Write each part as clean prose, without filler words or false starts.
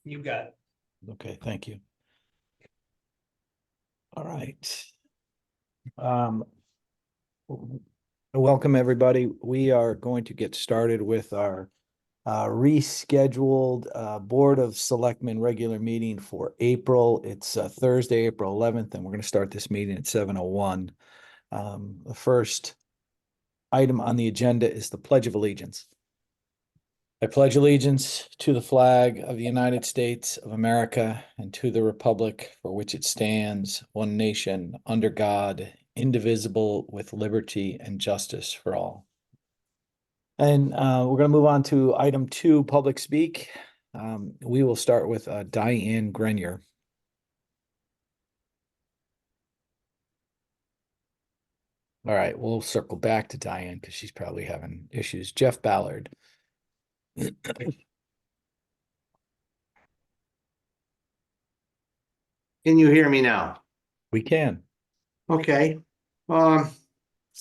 You got it. Okay, thank you. All right. Um, welcome, everybody. We are going to get started with our rescheduled Board of Selectmen regular meeting for April. It's Thursday, April 11th, and we're going to start this meeting at 7:01. The first item on the agenda is the Pledge of Allegiance. I pledge allegiance to the flag of the United States of America and to the republic for which it stands, one nation, under God, indivisible, with liberty and justice for all. And we're going to move on to item 2, public speak. We will start with Diane Grenier. All right, we'll circle back to Diane because she's probably having issues. Jeff Ballard. Can you hear me now? We can. Okay. I've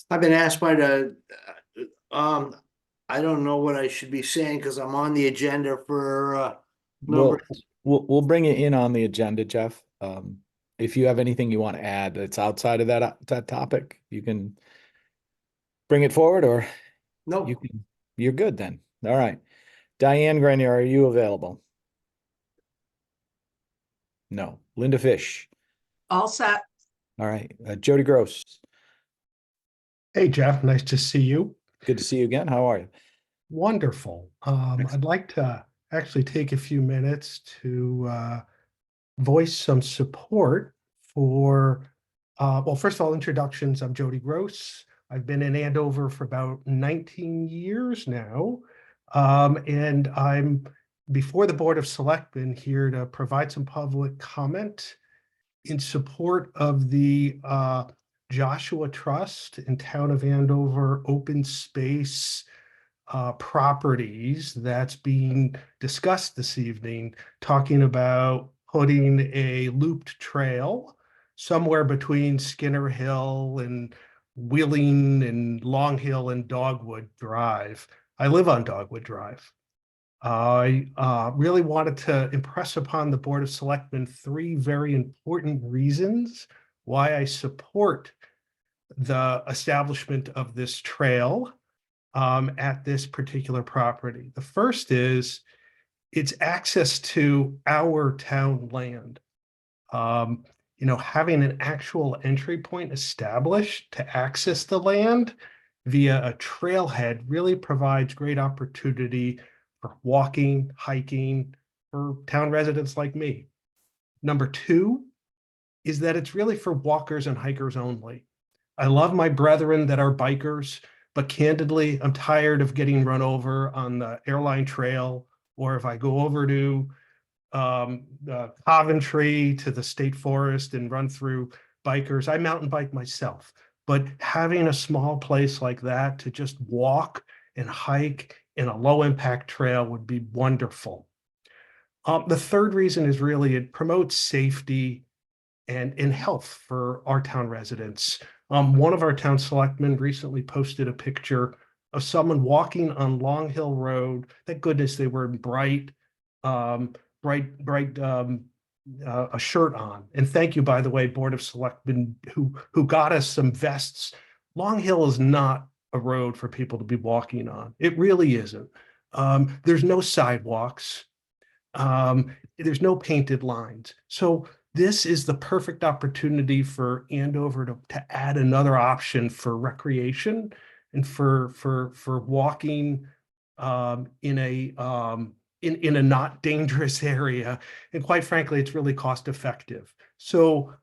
been asked by I don't know what I should be saying because I'm on the agenda for number. We'll bring it in on the agenda, Jeff. If you have anything you want to add that's outside of that topic, you can bring it forward, or No, you're good then. All right. Diane Grenier, are you available? No. Linda Fish. All set. All right. Jody Gross. Hey, Jeff, nice to see you. Good to see you again. How are you? Wonderful. I'd like to actually take a few minutes to voice some support for, well, first of all, introductions. I'm Jody Gross. I've been in Andover for about 19 years now, and I'm before the Board of Selectmen here to provide some public comment in support of the Joshua Trust in Town of Andover open space properties that's being discussed this evening, talking about putting a looped trail somewhere between Skinner Hill and Wheeling and Long Hill and Dogwood Drive. I live on Dogwood Drive. I really wanted to impress upon the Board of Selectmen 3 very important reasons why I support the establishment of this trail at this particular property. The first is it's access to our town land. Having an actual entry point established to access the land via a trailhead really provides great opportunity for walking, hiking, for town residents like me. Number 2 is that it's really for walkers and hikers only. I love my brethren that are bikers, but candidly, I'm tired of getting run over on the airline trail, or if I go over to Coventry to the state forest and run through bikers. I mountain bike myself, but having a small place like that to just walk and hike in a low impact trail would be wonderful. The third reason is really it promotes safety and health for our town residents. One of our town selectmen recently posted a picture of someone walking on Long Hill Road. Thank goodness they were in bright a shirt on. And thank you, by the way, Board of Selectmen who got us some vests. Long Hill is not a road for people to be walking on. It really isn't. There's no sidewalks. There's no painted lines. So this is the perfect opportunity for Andover to add another option for recreation and for walking in a not dangerous area. And quite frankly, it's really cost effective. So,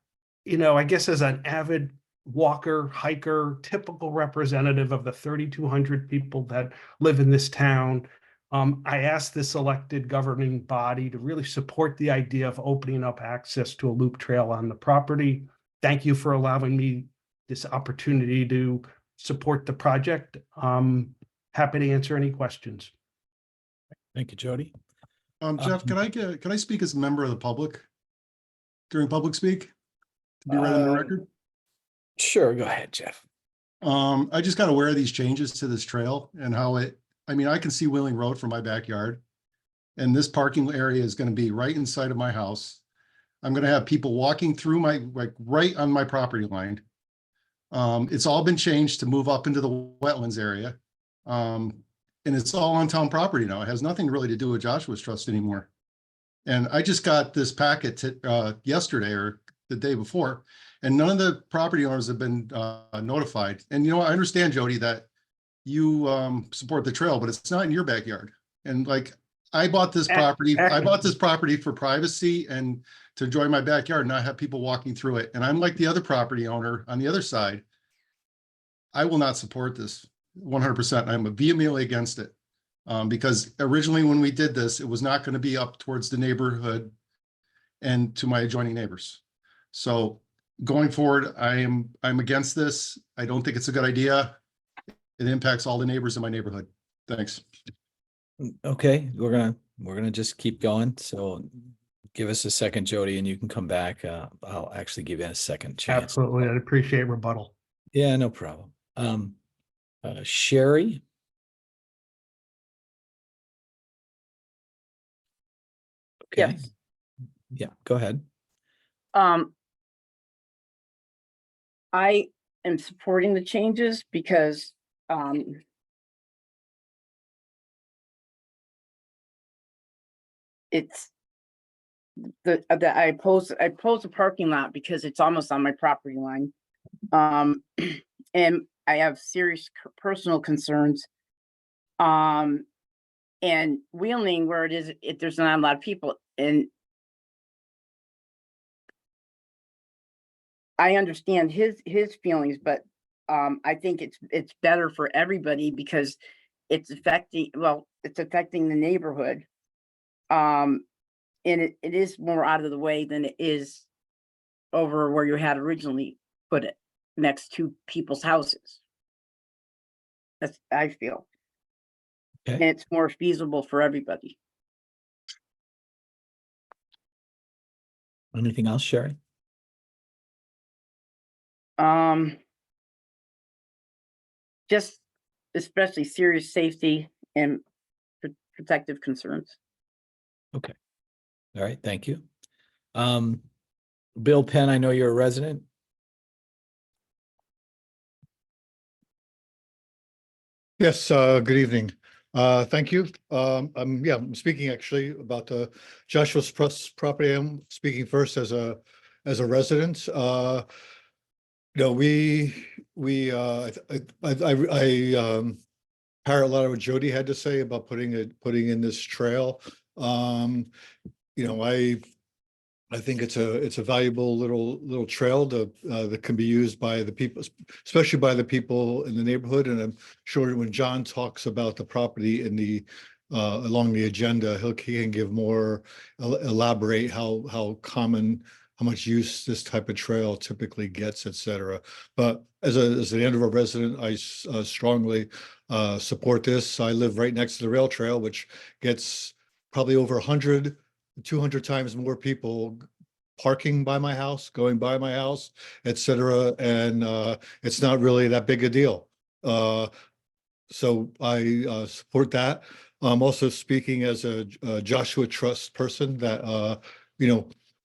I guess as an avid walker, hiker, typical representative of the 3,200 people that live in this town, I asked this elected governing body to really support the idea of opening up access to a loop trail on the property. Thank you for allowing me this opportunity to support the project. Happy to answer any questions. Thank you, Jody. Jeff, can I speak as a member of the public during public speak to be read in the record? Sure, go ahead, Jeff. I just got aware of these changes to this trail and how I can see Wheeling Road from my backyard. And this parking area is going to be right inside of my house. I'm going to have people walking through like right on my property line. It's all been changed to move up into the wetlands area. And it's all on town property now. It has nothing really to do with Joshua's Trust anymore. And I just got this packet yesterday or the day before, and none of the property owners have been notified. And I understand, Jody, that you support the trail, but it's not in your backyard. And like, I bought this property for privacy and to enjoy my backyard, not have people walking through it. And I'm like the other property owner on the other side. I will not support this 100%. I'm vehemently against it. Because originally when we did this, it was not going to be up towards the neighborhood and to my adjoining neighbors. So going forward, I'm against this. I don't think it's a good idea. It impacts all the neighbors in my neighborhood. Thanks. Okay, we're gonna just keep going. So give us a second, Jody, and you can come back. I'll actually give you a second chance. Absolutely. I'd appreciate rebuttal. Yeah, no problem. Sherry? Okay. Yes. Yeah, go ahead. I am supporting the changes because it's I oppose the parking lot because it's almost on my property line. And I have serious personal concerns. And Wheeling, where it is, there's not a lot of people, and I understand his feelings, but I think it's better for everybody because it's affecting the neighborhood. And it is more out of the way than it is over where you had originally put it, next to people's houses. That's, I feel. Okay. And it's more feasible for everybody. Anything else, Sherry? Just especially serious safety and protective concerns. Okay. All right, thank you. Bill Penn, I know you're a resident. Yes, good evening. Thank you. I'm speaking actually about Joshua's property. I'm speaking first as a resident. Parrot a lot of what Jody had to say about putting in this trail. I think it's a valuable little trail that can be used by the people, especially by the people in the neighborhood. And I'm sure when John talks about the property in the along the agenda, he can give more elaborate how much use this type of trail typically gets, et cetera. But as an Andover resident, I strongly support this. I live right next to the rail trail, which gets probably over 200 times more people parking by my house, going by my house, et cetera. And it's not really that big a deal. So I support that. I'm also speaking as a Joshua Trust person that,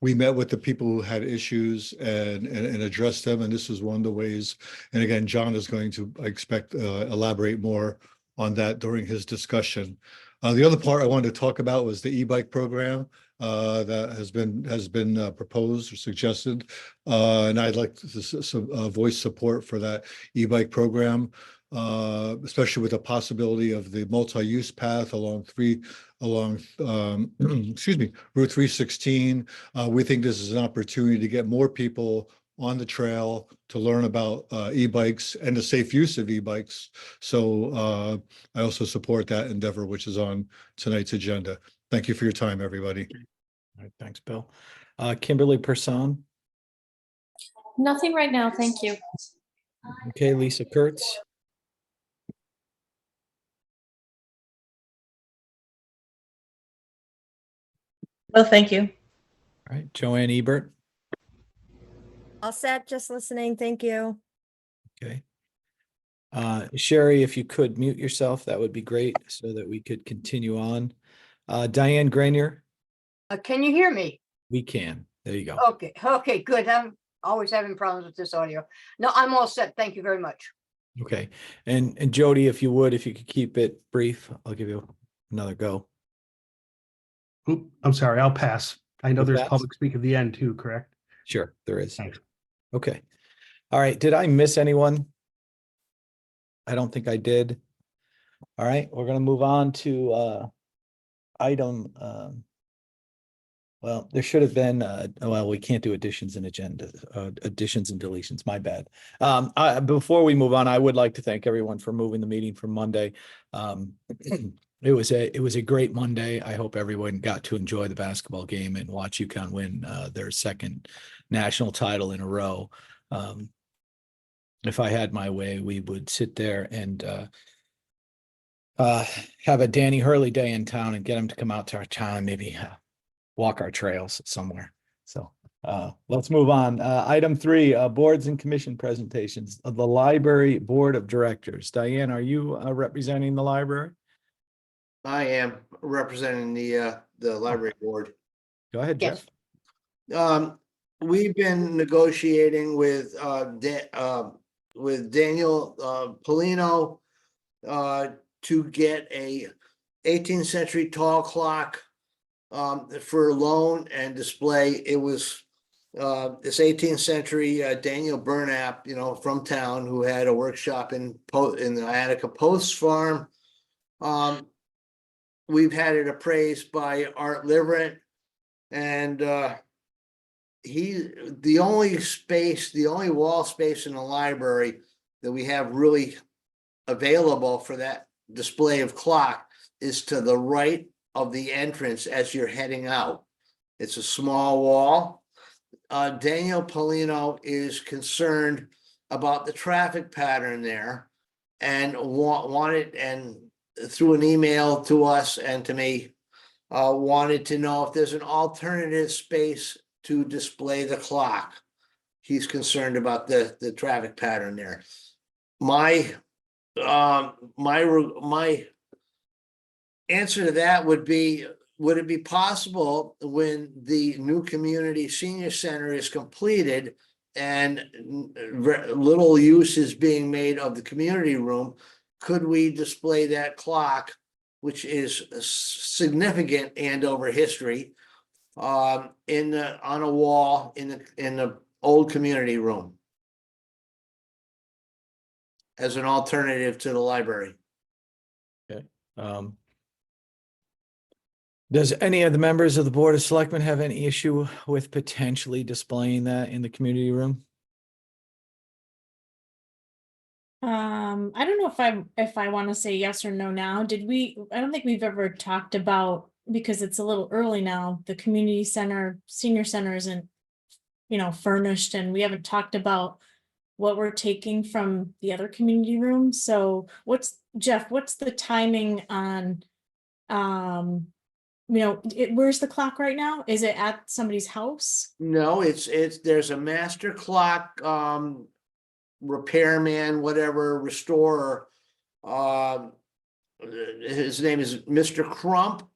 we met with the people who had issues and addressed them. And this is one of the ways. And again, John is going to, I expect, elaborate more on that during his discussion. The other part I wanted to talk about was the e-bike program that has been proposed or suggested, and I'd like to voice support for that e-bike program, especially with the possibility of the multi-use path along Route 316. We think this is an opportunity to get more people on the trail to learn about e-bikes and the safe use of e-bikes. So I also support that endeavor, which is on tonight's agenda. Thank you for your time, everybody. All right, thanks, Bill. Kimberly Person. Nothing right now, thank you. Okay, Lisa Kurtz. Well, thank you. All right, Joanne Ebert. All set, just listening. Thank you. Okay. Sherry, if you could mute yourself, that would be great so that we could continue on. Diane Grenier, Can you hear me? we can. There you go. Okay, okay, good. I'm always having problems with this audio. No, I'm all set. Thank you very much. Okay. And Jody, if you could keep it brief, I'll give you another go. Oop, I'm sorry, I'll pass. I know You'll there's pass? public speak at the end too, correct? Sure, there is. Thanks. Okay. All right. Did I miss anyone? I don't think I did. All right, we're gonna move on to item well, there should have been well, we can't do additions and additions and deletions, my bad. Before we move on, I would like to thank everyone for moving the meeting from Monday. It was a great Monday. I hope everyone got to enjoy the basketball game and watch UConn win their second national title in a row. If I had my way, we would sit there and have a Danny Hurley day in town and get him to come out to our town and maybe walk our trails somewhere. So let's move on. Item 3, boards and commission presentations of the library board of directors. Diane, are you representing the library? I am representing the library board. Go ahead, Yes. Jeff. We've been negotiating with Daniel Polino to get a 18th century tall clock for loan and display. It was this 18th century Daniel Burnap, from town, who had a workshop in the Attica Post Farm. We've had it appraised by Art Liverent, and the only wall space in the library that we have really available for that display of clock is to the right of the entrance as you're heading out. It's a small wall. Daniel Polino is concerned about the traffic pattern there and wanted, and through an email to us and to me, wanted to know if there's an alternative space to display the clock. He's concerned about the traffic pattern there. My answer to that would be, would it be possible when the new community senior center is completed and little use is being made of the community room, could we display that clock, which is significant and over history, on a wall in the old community room as an alternative to the library? Okay. Does any of the members of the Board of Selectmen have any issue with potentially displaying that in the community room? I don't know if I want to say yes or no now. I don't think we've ever talked about, because it's a little early now, the community center, senior center isn't, furnished, and we haven't talked about what we're taking from the other community rooms. So Jeff, what's the timing on, where's the clock right now? Is it at somebody's house? No, there's a master clock, repairman, whatever, restorer. His name is Mr. Crump,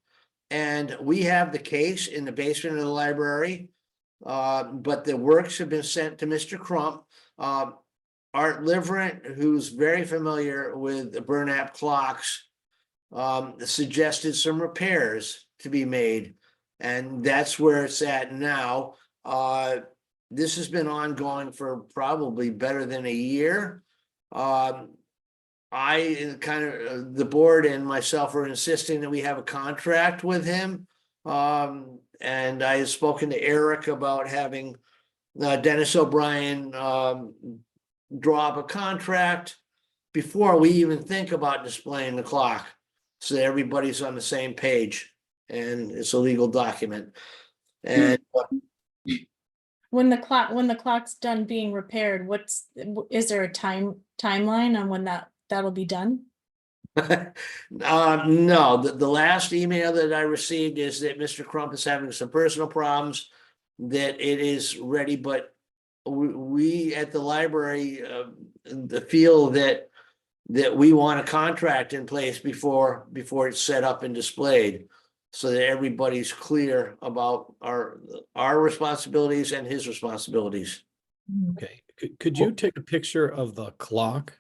and we have the case in the basement of the library. But the works have been sent to Mr. Crump. Art Liverent, who's very familiar with the Burnap clocks, suggested some repairs to be made, and that's where it's at now. This has been ongoing for probably better than a year. The board and myself are insisting that we have a contract with him. And I have spoken to Eric about having Dennis O'Brien draw up a contract before we even think about displaying the clock, so that everybody's on the same page and it's a legal document. And When the clock's done being repaired, is there a timeline on when that'll be done? no, the last email that I received is that Mr. Crump is having some personal problems, that it is ready, but we at the library feel that we want a contract in place before it's set up and displayed. so that everybody's clear about our responsibilities and his responsibilities. Okay, could you take a picture of the clock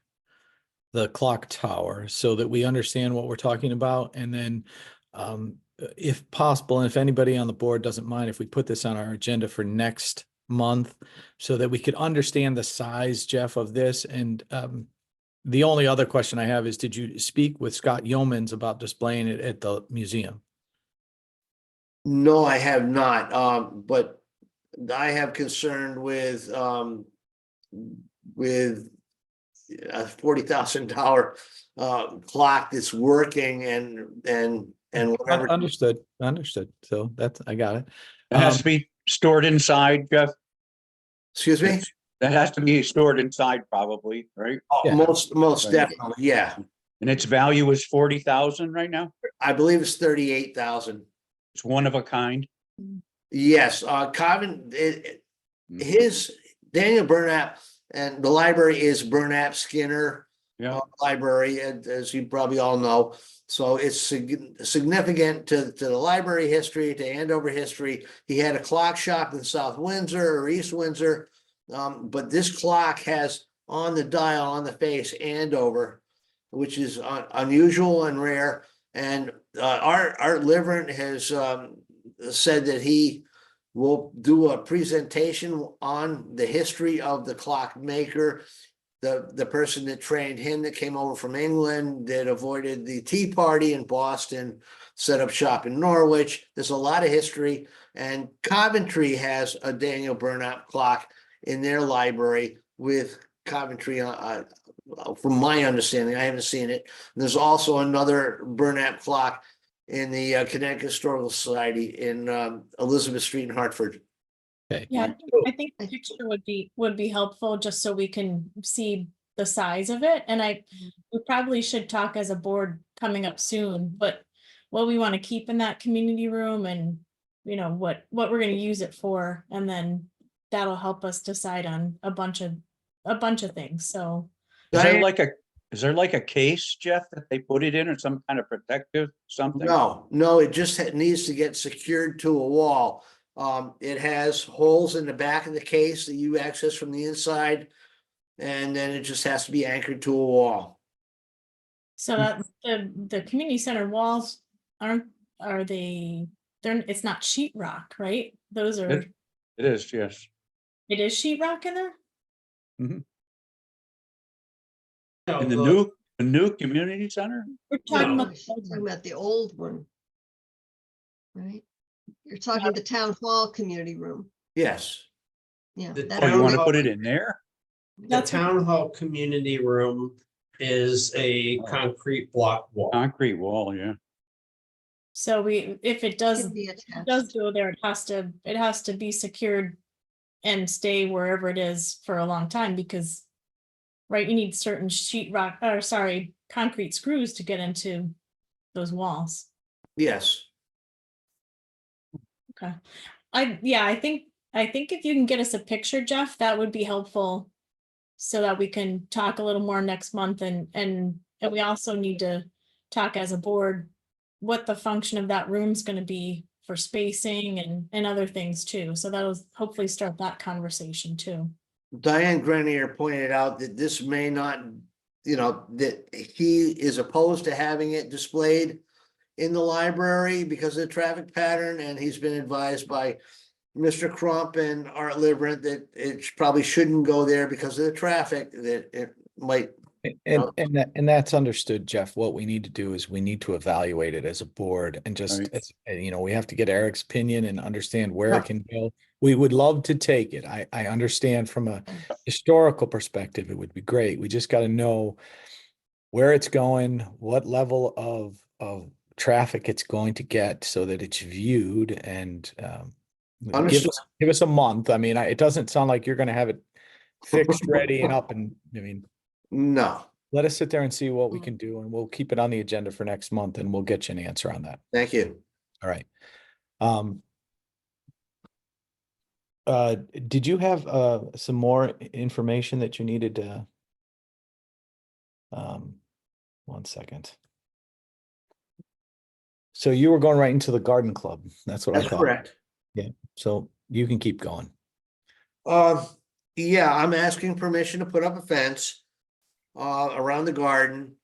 tower, so that we understand what we're talking about? And then, if possible, and if anybody on the board doesn't mind, if we put this on our agenda for next month, so that we could understand the size, Jeff, of this. And the only other question I have is, did you speak with Scott Yeomans about displaying it at the museum? No, I have not, but I have concern with a $40,000 clock that's working and whatever. Understood. So that's, I got it. It has to be stored inside, Jeff. Excuse me? That has to be stored inside probably, right? Yeah. Most Right. definitely, yeah. And its value is 40,000 right now? I believe it's 38,000. It's one of a kind. Yes, Carvin, his Daniel Burnap, and the library is Burnap Skinner Yeah. Library, as you probably all know. So it's significant to the library history, to Andover history. He had a clock shop in South Windsor or East Windsor. But this clock has on the dial, on the face, Andover, which is unusual and rare. And Art Liverant has said that he will do a presentation on the history of the clockmaker. The person that trained him, that came over from England, that avoided the Tea Party in Boston, set up shop in Norwich. There's a lot of history, and Coventry has a Daniel Burnap clock in their library with Coventry, from my understanding. I haven't seen it. There's also another Burnap clock in the Connecticut Historical Society in Elizabeth Street in Hartford. Okay. Yeah, I think the picture would be helpful, just so we can see the size of it. And we probably should talk as a board coming up soon, but what we want to keep in that community room, and what we're going to use it for, and then that'll help us decide on a bunch of things. So Is there like a case, Jeff, that they put it in, or some kind of protective something? No, it just needs to get secured to a wall. It has holes in the back of the case that you access from the inside, and then it just has to be anchored to a wall. So that the community center walls are they? It's not sheetrock, right? Those are. It is, yes. It is sheetrock in there. In the new community center? We're talking No, about. you're talking about the old one. Right? You're talking the town hall community room. Yes, Yeah. The that- Oh, you want to hall- put it in there? The That's- town hall community room is a concrete block wall. Concrete wall, yeah. So if it does Can be attached. go there, it has to be secured and stay wherever it is for a long time, because right, you need certain concrete screws to get into those walls. yes. Okay. I think if you can get us a picture, Jeff, that would be helpful, so that we can talk a little more next month, and we also need to talk as a board what the function of that room's going to be for spacing and other things too. So that'll hopefully start that conversation too. Diane Grenier pointed out that this may not, that he is opposed to having it displayed in the library because of the traffic pattern, and he's been advised by Mr. Crump and Art Liverant that it probably shouldn't go there because of the traffic, that it might. And that's understood, Jeff. What we need to do is we need to evaluate it as a board, and just, Right. we have to get Eric's opinion and understand where Yeah. it can go. We would love to take it. I understand from a historical perspective, it would be great. We just got to know where it's going, what level of traffic it's going to get, so that it's viewed, and Understood. give us a month. I mean, it doesn't sound like you're going to have it fixed, ready, and up, and No, let us sit there and see what we can do, and we'll keep it on the agenda for next month, and we'll get you an answer on that. thank you. All right. Did you have some more information that you needed to? 1 second. So you were going right into the garden club. That's what I That's thought. correct. So you can keep going. Yeah, I'm asking permission to put up a fence around the garden.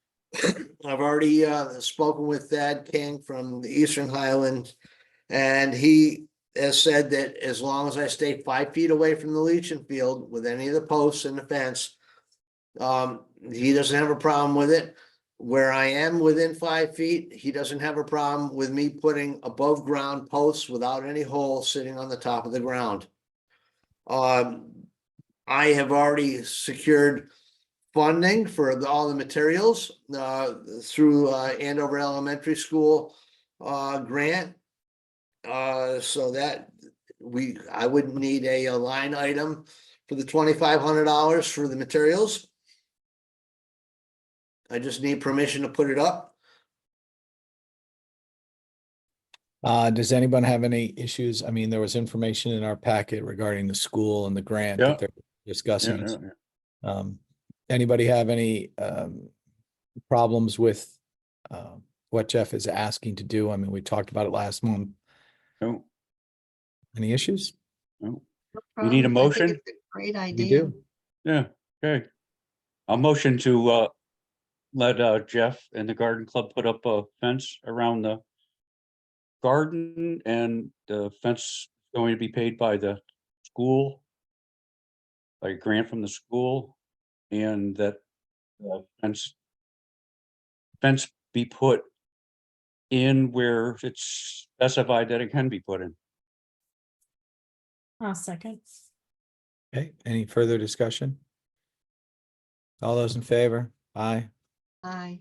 I've already spoken with Thad King from the Eastern Highlands, and he has said that as long as I stay 5 feet away from the leaching field with any of the posts and the fence, he doesn't have a problem with it. Where I am within 5 feet, he doesn't have a problem with me putting above ground posts without any holes sitting on the top of the ground. I have already secured funding for all the materials through Andover Elementary School grant. So that I wouldn't need a line item for the $2,500 for the materials. I just need permission to put it up. Does anyone have any issues? I mean, there was information in our packet regarding the school and the grant Yeah. that they're discussing. Yeah. Anybody have any problems with what Jeff is asking to do? I mean, we talked about it last month. No, Any issues? no. No You need a problems. I think motion? it's a Great We idea. do. Yeah, okay. I'll motion to let Jeff and the garden club put up a fence around the garden, and the fence is going to be paid by the school, like a grant from the school, and that fence be put in where it's specified that it can be put in. I'll second. Okay, any further discussion? All those in favor? Aye. Aye.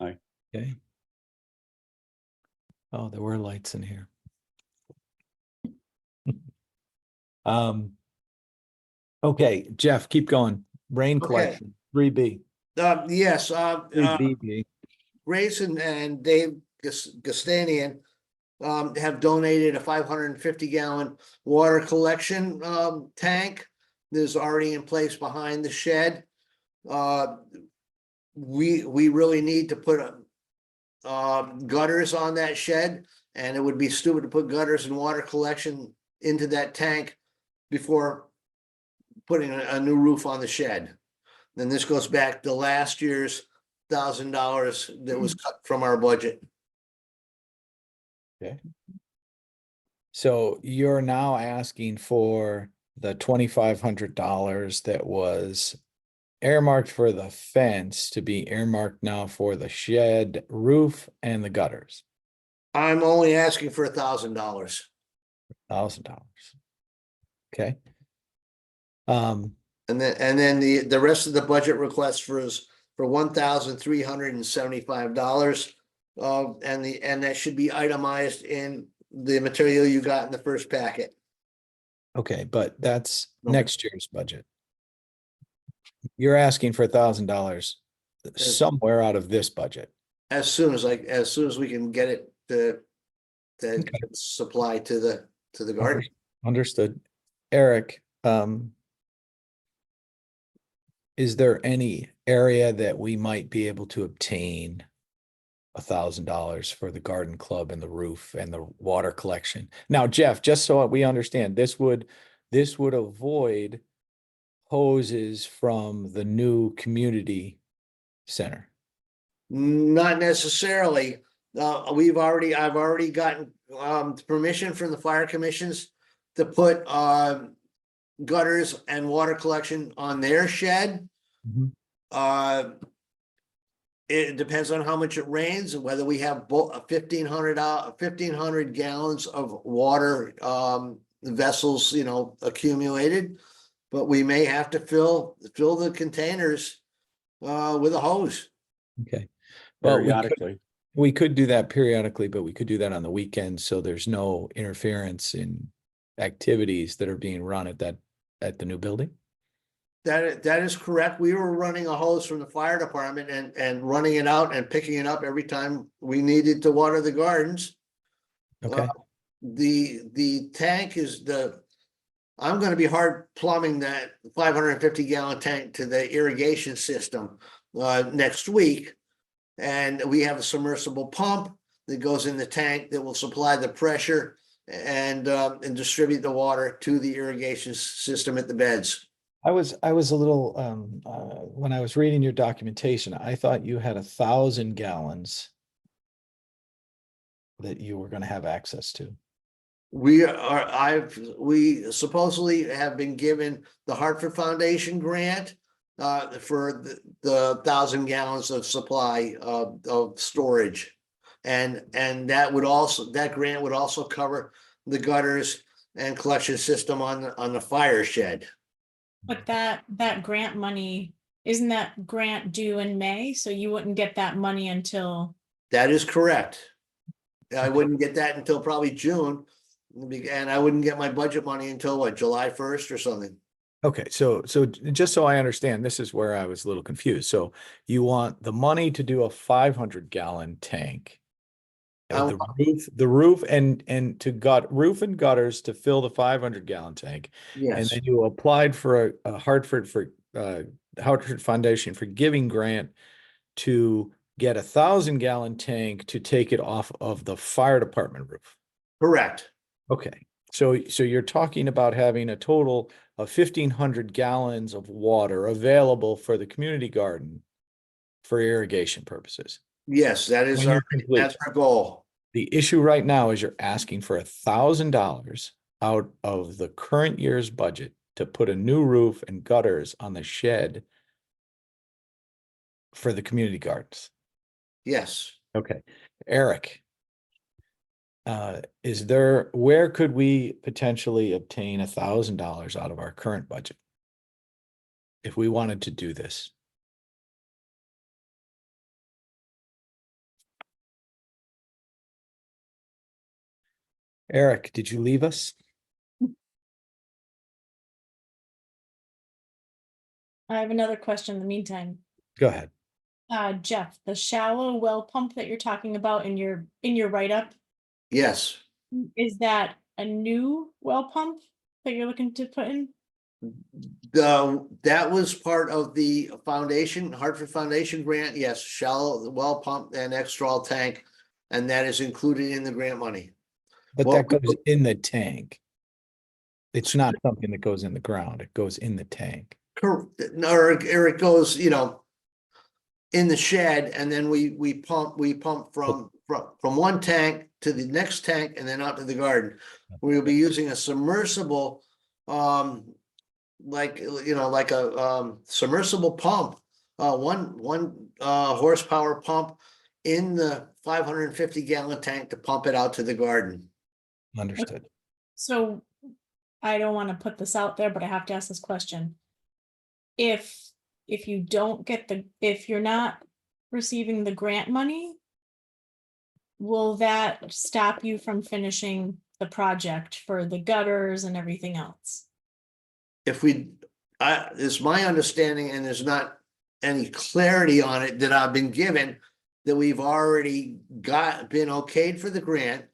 Okay. Oh, there were lights in here. Okay, Jeff, keep going. Rain Okay. collection, 3B. Yes, 3BB. Grace and Dave Gustanian have donated a 550-gallon water collection tank. That's already in place behind the shed. We really need to put gutters on that shed, and it would be stupid to put gutters and water collection into that tank before putting a new roof on the shed. Then this goes back to last year's $1,000 that was cut from our budget. Okay. So you're now asking for the $2,500 that was earmarked for the fence to be earmarked now for the shed roof and the gutters. I'm only asking for $1,000. $1,000. Okay. And then the rest of the budget request for $1,375. And that should be itemized in the material you got in the first packet. Okay, but that's Okay. next year's budget. You're asking for $1,000 somewhere out of this budget. As soon as we can get it to supply to the garden. Understood. Eric, is there any area that we might be able to obtain $1,000 for the garden club and the roof and the water collection? Now, Jeff, just so we understand, this would avoid hoses from the new community center. Not necessarily. I've already gotten permission from the fire commissions to put gutters and water collection on their shed. It depends on how much it rains and whether we have 1,500 gallons of water vessels, accumulated. But we may have to fill the containers with a hose. Okay. Well, Periodically. we could do that periodically, but we could do that on the weekends, so there's no interference in activities that are being run at the new building. That is correct. We were running a hose from the fire department and running it out and picking it up every time we needed to water the gardens. Okay. The tank is I'm gonna be hard plumbing that 550-gallon tank to the irrigation system next week. And we have a submersible pump that goes in the tank that will supply the pressure and distribute the water to the irrigation system at the beds. I was a little, when I was reading your documentation, I thought you had 1,000 gallons that you were gonna have access to. We supposedly have been given the Hartford Foundation grant for the 1,000 gallons of supply of storage. And that grant would also cover the gutters and collection system on the fire shed. But that grant money, isn't that grant due in May? So you wouldn't get that money until, That is correct. I wouldn't get that until probably June. And I wouldn't get my budget money until what, July 1st or something? Okay, so just so I understand, this is where I was a little confused. So you want the money to do a 500-gallon tank? The roof and to roof and gutters to fill the 500-gallon tank. And Yes, then you applied for a Hartford Foundation for Giving grant to get 1,000-gallon tank to take it off of the fire department roof. correct. Okay, so you're talking about having a total of 1,500 gallons of water available for the community garden for irrigation purposes. Yes, When you're complete. that's our goal. The issue right now is you're asking for $1,000 out of the current year's budget to put a new roof and gutters on the shed for the community gardens. Yes. Okay, Eric. Where could we potentially obtain $1,000 out of our current budget? If we wanted to do this? Eric, did you leave us? I have another question in the meantime. Go ahead. Jeff, the shallow well pump that you're talking about in your write-up, Yes. is that a new well pump that you're looking to put in? That was part of the foundation, Hartford Foundation grant. Yes, shallow well pump and extra tank. And that is included in the grant money. But Well, that goes in the tank. It's not something that goes in the ground. It goes in the tank. Or it goes, in the shed, and then we pump from one tank to the next tank and then out to the garden. We'll be using a submersible, like a submersible pump, one horsepower pump in the 550-gallon tank to pump it out to the garden. Understood. So I don't want to put this out there, but I have to ask this question. If you don't get if you're not receiving the grant money, will that stop you from finishing the project for the gutters and everything else? It's my understanding, and there's not any clarity on it that I've been given, that we've already been okayed for the grant,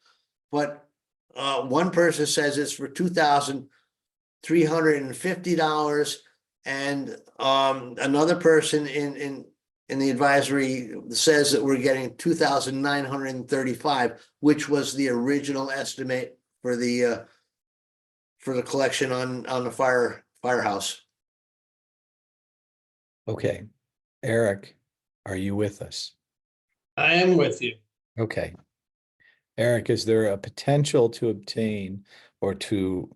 but one person says it's for $2,350, and another person in the advisory says that we're getting $2,935, which was the original estimate for the collection on the firehouse. Okay. Eric, are you with us? I am with you. Okay. Eric, is there a potential to obtain or to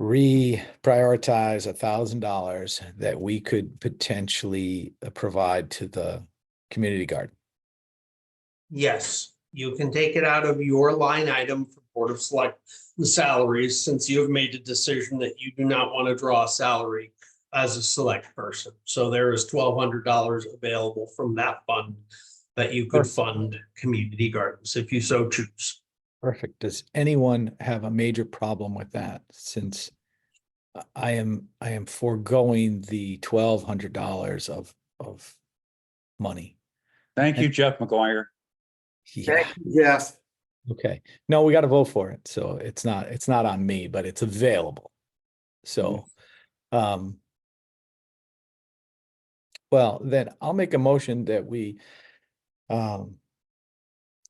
reprioritize $1,000 that we could potentially provide to the community garden? Yes, you can take it out of your line item for Board of Select salaries, since you have made a decision that you do not want to draw a salary as a select person. So there is $1,200 available from that fund that you could fund community gardens if you so choose. Perfect. Does anyone have a major problem with that? Since I am foregoing the $1,200 of money. Thank you, Jeff McGuire. Yeah. Thank you, Jeff. Okay. No, we got to vote for it. So it's not on me, but it's available. So, well, then I'll make a motion that we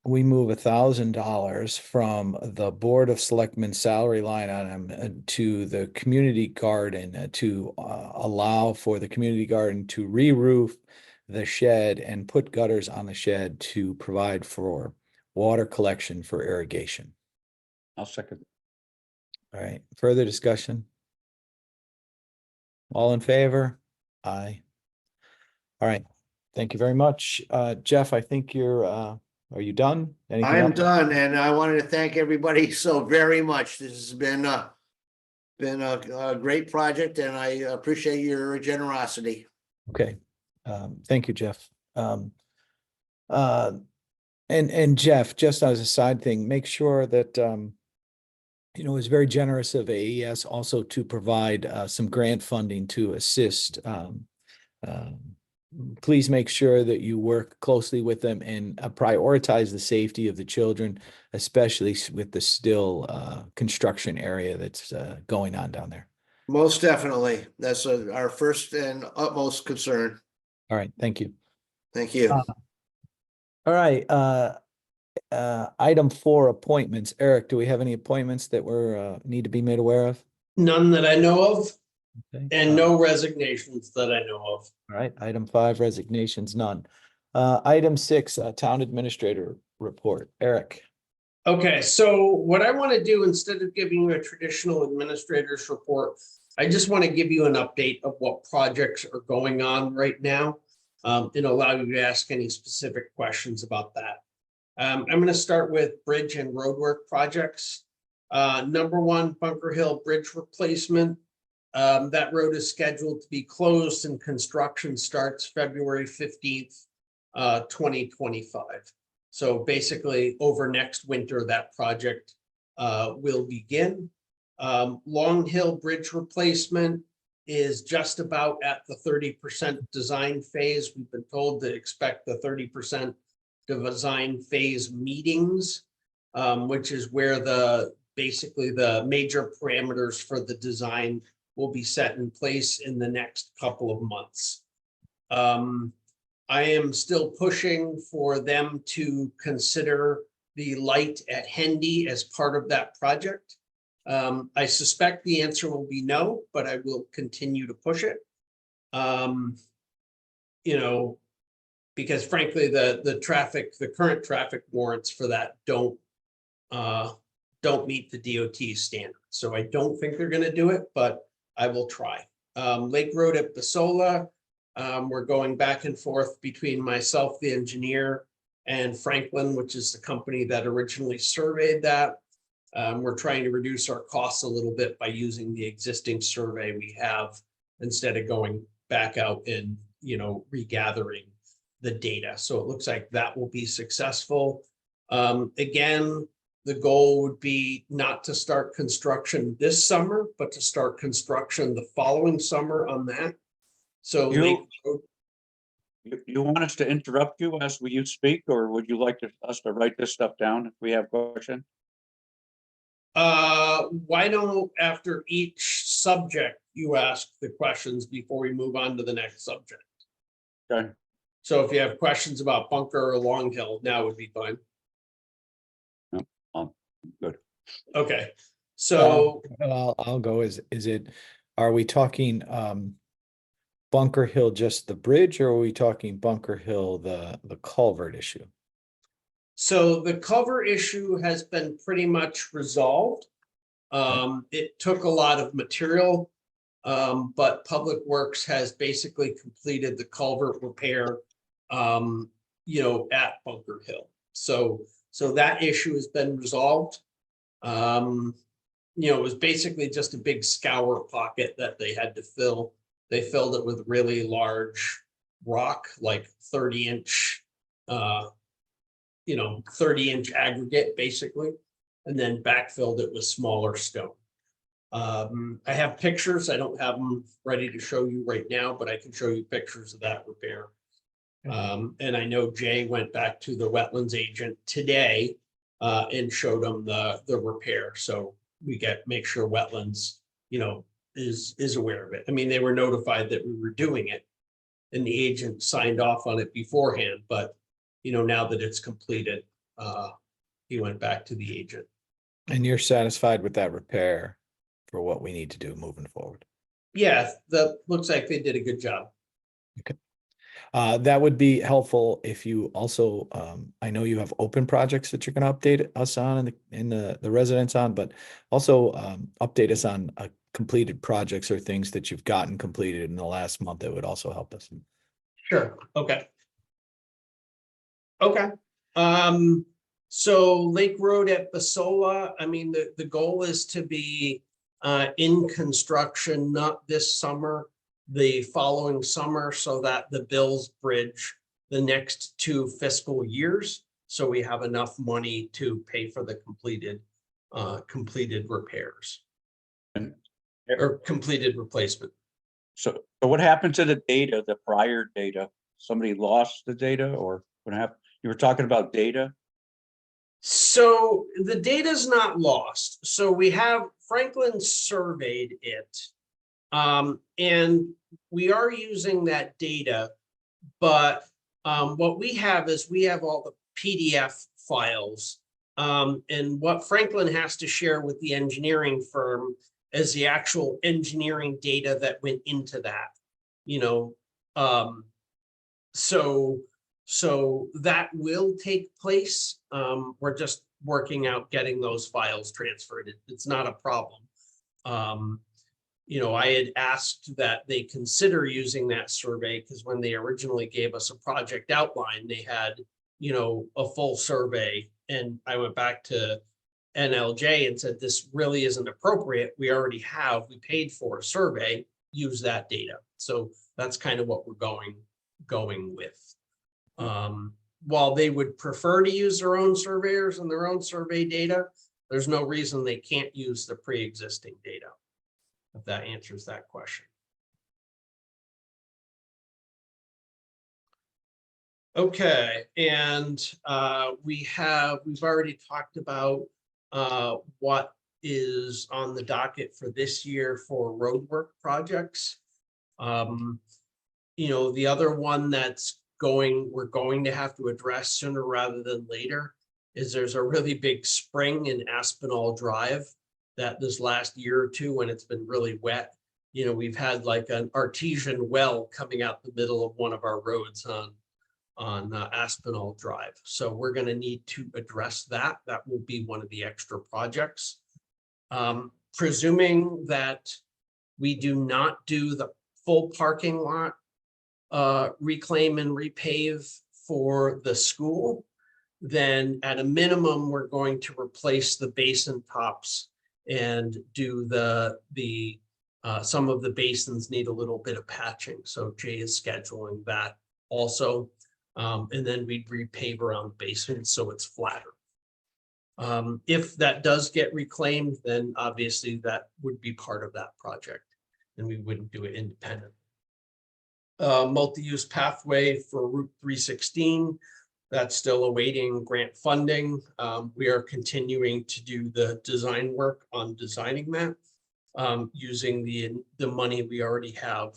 we move $1,000 from the Board of Selectmen salary line item to the community garden to allow for the community garden to re-roof the shed and put gutters on the shed to provide for water collection for irrigation. I'll second. All right, further discussion? All in favor? Aye. All right, thank you very much. Jeff, I think you're, are you done? Anything I am else? done, and I wanted to thank everybody so very much. This has been a great project, and I appreciate your generosity. Okay, thank you, Jeff. And Jeff, just as a side thing, make sure that, it was very generous of AES also to provide some grant funding to assist. Please make sure that you work closely with them and prioritize the safety of the children, especially with the still construction area that's going on down there. Most definitely. That's our first and utmost concern. All right, thank you. Thank you. All right, item 4, appointments. Eric, do we have any appointments that were need to be made aware of? None that I know of, Okay, and no resignations that I know of. All right, item 5, resignations, none. Item 6, town administrator report. Eric. Okay, so what I want to do, instead of giving you a traditional administrator's report, I just want to give you an update of what projects are going on right now, and allow you to ask any specific questions about that. I'm going to start with bridge and roadwork projects. Number 1, Bunker Hill Bridge replacement. That road is scheduled to be closed and construction starts February 15th, 2025. So basically over next winter, that project will begin. Long Hill Bridge replacement is just about at the 30% design phase. We've been told to expect the 30% design phase meetings, which is where basically the major parameters for the design will be set in place in the next couple of months. I am still pushing for them to consider the light at Hendy as part of that project. I suspect the answer will be no, but I will continue to push it. Because frankly, the current traffic warrants for that don't meet the DOT standard. So I don't think they're gonna do it, but I will try. Lake Road at Basola, we're going back and forth between myself, the engineer, and Franklin, which is the company that originally surveyed that. We're trying to reduce our costs a little bit by using the existing survey we have instead of going back out and, regathering the data. So it looks like that will be successful. Again, the goal would be not to start construction this summer, but to start construction the following summer on that. So You want us to interrupt you as you speak, or would you like us to write this stuff down if we have questions? why don't after each subject, you ask the questions before we move on to the next subject? Okay. So if you have questions about Bunker or Long Hill, now would be fine. Good. Okay, so I'll go. Are we talking Bunker Hill, just the bridge, or are we talking Bunker Hill, the culvert issue? So the cover issue has been pretty much resolved. It took a lot of material, but Public Works has basically completed the culvert repair, at Bunker Hill. So that issue has been resolved. It was basically just a big scour pocket that they had to fill. They filled it with really large rock, like 30-inch, 30-inch aggregate, basically, and then backfilled it with smaller stone. I have pictures. I don't have them ready to show you right now, but I can show you pictures of that repair. And I know Jay went back to the wetlands agent today and showed them the repair. So we make sure wetlands, is aware of it. I mean, they were notified that we were doing it and the agent signed off on it beforehand, but now that it's completed, he went back to the agent. And you're satisfied with that repair for what we need to do moving forward? Yeah, that looks like they did a good job. That would be helpful if you also, I know you have open projects that you're gonna update us on and the residents on, but also update us on completed projects or things that you've gotten completed in the last month. That would also help us. Sure, okay. Okay, so Lake Road at Basola, I mean, the goal is to be in construction, not this summer, the following summer, so that the bills bridge the next 2 fiscal years. So we have enough money to pay for the completed repairs or completed replacement. So what happened to the data, the prior data? Somebody lost the data, or what happened? You were talking about data? So the data's not lost. So we have Franklin surveyed it. And we are using that data, but what we have is we have all the PDF files. And what Franklin has to share with the engineering firm is the actual engineering data that went into that, you know. So that will take place. We're just working out getting those files transferred. It's not a problem. You know, I had asked that they consider using that survey because when they originally gave us a project outline, they had, you know, a full survey. And I went back to NLJ and said, this really isn't appropriate. We already have, we paid for a survey, use that data. So that's kind of what we're going with. While they would prefer to use their own surveyors and their own survey data, there's no reason they can't use the pre-existing data. If that answers that question. Okay, and we've already talked about what is on the docket for this year for roadwork projects. You know, the other one that's we're going to have to address sooner rather than later is there's a really big spring in Aspinall Drive that this last year or two, when it's been really wet, you know, we've had like an artesian well coming out the middle of one of our roads on Aspinall Drive. So we're going to need to address that. That will be one of the extra projects. Presuming that we do not do the full parking lot reclaim and repave for the school, then at a minimum, we're going to replace the basin tops and do some of the basins need a little bit of patching. So Jay is scheduling that also. And then we'd repave around the basin so it's flatter. If that does get reclaimed, then obviously that would be part of that project and we wouldn't do it independently. Multi-use pathway for Route 316. That's still awaiting grant funding. We are continuing to do the design work on designing that using the money we already have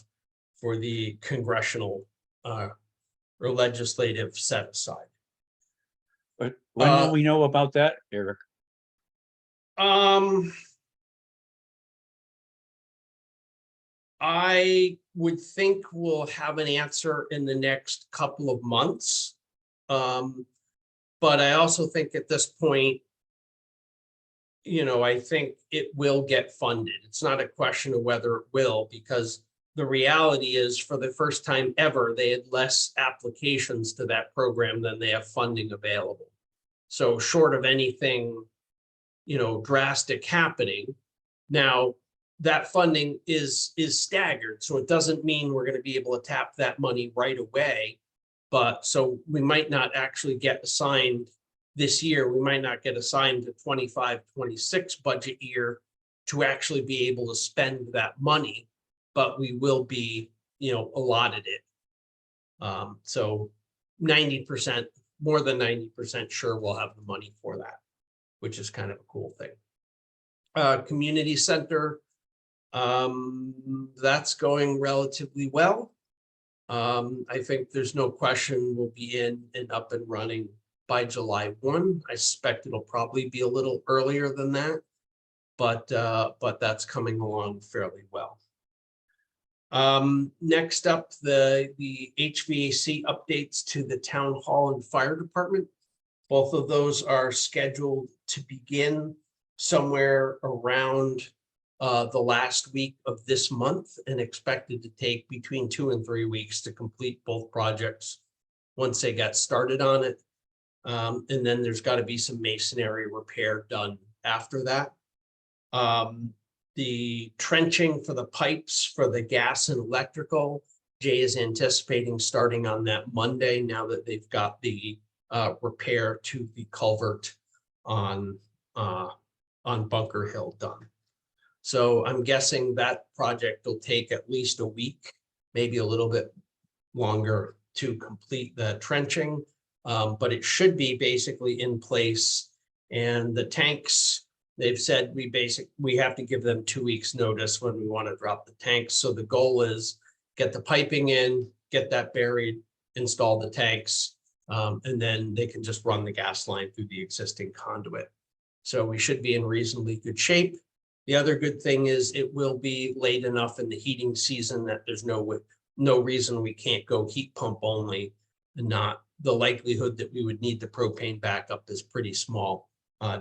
for the congressional or legislative set aside. But when will we know about that, Eric? I would think we'll have an answer in the next couple of months. But I also think at this point, you know, I think it will get funded. It's not a question of whether it will, because the reality is for the first time ever, they had less applications to that program than they have funding available. So short of anything, you know, drastic happening, now that funding is staggered. So it doesn't mean we're going to be able to tap that money right away. But so we might not actually get assigned this year. We might not get assigned the 25-26 budget year to actually be able to spend that money, but we will be, you know, allotted it. So 90%, more than 90% sure we'll have the money for that, which is kind of a cool thing. Community center, that's going relatively well. I think there's no question we'll be in and up and running by July 1. I suspect it'll probably be a little earlier than that, but that's coming along fairly well. Next up, the HVAC updates to the town hall and fire department. Both of those are scheduled to begin somewhere around the last week of this month and expected to take between 2 and 3 weeks to complete both projects once they got started on it. And then there's got to be some masonry repair done after that. The trenching for the pipes for the gas and electrical, Jay is anticipating starting on that Monday now that they've got the repair to the culvert on Bunker Hill done. So I'm guessing that project will take at least a week, maybe a little bit longer to complete the trenching, but it should be basically in place. And the tanks, they've said we have to give them 2 weeks notice when we want to drop the tanks. So the goal is get the piping in, get that buried, install the tanks, and then they can just run the gas line through the existing conduit. So we should be in reasonably good shape. The other good thing is it will be late enough in the heating season that there's no reason we can't go heat pump only, and not the likelihood that we would need the propane backup is pretty small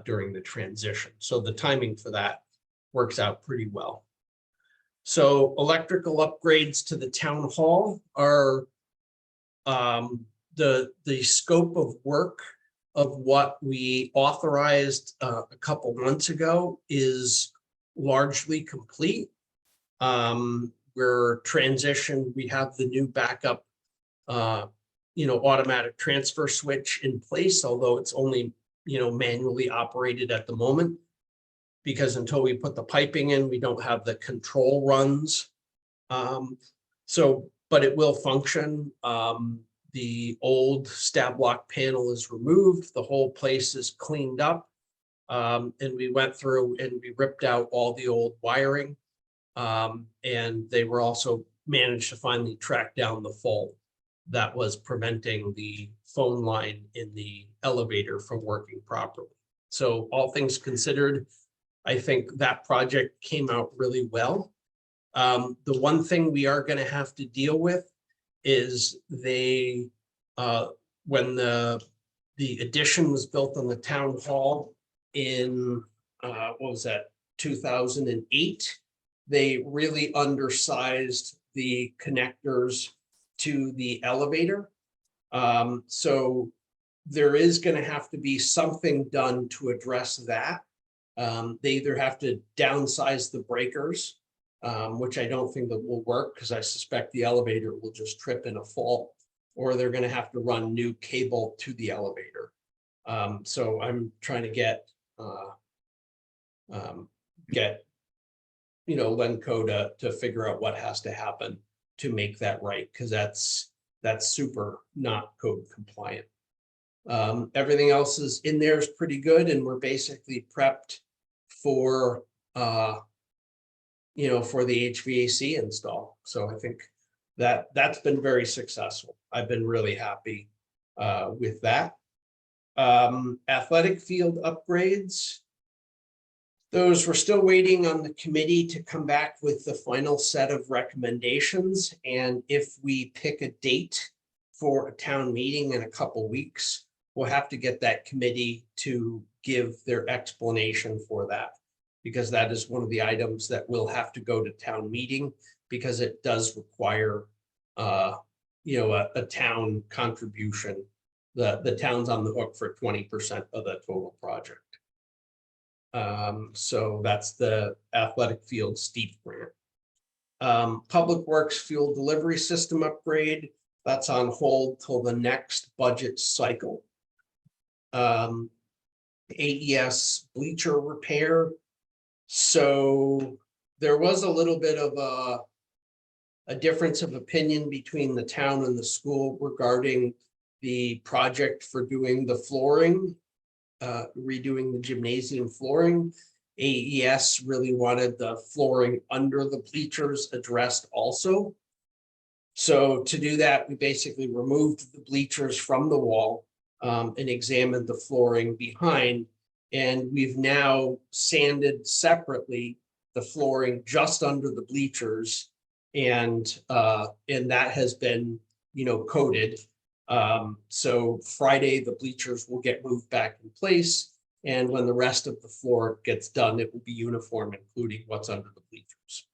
during the transition. So the timing for that works out pretty well. So electrical upgrades to the town hall are the scope of work of what we authorized a couple months ago is largely complete. We're transitioned, we have the new backup, automatic transfer switch in place, although it's only, manually operated at the moment, because until we put the piping in, we don't have the control runs. But it will function. The old stab lock panel is removed. The whole place is cleaned up. And we went through and we ripped out all the old wiring. And they were also managed to finally track down the fault that was preventing the phone line in the elevator from working properly. So all things considered, I think that project came out really well. The one thing we are going to have to deal with is when the addition was built on the town hall in, 2008, they really undersized the connectors to the elevator. So there is going to have to be something done to address that. They either have to downsize the breakers, which I don't think that will work because I suspect the elevator will just trip in a fault, or they're going to have to run new cable to the elevator. So I'm trying to get Lenco to figure out what has to happen to make that right, because that's super not code compliant. Everything else is in there is pretty good, and we're basically prepped for for the HVAC install. So I think that's been very successful. I've been really happy with that. Athletic field upgrades. Those, we're still waiting on the committee to come back with the final set of recommendations. And if we pick a date for a town meeting in a couple weeks, we'll have to get that committee to give their explanation for that, because that is one of the items that will have to go to town meeting, because it does require a town contribution. The town's on the hook for 20% of the total project. So that's the athletic field steep grant. Public Works fuel delivery system upgrade, that's on hold till the next budget cycle. AES bleacher repair. So there was a little bit of a difference of opinion between the town and the school regarding the project for doing the flooring, redoing the gymnasium flooring. AES really wanted the flooring under the bleachers addressed also. So to do that, we basically removed the bleachers from the wall, and examined the flooring behind. And we've now sanded separately the flooring just under the bleachers. And that has been, coated. So Friday, the bleachers will get moved back in place. And when the rest of the floor gets done, it will be uniform, including what's under the bleachers.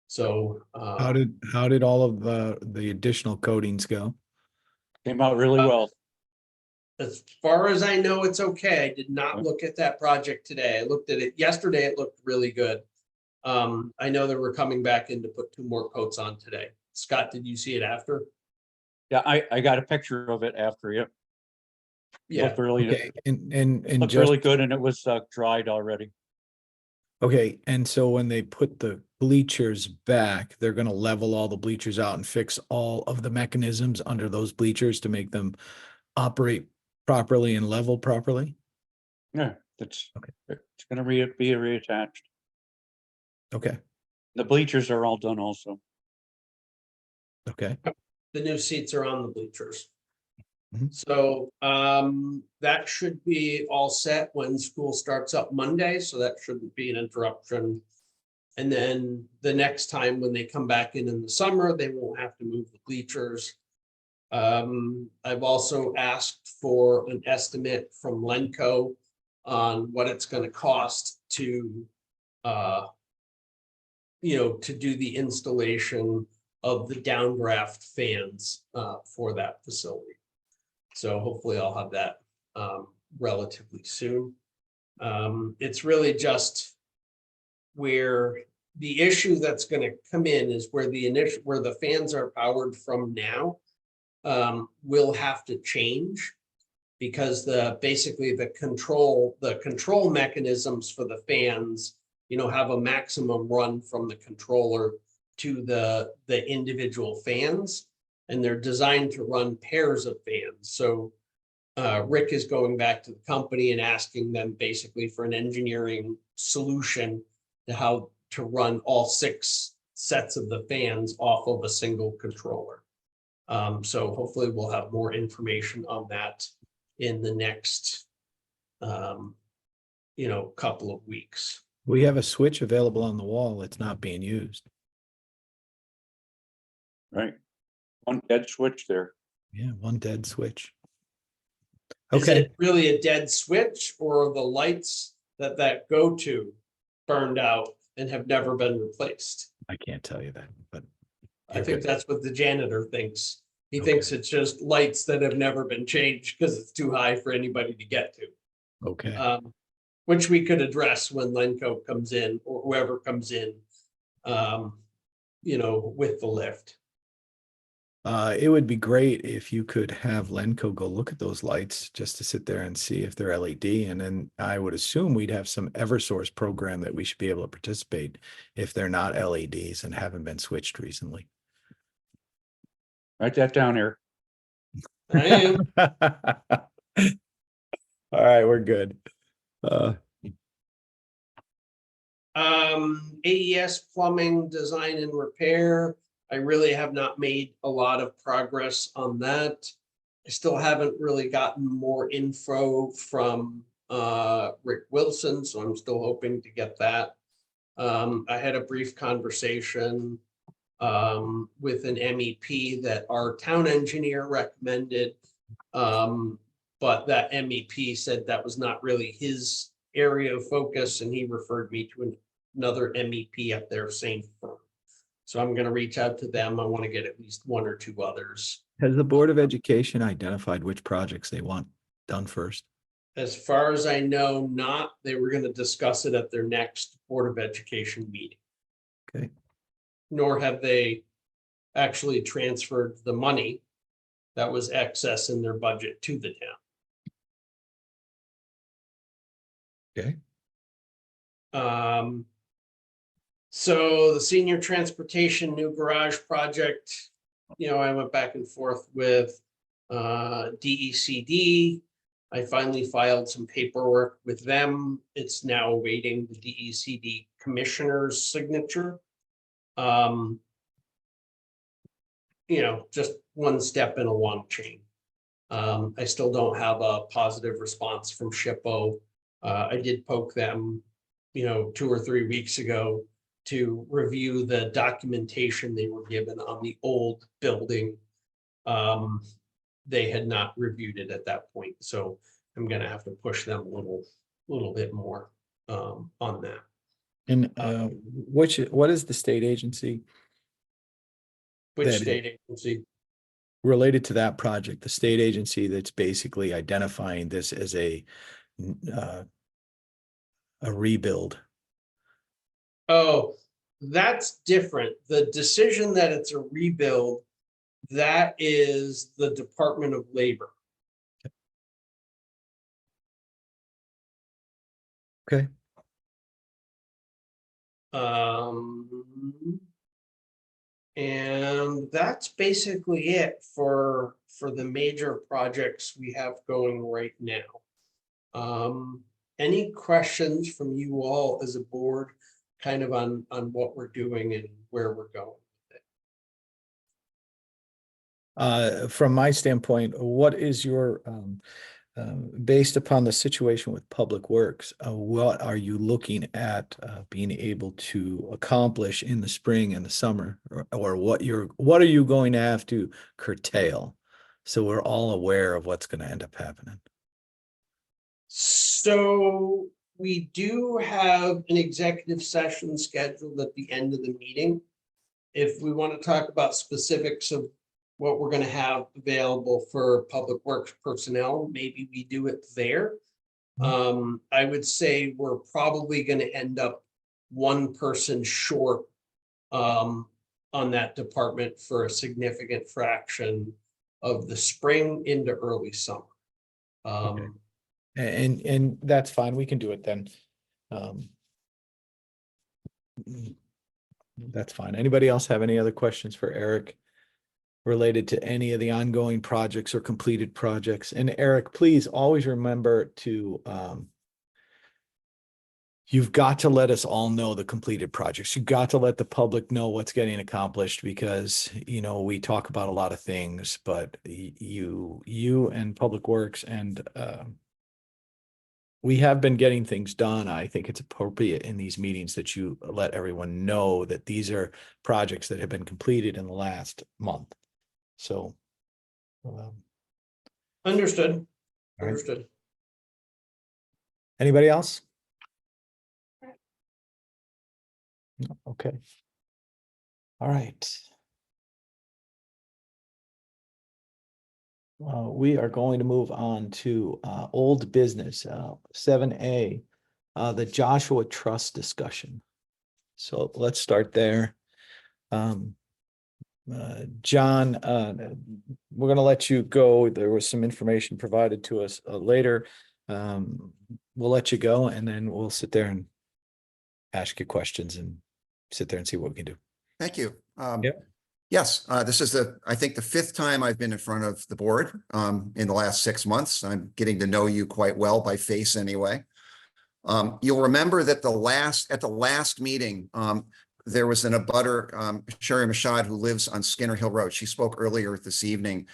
So How did all of the additional coatings go? Came out really well. as far as I know, it's okay. I did not look at that project today. I looked at it yesterday. It looked really good. I know that we're coming back in to put 2 more coats on today. Scott, did you see it after? Yeah, I got a picture of it after you. Yeah, Looked really, Okay, and looked just, really good, and it was dried already. okay, and so when they put the bleachers back, they're gonna level all the bleachers out and fix all of the mechanisms under those bleachers to make them operate properly and level properly? Yeah, it's Okay. it's gonna be reattached. Okay, The bleachers are all done also. okay. the new seats are on the bleachers. Mhm. So that should be all set when school starts up Monday, so that shouldn't be an interruption. And then the next time when they come back in the summer, they won't have to move the bleachers. I've also asked for an estimate from Lenco on what it's going to cost to to do the installation of the downdraft fans for that facility. So hopefully I'll have that relatively soon. It's really just where the issue that's going to come in is where the fans are powered from now will have to change, because basically the control mechanisms for the fans, have a maximum run from the controller to the individual fans, and they're designed to run pairs of fans. So Rick is going back to the company and asking them basically for an engineering solution to how to run all 6 sets of the fans off of a single controller. So hopefully we'll have more information on that in the next, couple of weeks. We have a switch available on the wall. It's not being used. Right. One dead switch there. Yeah, one dead switch. Is Okay, it really a dead switch, or the lights that go to burned out and have never been replaced? I can't tell you that, but I you're think good. that's what the janitor thinks. He Okay. thinks it's just lights that have never been changed because it's too high for anybody to get to. Okay, Which we could address when Lenco comes in, or whoever comes in, with the lift. it would be great if you could have Lenco go look at those lights just to sit there and see if they're LED. And then I would assume we'd have some Eversource program that we should be able to participate if they're not LEDs and haven't been switched recently. Write that down here. I am. All right, we're good. AES plumbing design and repair. I really have not made a lot of progress on that. I still haven't really gotten more info from Rick Wilson, so I'm still hoping to get that. I had a brief conversation with an MEP that our town engineer recommended. But that MEP said that was not really his area of focus, and he referred me to another MEP at their same firm. So I'm going to reach out to them. I want to get at least 1 or 2 others. Has the Board of Education identified which projects they want done first? As far as I know, not. They were going to discuss it at their next Board of Education meeting. Okay. Nor have they actually transferred the money that was excess in their budget to the town. Okay. So the senior transportation new garage project, I went back and forth with DECD. I finally filed some paperwork with them. It's now awaiting the DECD commissioner's signature. Just one step in a long chain. I still don't have a positive response from SHPO. I did poke them, 2 or 3 weeks ago to review the documentation they were given on the old building. They had not reviewed it at that point, so I'm gonna have to push them a little bit more on that. And what is the state agency Which That- state agency? related to that project? The state agency that's basically identifying this as a rebuild. Oh, that's different. The decision that it's a rebuild, that is the Department of Labor. Okay. And that's basically it for the major projects we have going right now. Any questions from you all as a board, kind of on what we're doing and where we're going? From my standpoint, what is your, based upon the situation with Public Works, what are you looking at being able to accomplish in the spring and the summer, or what are you going to have to curtail? So we're all aware of what's going to end up happening. So we do have an executive session scheduled at the end of the meeting. If we want to talk about specifics of what we're going to have available for Public Works personnel, maybe we do it there. I would say we're probably going to end up one person short on that department for a significant fraction of the spring into early summer. Okay. And that's fine. We can do it then. That's fine. Anybody else have any other questions for Eric related to any of the ongoing projects or completed projects? And Eric, please always remember to, you've got to let us all know the completed projects. You've got to let the public know what's getting accomplished, because, we talk about a lot of things, but you and Public Works and, we have been getting things done. I think it's appropriate in these meetings that you let everyone know that these are projects that have been completed in the last month. So. Understood. All right. Understood. Anybody else? No, okay. All right. We are going to move on to old business, 7A, the Joshua Trust discussion. So let's start there. John, we're going to let you go. There was some information provided to us later. We'll let you go, and then we'll sit there and ask you questions and sit there and see what we can do. Thank you. Yep. Yes, this is I think the 5th time I've been in front of the board in the last 6 months. I'm getting to know you quite well by face anyway. You'll remember that at the last meeting, there was an abutter, Sherry Mashad, who lives on Skinner Hill Road. She spoke earlier this evening,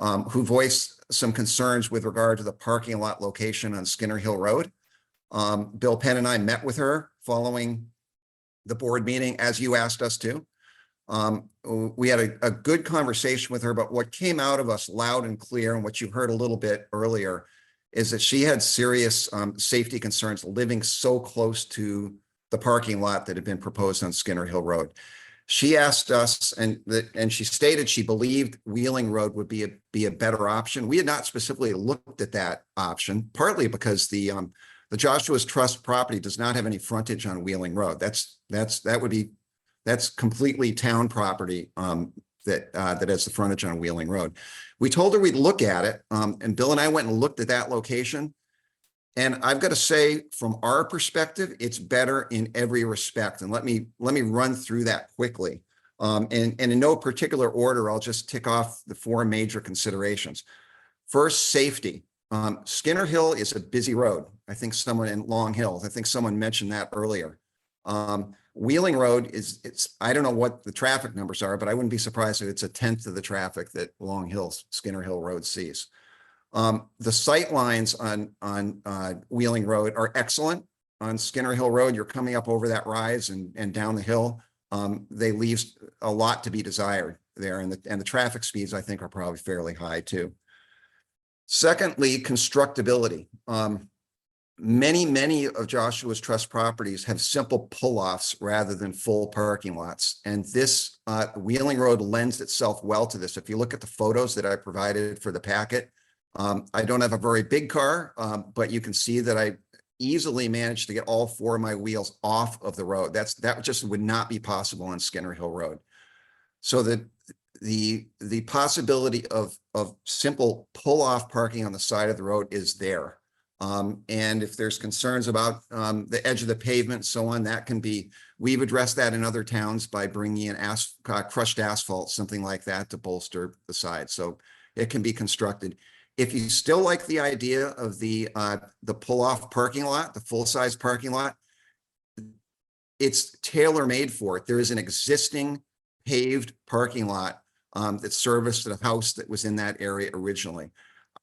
who voiced some concerns with regard to the parking lot location on Skinner Hill Road. Bill Penn and I met with her following the board meeting, as you asked us to. We had a good conversation with her, but what came out of us loud and clear, and what you heard a little bit earlier, is that she had serious safety concerns living so close to the parking lot that had been proposed on Skinner Hill Road. She asked us, and she stated she believed Wheeling Road would be a better option. We had not specifically looked at that option, partly because the Joshua's Trust property does not have any frontage on Wheeling Road. That's completely town property that has the frontage on Wheeling Road. We told her we'd look at it, and Bill and I went and looked at that location. And I've got to say, from our perspective, it's better in every respect. And let me run through that quickly. And in no particular order, I'll just tick off the 4 major considerations. First, safety. Skinner Hill is a busy road. I think someone in Long Hill, I think someone mentioned that earlier. Wheeling Road I don't know what the traffic numbers are, but I wouldn't be surprised if it's 1/10 of the traffic that Long Hill, Skinner Hill Road sees. The sight lines on Wheeling Road are excellent. On Skinner Hill Road, you're coming up over that rise and down the hill. They leave a lot to be desired there, and the traffic speeds, I think, are probably fairly high too. Secondly, constructability. Many of Joshua's Trust properties have simple pull-offs rather than full parking lots. And this Wheeling Road lends itself well to this. If you look at the photos that I provided for the packet, I don't have a very big car, but you can see that I easily managed to get all 4 of my wheels off of the road. That just would not be possible on Skinner Hill Road. So the possibility of simple pull-off parking on the side of the road is there. And if there's concerns about the edge of the pavement, so on, that can be, we've addressed that in other towns by bringing in crushed asphalt, something like that, to bolster the side. So it can be constructed. If you still like the idea of the pull-off parking lot, the full-size parking lot, it's tailor-made for it. There is an existing paved parking lot that serviced the house that was in that area originally.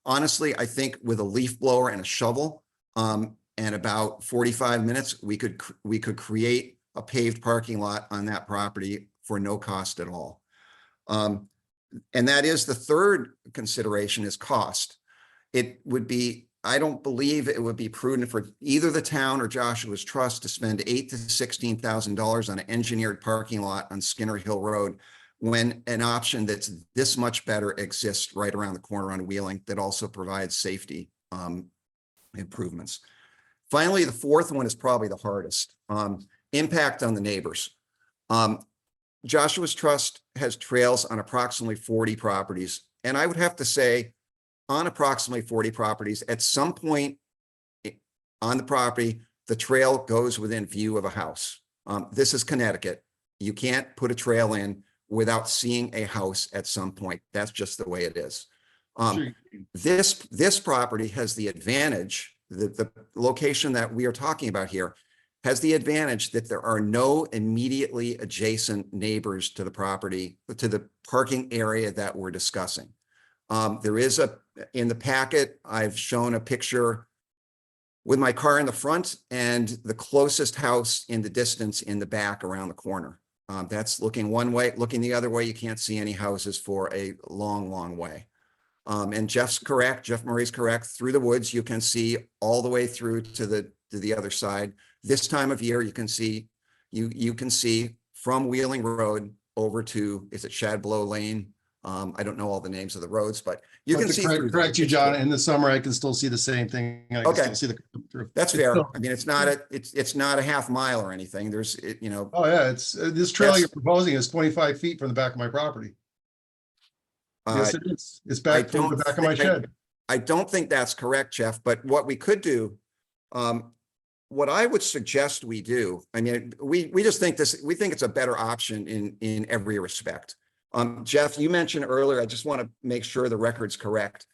Honestly, I think with a leaf blower and a shovel, and about 45 minutes, we could create a paved parking lot on that property for no cost at all. And that is the third consideration, is cost. It would be, I don't believe it would be prudent for either the town or Joshua's Trust to spend $8,000 to $16,000 on an engineered parking lot on Skinner Hill Road, when an option that's this much better exists right around the corner on Wheeling that also provides safety improvements. Finally, the fourth one is probably the hardest. Impact on the neighbors. Joshua's Trust has trails on approximately 40 properties. And I would have to say, on approximately 40 properties, at some point on the property, the trail goes within view of a house. This is Connecticut. You can't put a trail in without seeing a house at some point. That's just the way it is. This property has the advantage, the location that we are talking about here has the advantage that there are no immediately adjacent neighbors to the property, to the parking area that we're discussing. There is in the packet, I've shown a picture with my car in the front and the closest house in the distance in the back around the corner. That's looking one way. Looking the other way, you can't see any houses for a long way. And Jeff's correct. Jeff Murray's correct. Through the woods, you can see all the way through to the other side. This time of year, you can see from Wheeling Road over to, is it Shadblow Lane? I don't know all the names of the roads, but you can see. Correct you, John. In the summer, I can still see the same thing. I can still see the. That's fair. I mean, it's not a half mile or anything. There's, Oh yeah, it's this trail you're proposing is 25 feet from the back of my property. Yes, it is. It's back from the back of my shed. I don't think that's correct, Jeff, but what we could do, what I would suggest we do, I mean, we just think we think it's a better option in every respect. Jeff, you mentioned earlier, I just want to make sure the record's correct.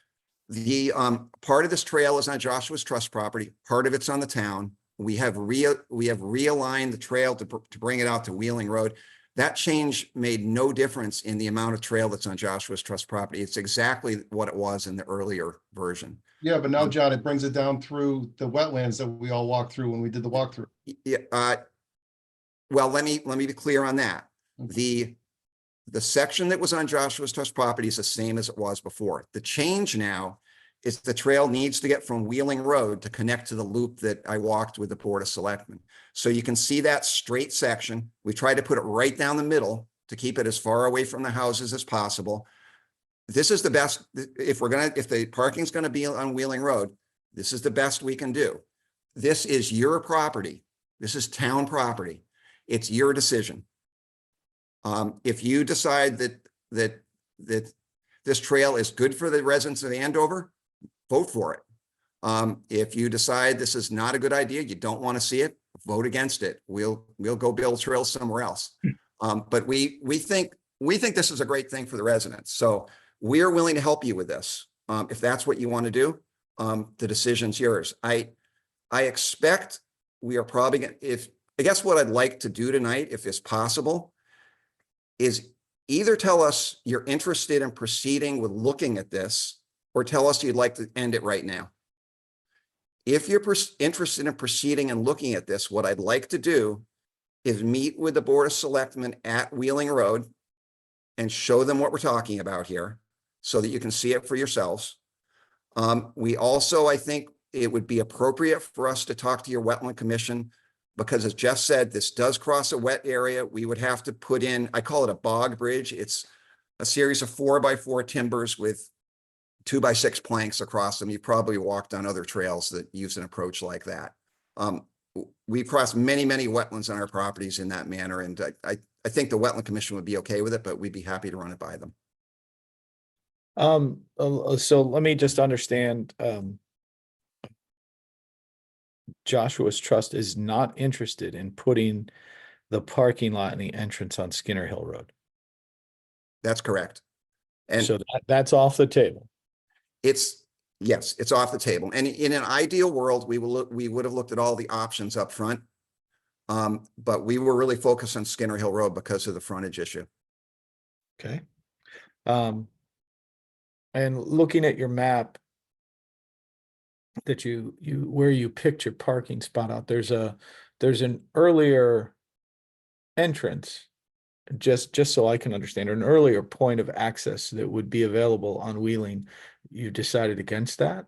The part of this trail is on Joshua's Trust property. Part of it's on the town. We have realigned the trail to bring it out to Wheeling Road. That change made no difference in the amount of trail that's on Joshua's Trust property. It's exactly what it was in the earlier version. Yeah, but now, John, it brings it down through the wetlands that we all walked through when we did the walkthrough. Yeah. Well, let me be clear on that. The section that was on Joshua's Trust property is the same as it was before. The change now is the trail needs to get from Wheeling Road to connect to the loop that I walked with the Board of Selectmen. So you can see that straight section. We tried to put it right down the middle to keep it as far away from the houses as possible. This is the best, if the parking's gonna be on Wheeling Road, this is the best we can do. This is your property. This is town property. It's your decision. If you decide that this trail is good for the residents of Andover, vote for it. If you decide this is not a good idea, you don't want to see it, vote against it. We'll go build trails somewhere else. But we think this is a great thing for the residents. So we're willing to help you with this. If that's what you want to do, the decision's yours. I expect we are probably going to, I guess what I'd like to do tonight, if it's possible, is either tell us you're interested in proceeding with looking at this or tell us you'd like to end it right now. If you're interested in proceeding and looking at this, what I'd like to do is meet with the Board of Selectmen at Wheeling Road and show them what we're talking about here so that you can see it for yourselves. We also, I think it would be appropriate for us to talk to your wetland commission, because as Jeff said, this does cross a wet area. We would have to put in, I call it a bog bridge. It's a series of 4x4 timbers with 2x6 planks across them. You've probably walked on other trails that use an approach like that. We cross many, many wetlands on our properties in that manner. And I think the Wetland Commission would be okay with it, but we'd be happy to run it by them. So let me just understand, Joshua's Trust is not interested in putting the parking lot and the entrance on Skinner Hill Road. That's correct. And So that's off the table. Yes, it's off the table. And in an ideal world, we would have looked at all the options up front. But we were really focused on Skinner Hill Road because of the frontage issue. Okay. And looking at your map that where you picked your parking spot out, there's an earlier entrance, just so I can understand, an earlier point of access that would be available on Wheeling. You decided against that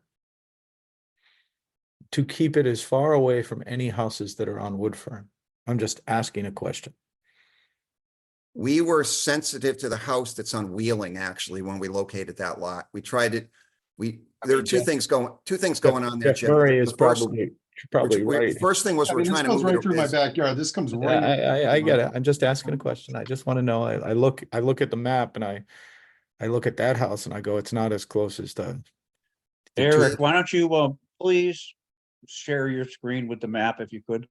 to keep it as far away from any houses that are on Woodfern. I'm just asking a question. We were sensitive to the house that's on Wheeling, actually, when we located that lot. We tried it. There are two things going on there, Jeff Jim. Murray The is first- probably right. First thing was I we're mean, this trying to goes move right it. through my backyard. This comes right. I get it. I'm just asking a question. I just want to know. I look at the map and I look at that house and I go, it's not as close as the Eric, why don't you, please share your screen with the map if you could?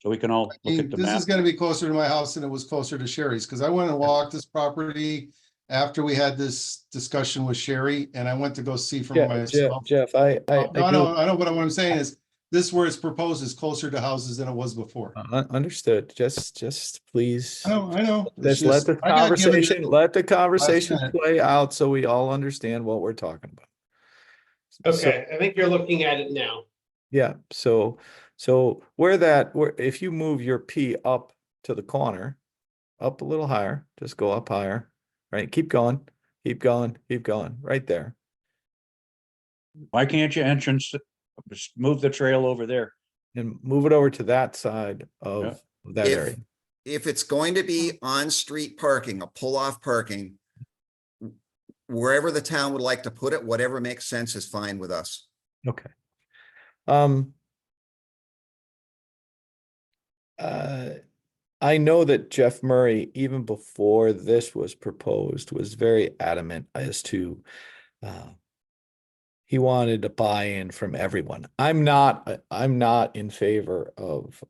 So we can all look at the This map. is gonna be closer to my house than it was closer to Sherry's, because I went and walked this property after we had this discussion with Sherry, and I went to go see for myself. Jeff, I No, I know, but what I'm saying is, this where it's proposed is closer to houses than it was before. understood. Just please. I know. It's Just let the I got given conversation minute. play out so we all understand what we're talking about. Okay, I think you're looking at it now. Yeah, so where if you move your P up to the corner, up a little higher, just go up higher, right? Keep going, right there. Why can't you just move the trail over there? And move it over to that side of that area. If it's going to be on-street parking, a pull-off parking, wherever the town would like to put it, whatever makes sense is fine with us. Okay. I know that Jeff Murray, even before this was proposed, was very adamant as to he wanted a buy-in from everyone. I'm not in favor of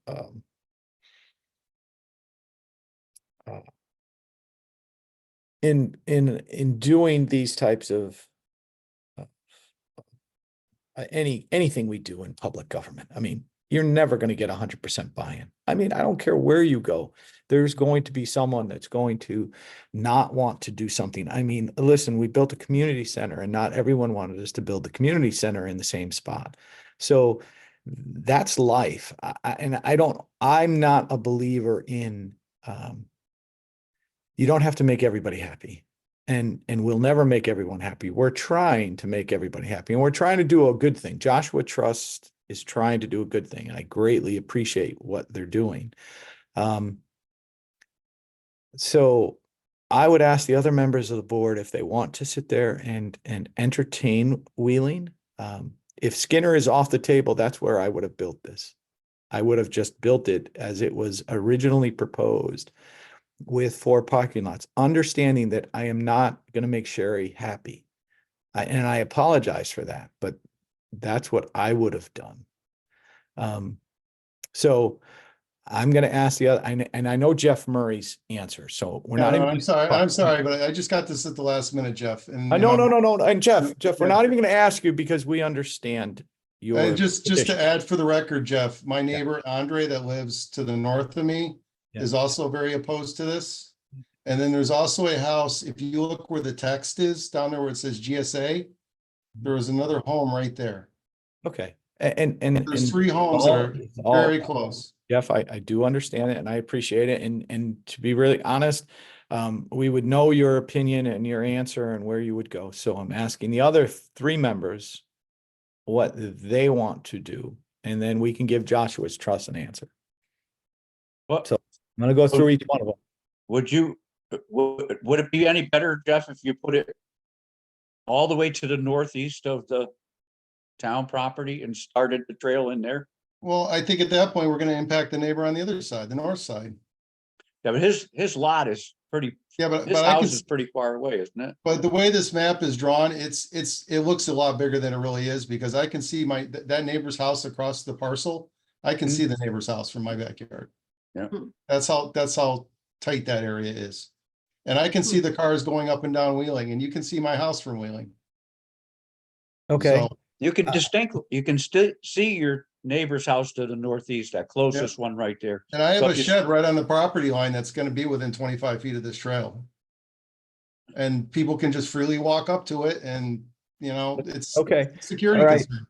in doing these types of anything we do in public government. I mean, you're never going to get 100% buy-in. I mean, I don't care where you go. There's going to be someone that's going to not want to do something. I mean, listen, we built a community center and not everyone wanted us to build the community center in the same spot. So that's life. I'm not a believer in, you don't have to make everybody happy. And we'll never make everyone happy. We're trying to make everybody happy and we're trying to do a good thing. Joshua Trust is trying to do a good thing. And I greatly appreciate what they're doing. So I would ask the other members of the board if they want to sit there and entertain Wheeling. If Skinner is off the table, that's where I would have built this. I would have just built it as it was originally proposed with 4 parking lots, understanding that I am not going to make Sherry happy. And I apologize for that, but that's what I would have done. So I'm going to ask the other, and I know Jeff Murray's answer. So we're not. I'm sorry, but I just got this at the last minute, Jeff. And no. And Jeff, we're not even going to ask you because we understand your. Just to add for the record, Jeff, my neighbor Andre that lives to the north of me is also very opposed to this. And then there's also a house, if you look where the text is down there where it says GSA, There is another home right there. Okay, and. There's and 3 homes that are it's all- very close. Jeff, I do understand it and I appreciate it. And to be really honest, we would know your opinion and your answer and where you would go. So I'm asking the other 3 members what they want to do, and then we can give Joshua's trust an answer. What, So I'm gonna go through each one of them. would it be any better, Jeff, if you put it all the way to the northeast of the town property and started the trail in there? Well, I think at that point, we're gonna impact the neighbor on the other side, the north side. Yeah, but his lot is pretty, Yeah, but his I can, house is pretty far away, isn't it? but the way this map is drawn, it looks a lot bigger than it really is, because I can see that neighbor's house across the parcel. I can see the neighbor's house from my backyard. Yeah. That's how tight that area is. And I can see the cars going up and down Wheeling, and you can see my house from Wheeling. Okay, So, You can you can still see your neighbor's house to the northeast, that closest one right there. and I have So a if you- shed right on the property line that's gonna be within 25 feet of this trail. And people can just freely walk up to it, and, it's okay. security All right. concern.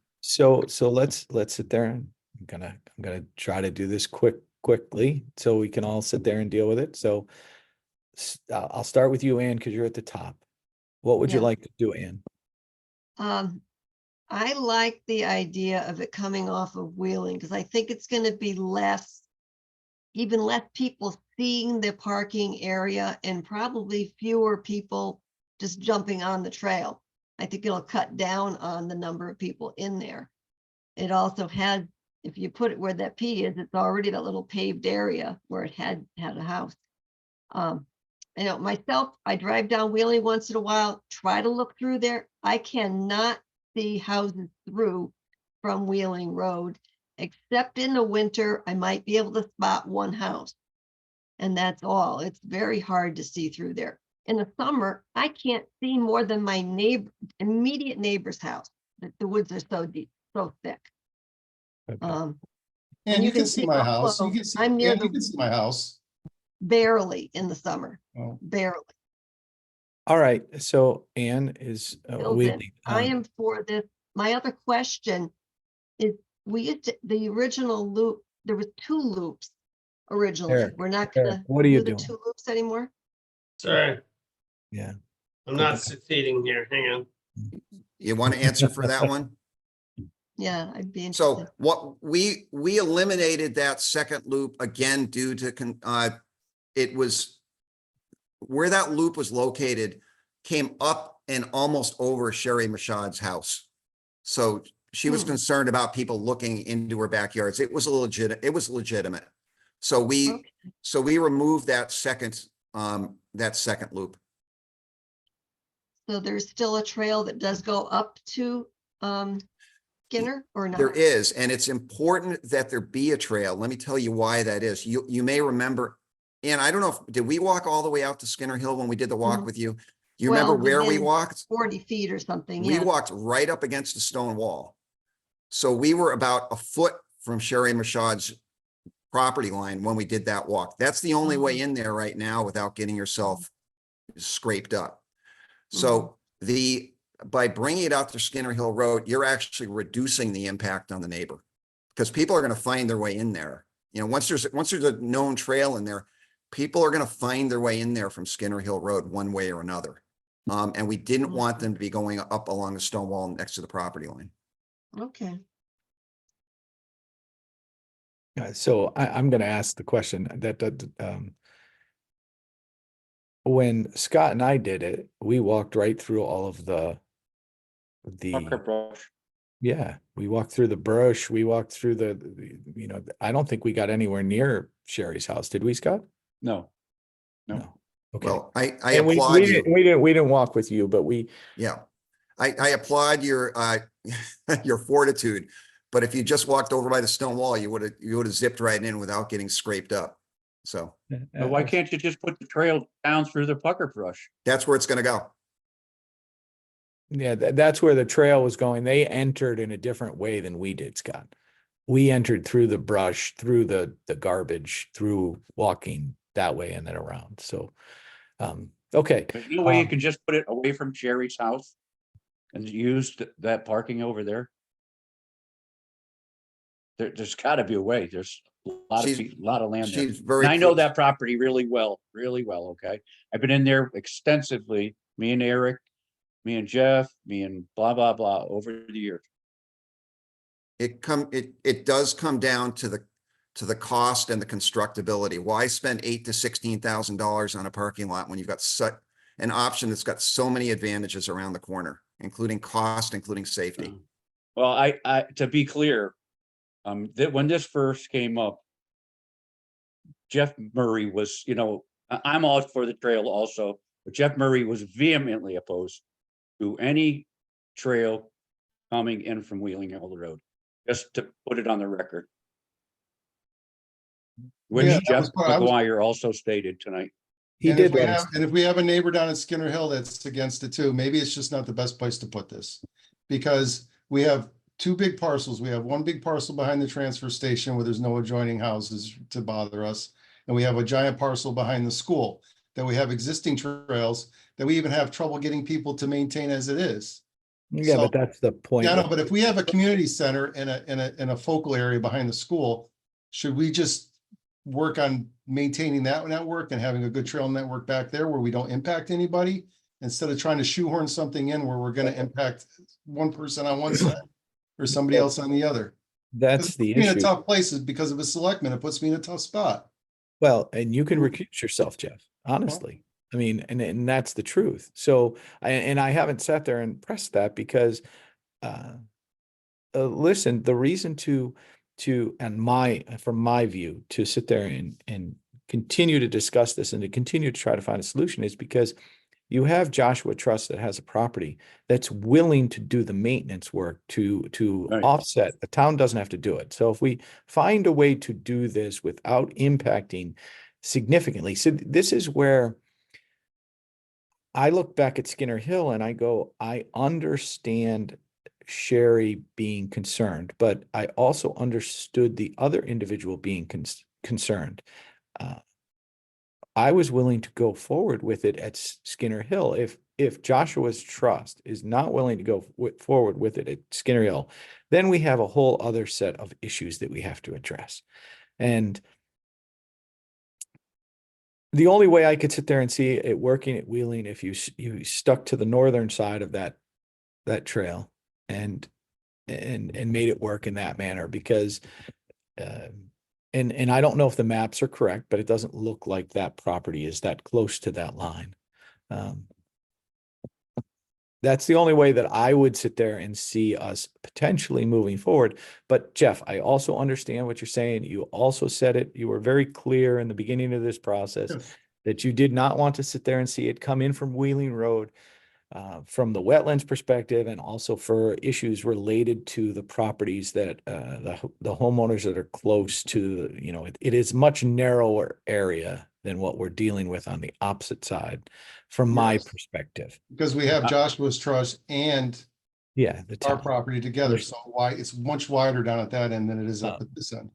So let's sit there and I'm gonna try to do this quickly so we can all sit there and deal with it. So I'll start with you, Ann, because you're at the top. What would you Yeah. like to do, Ann? I like the idea of it coming off of Wheeling, because I think it's gonna be even less people seeing the parking area, and probably fewer people just jumping on the trail. I think it'll cut down on the number of people in there. It also has, if you put it where that P is, it's already that little paved area where it had a house. I know myself, I drive down Wheeling once in a while, try to look through there. I cannot see houses through from Wheeling Road, except in the winter, I might be able to spot one house. And that's all. It's very hard to see through there. In the summer, I can't see more than my immediate neighbor's house. The woods are so deep, so thick. Okay. And you can see my house. You also, can see, I'm near and you can see my house. barely in the summer, Oh. barely. All right, so Ann is Filled in. Wheeling. I am for this. My other question is, the original loop, there was 2 loops originally. Eric, We're not Eric, gonna what are you do the doing? 2 loops anymore? Sorry, Yeah. I'm not succeeding here. Hang on. You want to answer for that one? Yeah, I'd be So interested. what we eliminated that second loop again due to it was where that loop was located came up and almost over Sherry Mashad's house. So she was concerned about people looking into her backyards. It was legitimate. So we removed that second loop. So there's still a trail that does go up to Skinner or not? There is, and it's important that there be a trail. Let me tell you why that is. You may remember, and I don't know did we walk all the way out to Skinner Hill when we did the walk with you? You remember where we within walked? 40 feet or something, We yeah. walked right up against the stone wall. So we were about a foot from Sherry Mashad's property line when we did that walk. That's the only way in there right now without getting yourself scraped up. So by bringing it out to Skinner Hill Road, you're actually reducing the impact on the neighbor, because people are going to find their way in there. Once there's a known trail in there, people are going to find their way in there from Skinner Hill Road one way or another. And we didn't want them to be going up along the stone wall next to the property line. Okay. So I'm going to ask the question that when Scott and I did it, we walked right through all of Pucker brush. yeah, we walked through the brush. We walked through I don't think we got anywhere near Sherry's house. Did we, Scott? No. No. Okay. Well, I And applaud you. we didn't walk with you, but Yeah. I applaud your your fortitude, but if you just walked over by the stone wall, you would have zipped right in without getting scraped up. So But why can't you just put the trail down through the pucker brush? that's where it's going to go. Yeah, that's where the trail was going. They entered in a different way than we did, Scott. We entered through the brush, through the garbage, through walking that way and then around. So, okay. There's no way you can just put it away from Jerry's house. and used that parking over there? There's gotta be a way. There's a lot of, She's- lot of land there. She's very. And I know close. that property really well, okay? I've been in there extensively, me and Eric, me and Jeff, me and blah, blah, blah, over the years. It does come down to the cost and the constructability. Why spend $8,000 to $16,000 on a parking lot when you've got such an option that's got so many advantages around the corner, including cost, including safety? Well, I, to be clear, that when this first came up, Jeff Murray was, I'm all for the trail also, but Jeff Murray was vehemently opposed to any trail coming in from Wheeling Hill Road, just to put it on the record. Which Yeah, that Jeff was what I was- McGuire also stated tonight. He And did if we let have, us, and if we have a neighbor down at Skinner Hill that's against it too, maybe it's just not the best place to put this. Because we have two big parcels. We have one big parcel behind the transfer station where there's no adjoining houses to bother us. And we have a giant parcel behind the school that we have existing trails that we even have trouble getting people to maintain as it is. yeah, So- but that's the point. Yeah, no, but if we have a community center and a focal area behind the school, should we just work on maintaining that network and having a good trail network back there where we don't impact anybody? Instead of trying to shoehorn something in where we're gonna impact one person on one side or somebody else on the other. That's the Being a issue. tough place is because of a selectman, it puts me in a tough spot. Well, and you can recuse yourself, Jeff, honestly. I mean, and that's the truth. So, I haven't sat there and pressed that because, listen, the reason from my view, to sit there and continue to discuss this and to continue to try to find a solution is because you have Joshua Trust that has a property that's willing to do the maintenance work to Right. offset. The town doesn't have to do it. So if we find a way to do this without impacting significantly, so this is where I look back at Skinner Hill and I go, I understand Sherry being concerned, but I also understood the other individual being concerned. I was willing to go forward with it at Skinner Hill. If Joshua's Trust is not willing to go forward with it at Skinner Hill, then we have a whole other set of issues that we have to address. And the only way I could sit there and see it working at Wheeling, if you stuck to the northern side of that trail and made it work in that manner, because and I don't know if the maps are correct, but it doesn't look like that property is that close to that line. That's the only way that I would sit there and see us potentially moving forward. But Jeff, I also understand what you're saying. You also said it, you were very clear in the beginning of this process Yes. that you did not want to sit there and see it come in from Wheeling Road, from the wetlands perspective, and also for issues related to the properties that the homeowners that are close to, it is much narrower area than what we're dealing with on the opposite side, from my Yes. perspective. Because we have Joshua's Trust and Yeah, the our town. property together, so why, it's much wider down at that end than it is up at this end.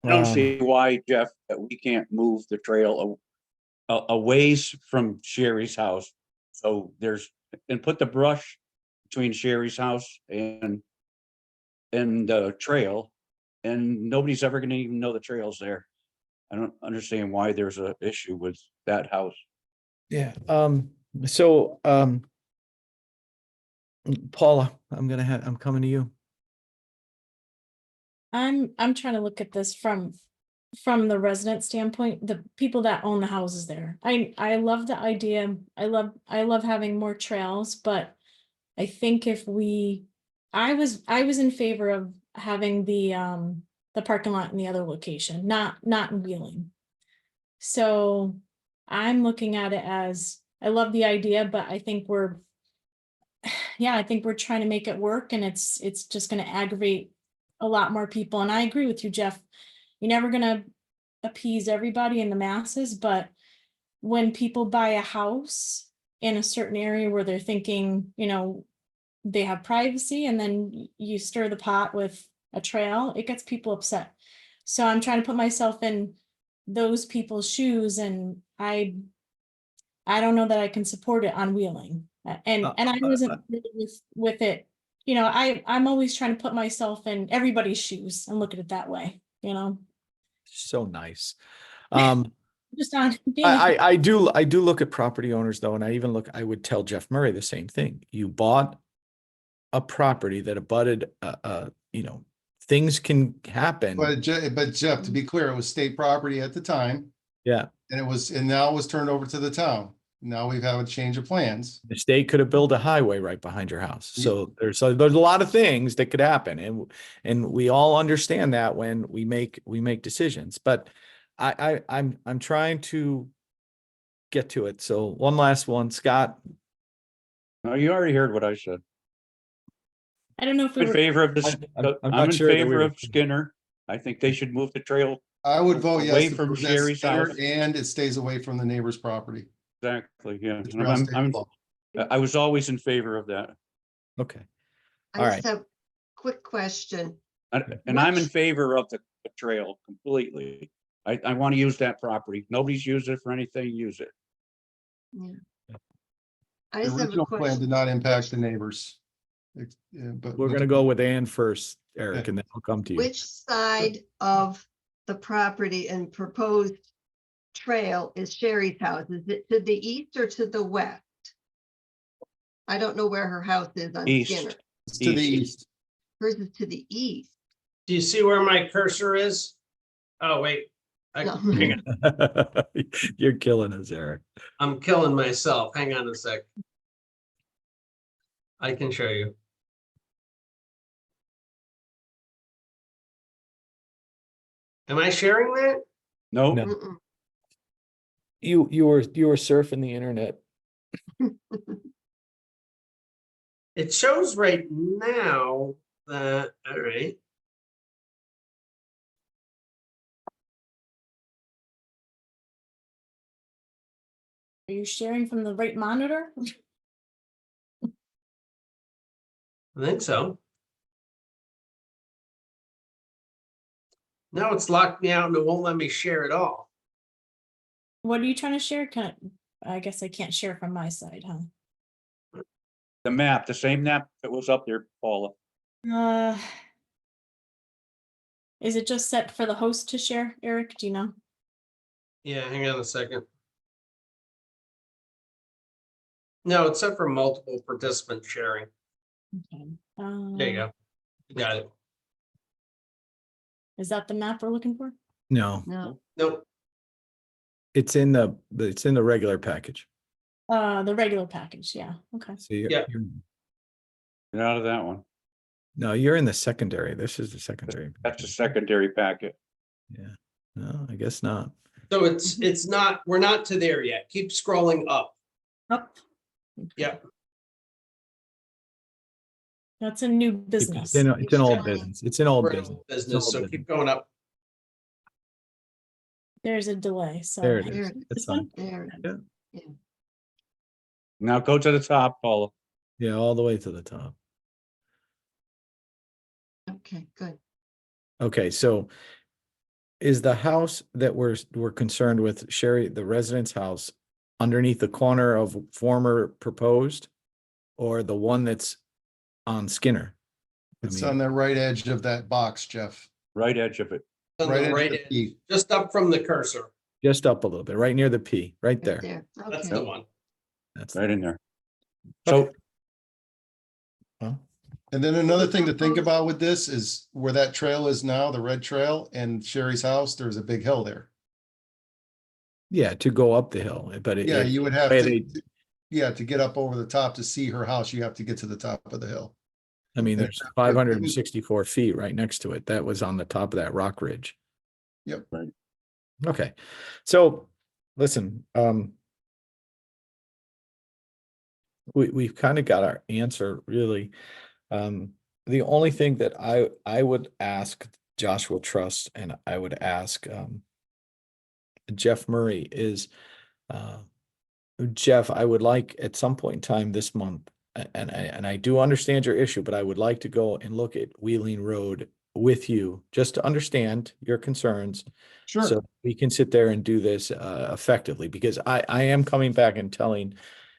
I don't see why, Jeff, that we can't move the trail a ways from Sherry's house. So and put the brush between Sherry's house and the trail, and nobody's ever gonna even know the trail's there. I don't understand why there's a issue with that house. Yeah, so, Paula, I'm coming to you. I'm trying to look at this from the resident standpoint, the people that own the houses there. I love the idea. I love having more trails, but I think I was in favor of having the parking lot in the other location, not in Wheeling. So I'm looking at it as, I love the idea, but I think we're trying to make it work, and it's just gonna aggravate a lot more people. And I agree with you, Jeff. You're never gonna appease everybody in the masses, but when people buy a house in a certain area where they're thinking, they have privacy, and then you stir the pot with a trail, it gets people upset. So I'm trying to put myself in those people's shoes, and I don't know that I can support it on Wheeling. And I wasn't really with it, you know, I'm always trying to put myself in everybody's shoes and look at it that way, you know, So nice. Um, just on being. I do look at property owners though, and I would tell Jeff Murray the same thing. You bought a property that abutted, you know, things can happen. But Jeff, to be clear, it was state property at the time. Yeah, And now it was turned over to the town. Now we've had a change of plans. the state could have built a highway right behind your house. So there's a lot of things that could happen, and we all understand that when we make decisions. But I'm trying to get to it. So one last one, Scott. No, you already heard what I said. I don't know if we In were, favor of this, I'm I'm not in sure that we favor were- of Skinner. I think they should move the trail. I would vote Away yes. to from protect Sherry's Skinner, house. and it stays away from the neighbor's property. Exactly, yeah. The And trail stays low. I was always in favor of that. Okay. I All just right. have a quick question. And I'm in Which- favor of the trail completely. I want to use that property. Nobody's used it for anything, use it. I The just have a original plan question. did not impact the neighbors. But We're gonna go with Ann first, Eric, and then I'll come to you. Which side of the property and proposed trail is Sherry's house? Is it to the east or to the west? I don't know where her house is on East. Skinner. It's to the east. Hers is to the east. Do you see where my cursor is? Oh, wait. No. Hang on. You're killing us, Eric. I'm killing myself. Hang on a sec. I can show you. Am I sharing that? No, No. Mm-mm. You were surfing the internet. It shows right now that, all right. are you sharing from the right monitor? I think so. No, it's locked me out and it won't let me share at all. What are you trying to share? I guess I can't share from my side, huh? the map, the same map that was up there, Paula. Uh, is it just set for the host to share, Eric? Do you know? Yeah, hang on a second. No, it's set for multiple participant sharing. Okay. There you go. You got it. Is that the map we're looking for? No, No, Nope. it's in the regular package. The regular package, yeah, okay. So you're, Yeah. Get out of that one. no, you're in the secondary. This is the secondary. That's a secondary packet. Yeah. No, I guess not. So it's not, we're not to there yet. Keep scrolling up. Up. Yeah. That's a new It's business. in old Extremely. business. It's an old We're in business. business, old so business. keep going up. There's a delay, so. There it there is. it is. That's This one? fine. There. it is. Now go to the top, Paula. Yeah, all the way to the top. Okay, good. Okay, so is the house that we're concerned with, Sherry, the residence house, underneath the corner of former proposed, or the one that's on Skinner? I It's mean, on the right edge of that box, Jeff. Right edge of it. On Right the edge of right the edge, P. just up from the cursor. just up a little bit, right near the P, right Right there. there. That's Okay. the one. That's Right in there. So Huh? And then another thing to think about with this is where that trail is now, the red trail, and Sherry's house, there's a big hill there. Yeah, to go up the hill, but it. Yeah, it- you would have way to, they- yeah, to get up over the top to see her house, you have to get to the top of the hill. I mean, there's 564 feet right next to it. That was on the top of that rock ridge. Yep. Right. Okay, so listen, we've kind of got our answer really. The only thing that I would ask Joshua Trust and I would ask Jeff Murray is Jeff, I would like at some point in time this month, and I do understand your issue, but I would like to go and look at Wheeling Road with you just to understand your concerns. So we can sit there and do this effectively, because I am coming back and telling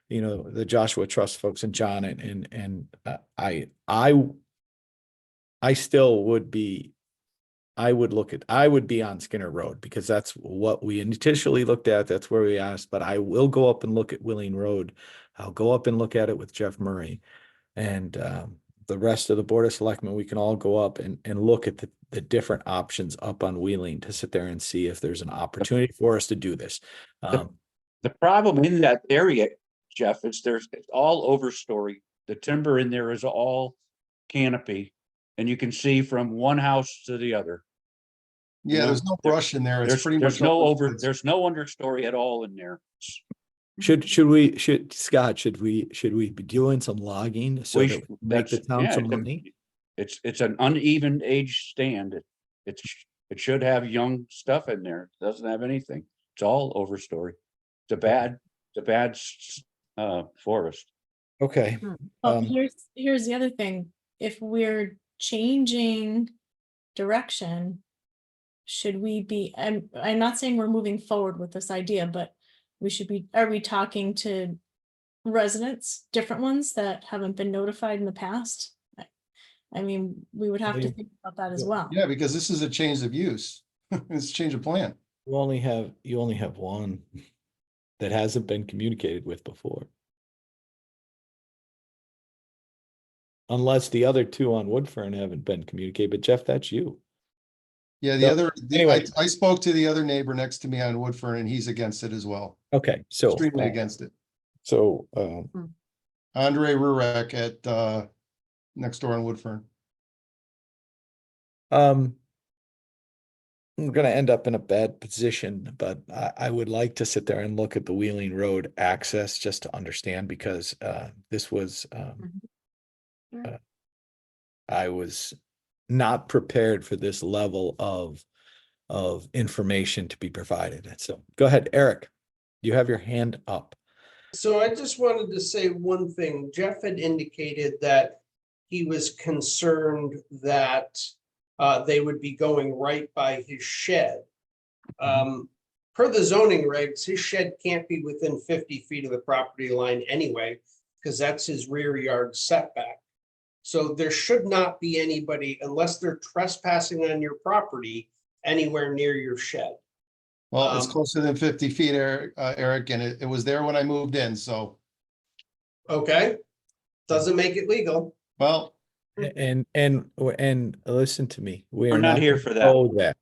the Joshua Trust folks and John and I still would be, I would be on Skinner Road because that's what we initially looked at. That's where we asked, but I will go up and look at Wheeling Road. I'll go up and look at it with Jeff Murray and the rest of the Board of Selectmen. We can all go up and look at the different options up on Wheeling to sit there and see if there's an opportunity for us to do this. The problem in that area, Jeff, is it's all overstory. The timber in there is all canopy, and you can see from one house to the other. Yeah, there's no brush in there. It's pretty much. There's no understory at all in there. Scott, should we be doing some logging so that we make the town some money? It's an uneven age stand. It should have young stuff in there. It doesn't have anything. It's all overstory. It's a bad forest. Okay. Well, here's the other thing. If we're changing direction, should we be, I'm not saying we're moving forward with this idea, but are we talking to residents, different ones that haven't been notified in the past? I mean, we would have to think about that as well. Yeah, because this is a change of use. It's a change of plan. You only have one that hasn't been communicated with before. Unless the other two on Woodfern haven't been communicated, but Jeff, that's you. Yeah, anyway. I spoke to the other neighbor next to me on Woodfern and he's against it as well. Okay, so. Extremely against it. So, Andre Rurek at next door on Woodfern. I'm gonna end up in a bad position, but I would like to sit there and look at the Wheeling Road access just to understand because this was I was not prepared for this level of information to be provided. So go ahead, Eric. You have your hand up. So I just wanted to say one thing. Jeff had indicated that he was concerned that they would be going right by his shed. Per the zoning regs, his shed can't be within 50 feet of the property line anyway, because that's his rear yard setback. So there should not be anybody, unless they're trespassing on your property, anywhere near your shed. Well, it's closer than 50 feet, Eric, and it was there when I moved in, so. Okay, doesn't make it legal. Well, And listen to me. We're not here for that.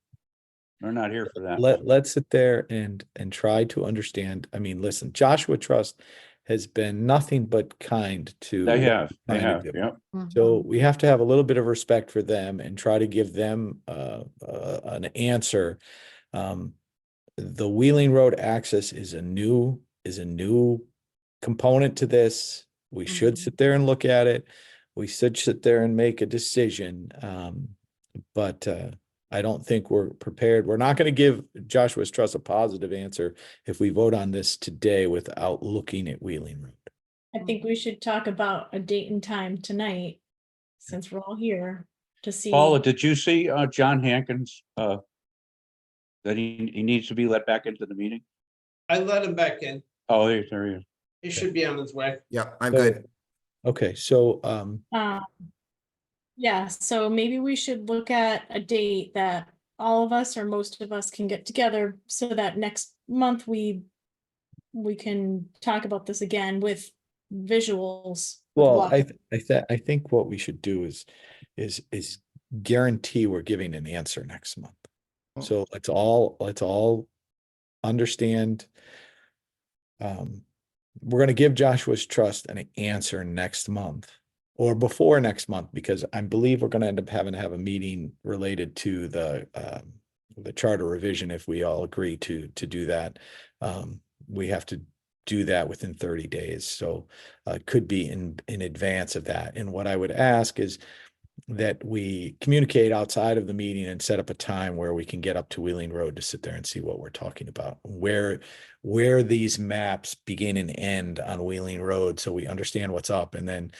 We're not here for that. Let's sit there and try to understand. I mean, listen, Joshua Trust has been nothing but kind to. They have, do. yeah. So we have to have a little bit of respect for them and try to give them an answer. The Wheeling Road access is a new component to this. We should sit there and look at it. We should sit there and make a decision. But I don't think we're prepared. We're not going to give Joshua's Trust a positive answer if we vote on this today without looking at Wheeling Road. I think we should talk about a date and time tonight, since we're all here to see. Paula, did you see John Hankins that he needs to be let back into the meeting? I let him back in. Oh, there he is. He should be on his way. Yeah, I'm good. Okay, so yeah, so maybe we should look at a date that all of us or most of us can get together so that next month we can talk about this again with visuals. well, I think what we should do is guarantee we're giving an answer next month. So let's all understand. We're going to give Joshua's Trust an answer next month or before next month, because I believe we're going to end up having to have a meeting related to the charter revision. If we all agree to do that, we have to do that within 30 days. So it could be in advance of that. And what I would ask is that we communicate outside of the meeting and set up a time where we can get up to Wheeling Road to sit there and see what we're talking about, where these maps begin and end on Wheeling Road, so we understand what's up. And then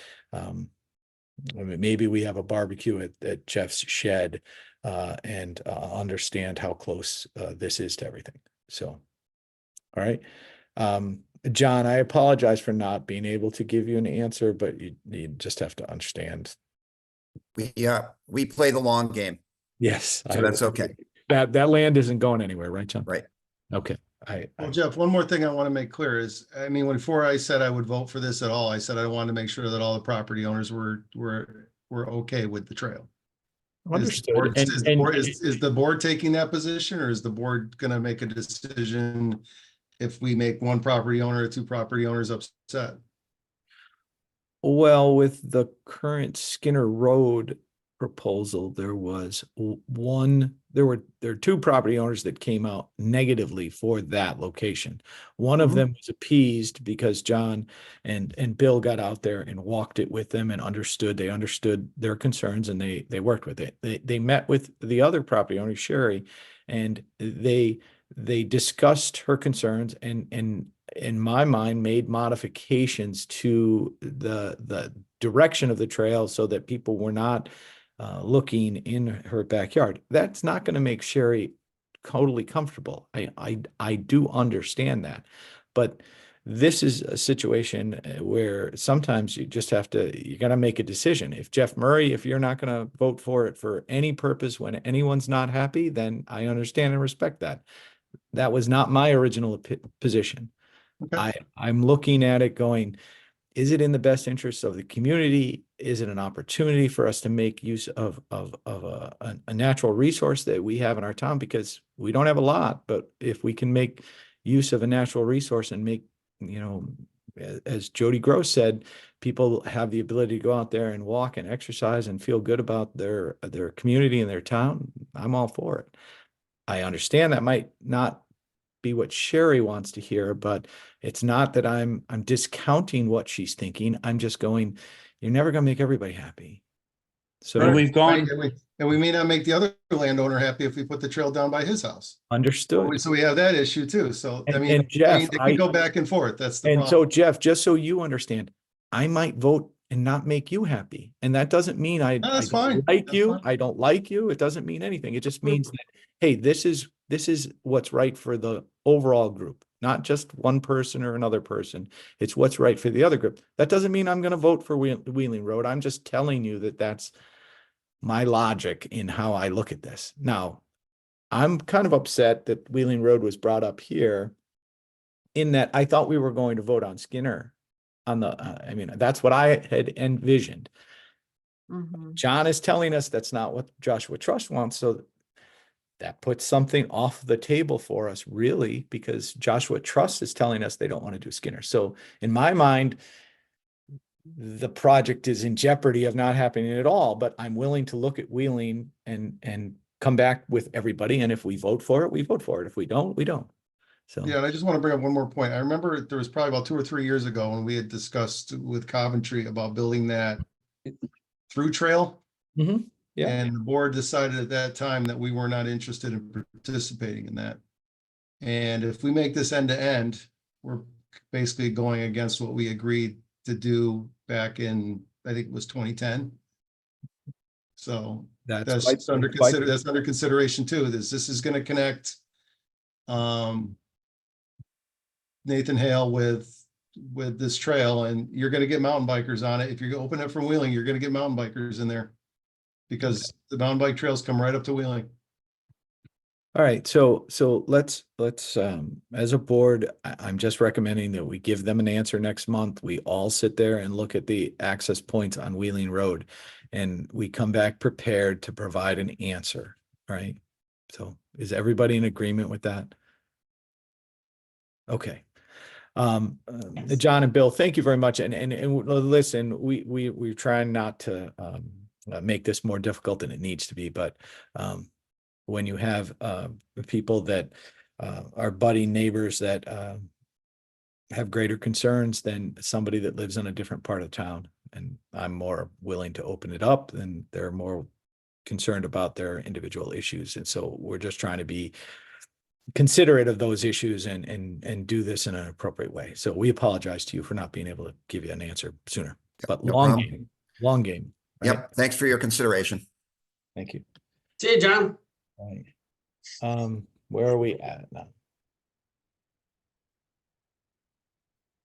maybe we have a barbecue at Jeff's shed and understand how close this is to everything. So, all right. John, I apologize for not being able to give you an answer, but you just have to understand. We play the long game, Yes. so that's okay. That land isn't going anywhere, right, John? Right. Okay. Well, Jeff, one more thing I want to make clear is, I mean, before I said I would vote for this at all, I said I wanted to make sure that all the property owners were okay with the trail. Understood. Is the board taking that position, or is the board gonna make a decision if we make one property owner or two property owners upset? Well, with the current Skinner Road proposal, there was there are two property owners that came out negatively for that location. One of Mhm. them was appeased because John and Bill got out there and walked it with them and they understood their concerns, and they worked with it. They met with the other property owner, Sherry, and they discussed her concerns and in my mind made modifications to the direction of the trail so that people were not looking in her backyard. That's not going to make Sherry totally comfortable. I do understand that, but this is a situation where sometimes you just you got to make a decision. If Jeff Murray, if you're not going to vote for it for any purpose when anyone's not happy, then I understand and respect that. That was not my original position. Okay. I'm looking at it going, is it in the best interest of the community? Is it an opportunity for us to make use of a natural resource that we have in our town? Because we don't have a lot, but if we can make use of a natural resource and make, as Jody Gross said, people have the ability to go out there and walk and exercise and feel good about their community and their town, I'm all for it. I understand that might not be what Sherry wants to hear, but it's not that I'm discounting what she's thinking. I'm just going, you're never going to make everybody happy. So And we've gone, And we may not make the other landowner happy if we put the trail down by his house. understood. So we have that issue too. So I And- mean, and Jeff, it can go back and forth. That's the And problem. so Jeff, just so you understand, I might vote and not make you happy. And that doesn't mean I No, that's don't fine. like That's you. fine. I don't like you. It doesn't mean anything. It just means that, hey, this is what's right for the overall group, not just one person or another person. It's what's right for the other group. That doesn't mean I'm going to vote for Wheeling Road. I'm just telling you that that's my logic in how I look at this. Now, I'm kind of upset that Wheeling Road was brought up here in that I thought we were going to vote on Skinner on I mean, that's what I had envisioned. Mhm. John is telling us that's not what Joshua Trust wants. So that puts something off the table for us, really, because Joshua Trust is telling us they don't want to do Skinner. So in my mind, the project is in jeopardy of not happening at all, but I'm willing to look at Wheeling and come back with everybody. And if we vote for it, we vote for it. If we don't, we don't. So Yeah, and I just want to bring up one more point. I remember there was probably about 2 or 3 years ago when we had discussed with Coventry about building that through trail. Mhm. Yeah. And the board decided at that time that we were not interested in participating in that. And if we make this end to end, we're basically going against what we agreed to do back in, I think it was 2010. So that's under consideration too. This is going to connect Nathan Hale with this trail, and you're going to get mountain bikers on it. If you open it from Wheeling, you're going to get mountain bikers in there because the mountain bike trails come right up to Wheeling. All right, so let's as a board, I'm just recommending that we give them an answer next month. We all sit there and look at the access points on Wheeling Road, and we come back prepared to provide an answer, right? So is everybody in agreement with that? Okay. John and Bill, thank you very much. And listen, we're trying not to make this more difficult than it needs to be, but when you have people that are budding neighbors that have greater concerns than somebody that lives in a different part of town. And I'm more willing to open it up, and they're more concerned about their individual issues. And so we're just trying to be considerate of those issues and do this in an appropriate way. So we apologize to you for not being able to give you an answer sooner, but no long problem. game, long game. Right? Yep, thanks for your consideration. Thank you. See you, John. Right. Where are we at now?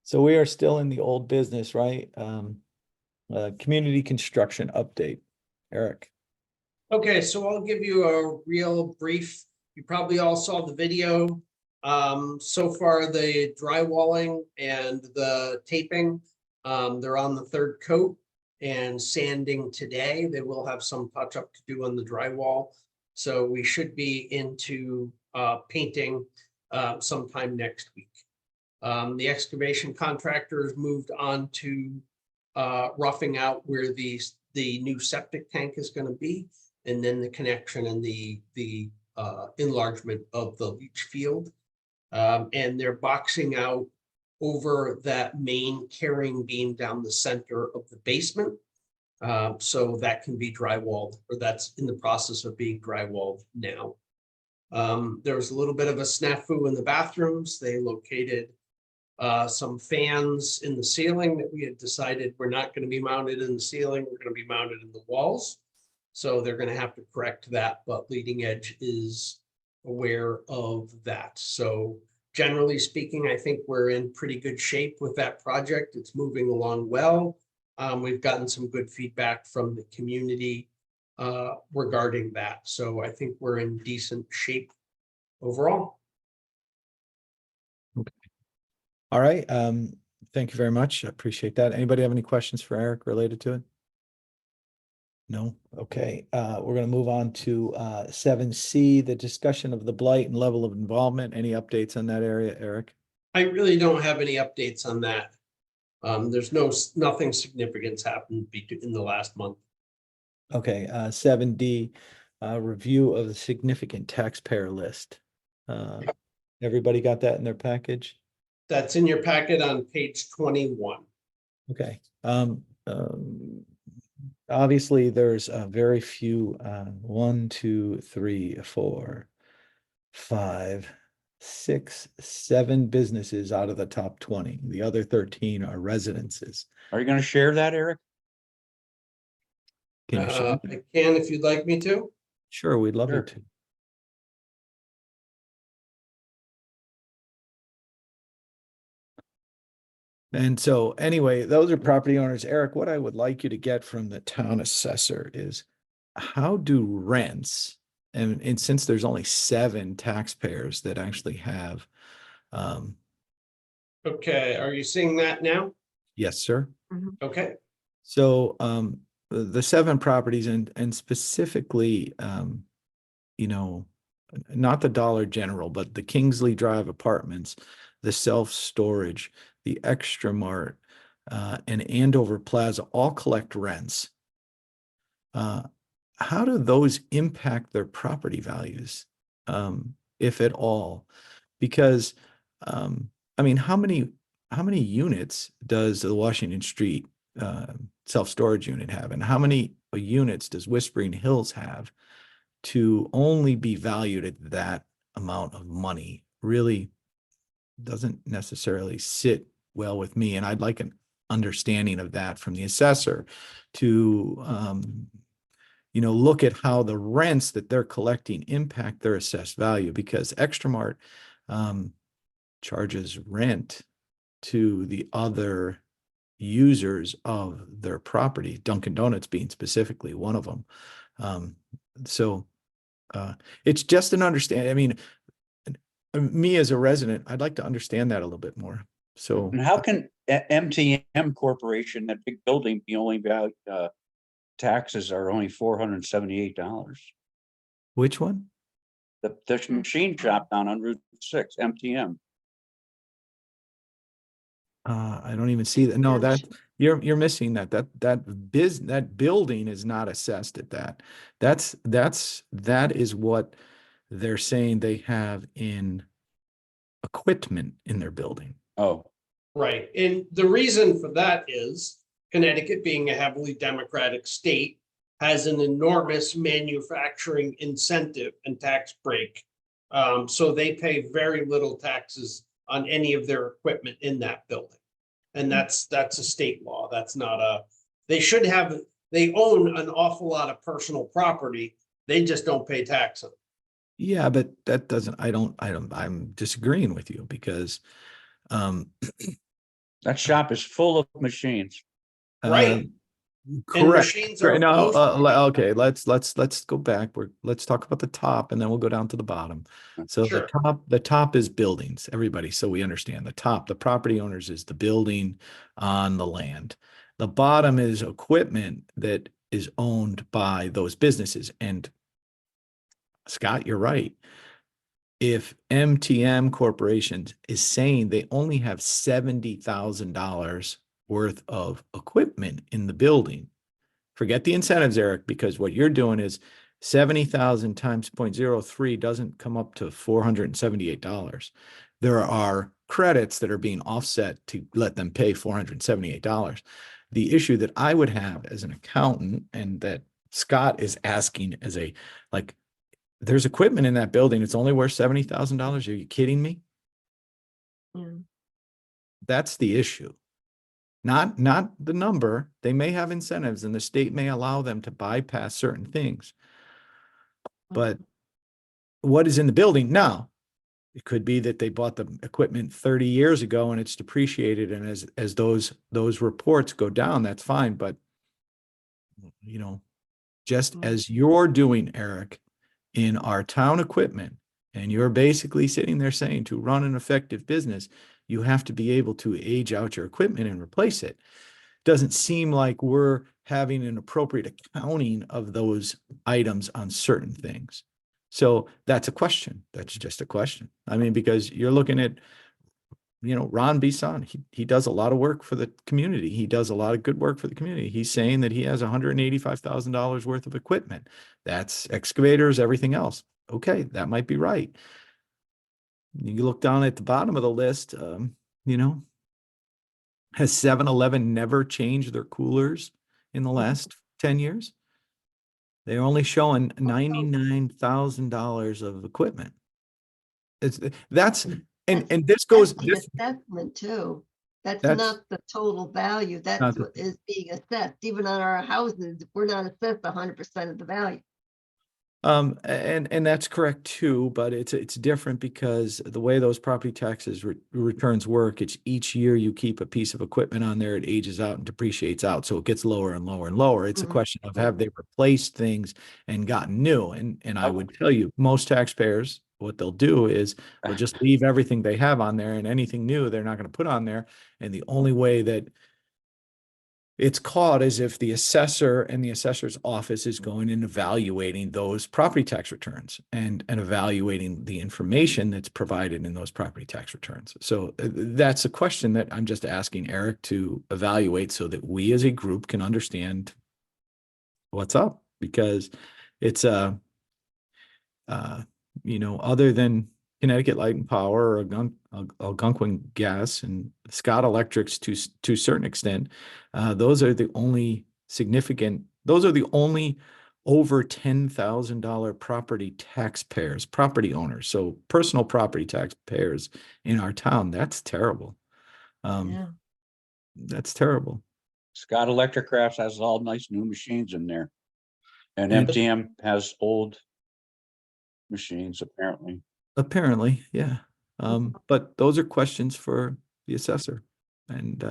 So we are still in the old business, right? Community construction update. Eric. Okay, so I'll give you a real brief. You probably all saw the video. So far, the drywalling and the taping, they're on the third coat and sanding today. They will have some touch up to do on the drywall. So we should be into painting sometime next week. The excavation contractors moved on to roughing out where the new septic tank is going to be, and then the connection and the enlargement of the leach field. And they're boxing out over that main carrying beam down the center of the basement. So that can be drywalled, or that's in the process of being drywalled now. There was a little bit of a snafu in the bathrooms. They located some fans in the ceiling that we had decided were not going to be mounted in the ceiling, we're going to be mounted in the walls. So they're going to have to correct that, but Leading Edge is aware of that. So generally speaking, I think we're in pretty good shape with that project. It's moving along well. We've gotten some good feedback from the community regarding that. So I think we're in decent shape overall. All right. Thank you very much. I appreciate that. Anybody have any questions for Eric related to it? No? Okay. We're going to move on to 7C, the discussion of the blight and level of involvement. Any updates on that area, Eric? I really don't have any updates on that. There's nothing significant happened in the last month. Okay. 7D, review of the significant taxpayer list. Everybody got that in their package? That's in your packet on page 21. Okay. Obviously, there's very few, 1, 2, 3, 4, 5, 6, 7 businesses out of the top 20. The other 13 are residences. Are you going to share that, Eric? Can you share? I can if you'd like me to. Sure, we'd love you Sure. to. And so anyway, those are property owners. Eric, what I would like you to get from the town assessor is how do rents, and since there's only 7 taxpayers that actually have, Okay, are you seeing that now? yes, sir. Okay, So the 7 properties and specifically, you know, not the Dollar General, but the Kingsley Drive apartments, the self-storage, the Extra Mart, and Andover Plaza all collect rents. How do those impact their property values, if at all? Because, I mean, how many units does the Washington Street self-storage unit have, and how many units does Whispering Hills have to only be valued at that amount of money? Really doesn't necessarily sit well with me, and I'd like an understanding of that from the assessor to you know, look at how the rents that they're collecting impact their assessed value, because Extra Mart charges rent to the other users of their property, Dunkin' Donuts being specifically one of them. So it's just an understanding. I mean, me as a resident, I'd like to understand that a little bit more. So And how can MTM Corporation, that big building, be only about taxes are only $478? which one? The machine shop down on Route 6, MTM. I don't even see that. No, that you're missing that. That building is not assessed at that. That is what they're saying they have in equipment in their building. Oh, right. And the reason for that is Connecticut, being a heavily Democratic state, has an enormous manufacturing incentive and tax break. So they pay very little taxes on any of their equipment in that building. And that's a state law. That's not they own an awful lot of personal property. They just don't pay tax on it. Yeah, but that doesn't, I'm disagreeing with you because That shop is full of machines. Right. And Correct. machines are No, supposed to be- okay, let's go back. Let's talk about the top and then we'll go down to the bottom. So Sure. the top is buildings, everybody. So we understand the top, the property owners is the building on the land. The bottom is equipment that is owned by those businesses. And Scott, you're right. If MTM Corporation is saying they only have $70,000 worth of equipment in the building, forget the incentives, Eric, because what you're doing is 70,000 times 0.03 doesn't come up to $478. There are credits that are being offset to let them pay $478. The issue that I would have as an accountant and that Scott is asking as a, like, there's equipment in that building. It's only worth $70,000. Are you kidding me? Yeah. That's the issue. Not the number. They may have incentives and the state may allow them to bypass certain things. But what is in the building now? It could be that they bought the equipment 30 years ago and it's depreciated. And as those reports go down, that's fine. But, you know, just as you're doing, Eric, in our town equipment, and you're basically sitting there saying to run an effective business, you have to be able to age out your equipment and replace it. Doesn't seem like we're having an appropriate accounting of those items on certain things. So that's a question. That's just a question. I mean, because you're looking at, you know, Ron Bisson, he does a lot of work for the community. He does a lot of good work for the community. He's saying that he has $185,000 worth of equipment. That's excavators, everything else. Okay, that might be right. You look down at the bottom of the list, you know, has 7-Eleven never changed their coolers in the last 10 years? They're only showing $99,000 of equipment. That's and this goes That's the assessment too. That's not the total value. That's not the- what is being assessed. Even on our houses, we're not assessed 100% of the value. And that's correct too, but it's different because the way those property taxes returns work, it's each year you keep a piece of equipment on there, it ages out and depreciates out, so it gets lower and lower and lower. It's a question of have they replaced things and gotten new? And I would tell you, most taxpayers, what they'll do is they'll just leave everything they have on there, and anything new they're not going to put on there. And the only way that it's caught as if the assessor and the assessor's office is going and evaluating those property tax returns and evaluating the information that's provided in those property tax returns. So that's a question that I'm just asking Eric to evaluate so that we as a group can understand what's up, because it's you know, other than Connecticut Light and Power or Algonquin Gas and Scott Electrics to a certain extent, those are the only significant, those are the only over $10,000 property taxpayers, property owners. So personal property taxpayers in our town. That's terrible. Yeah. That's terrible. Scott Electric Crafts has all nice new machines in there. And And- MTM has old machines, apparently. Apparently, yeah. But those are questions for the assessor and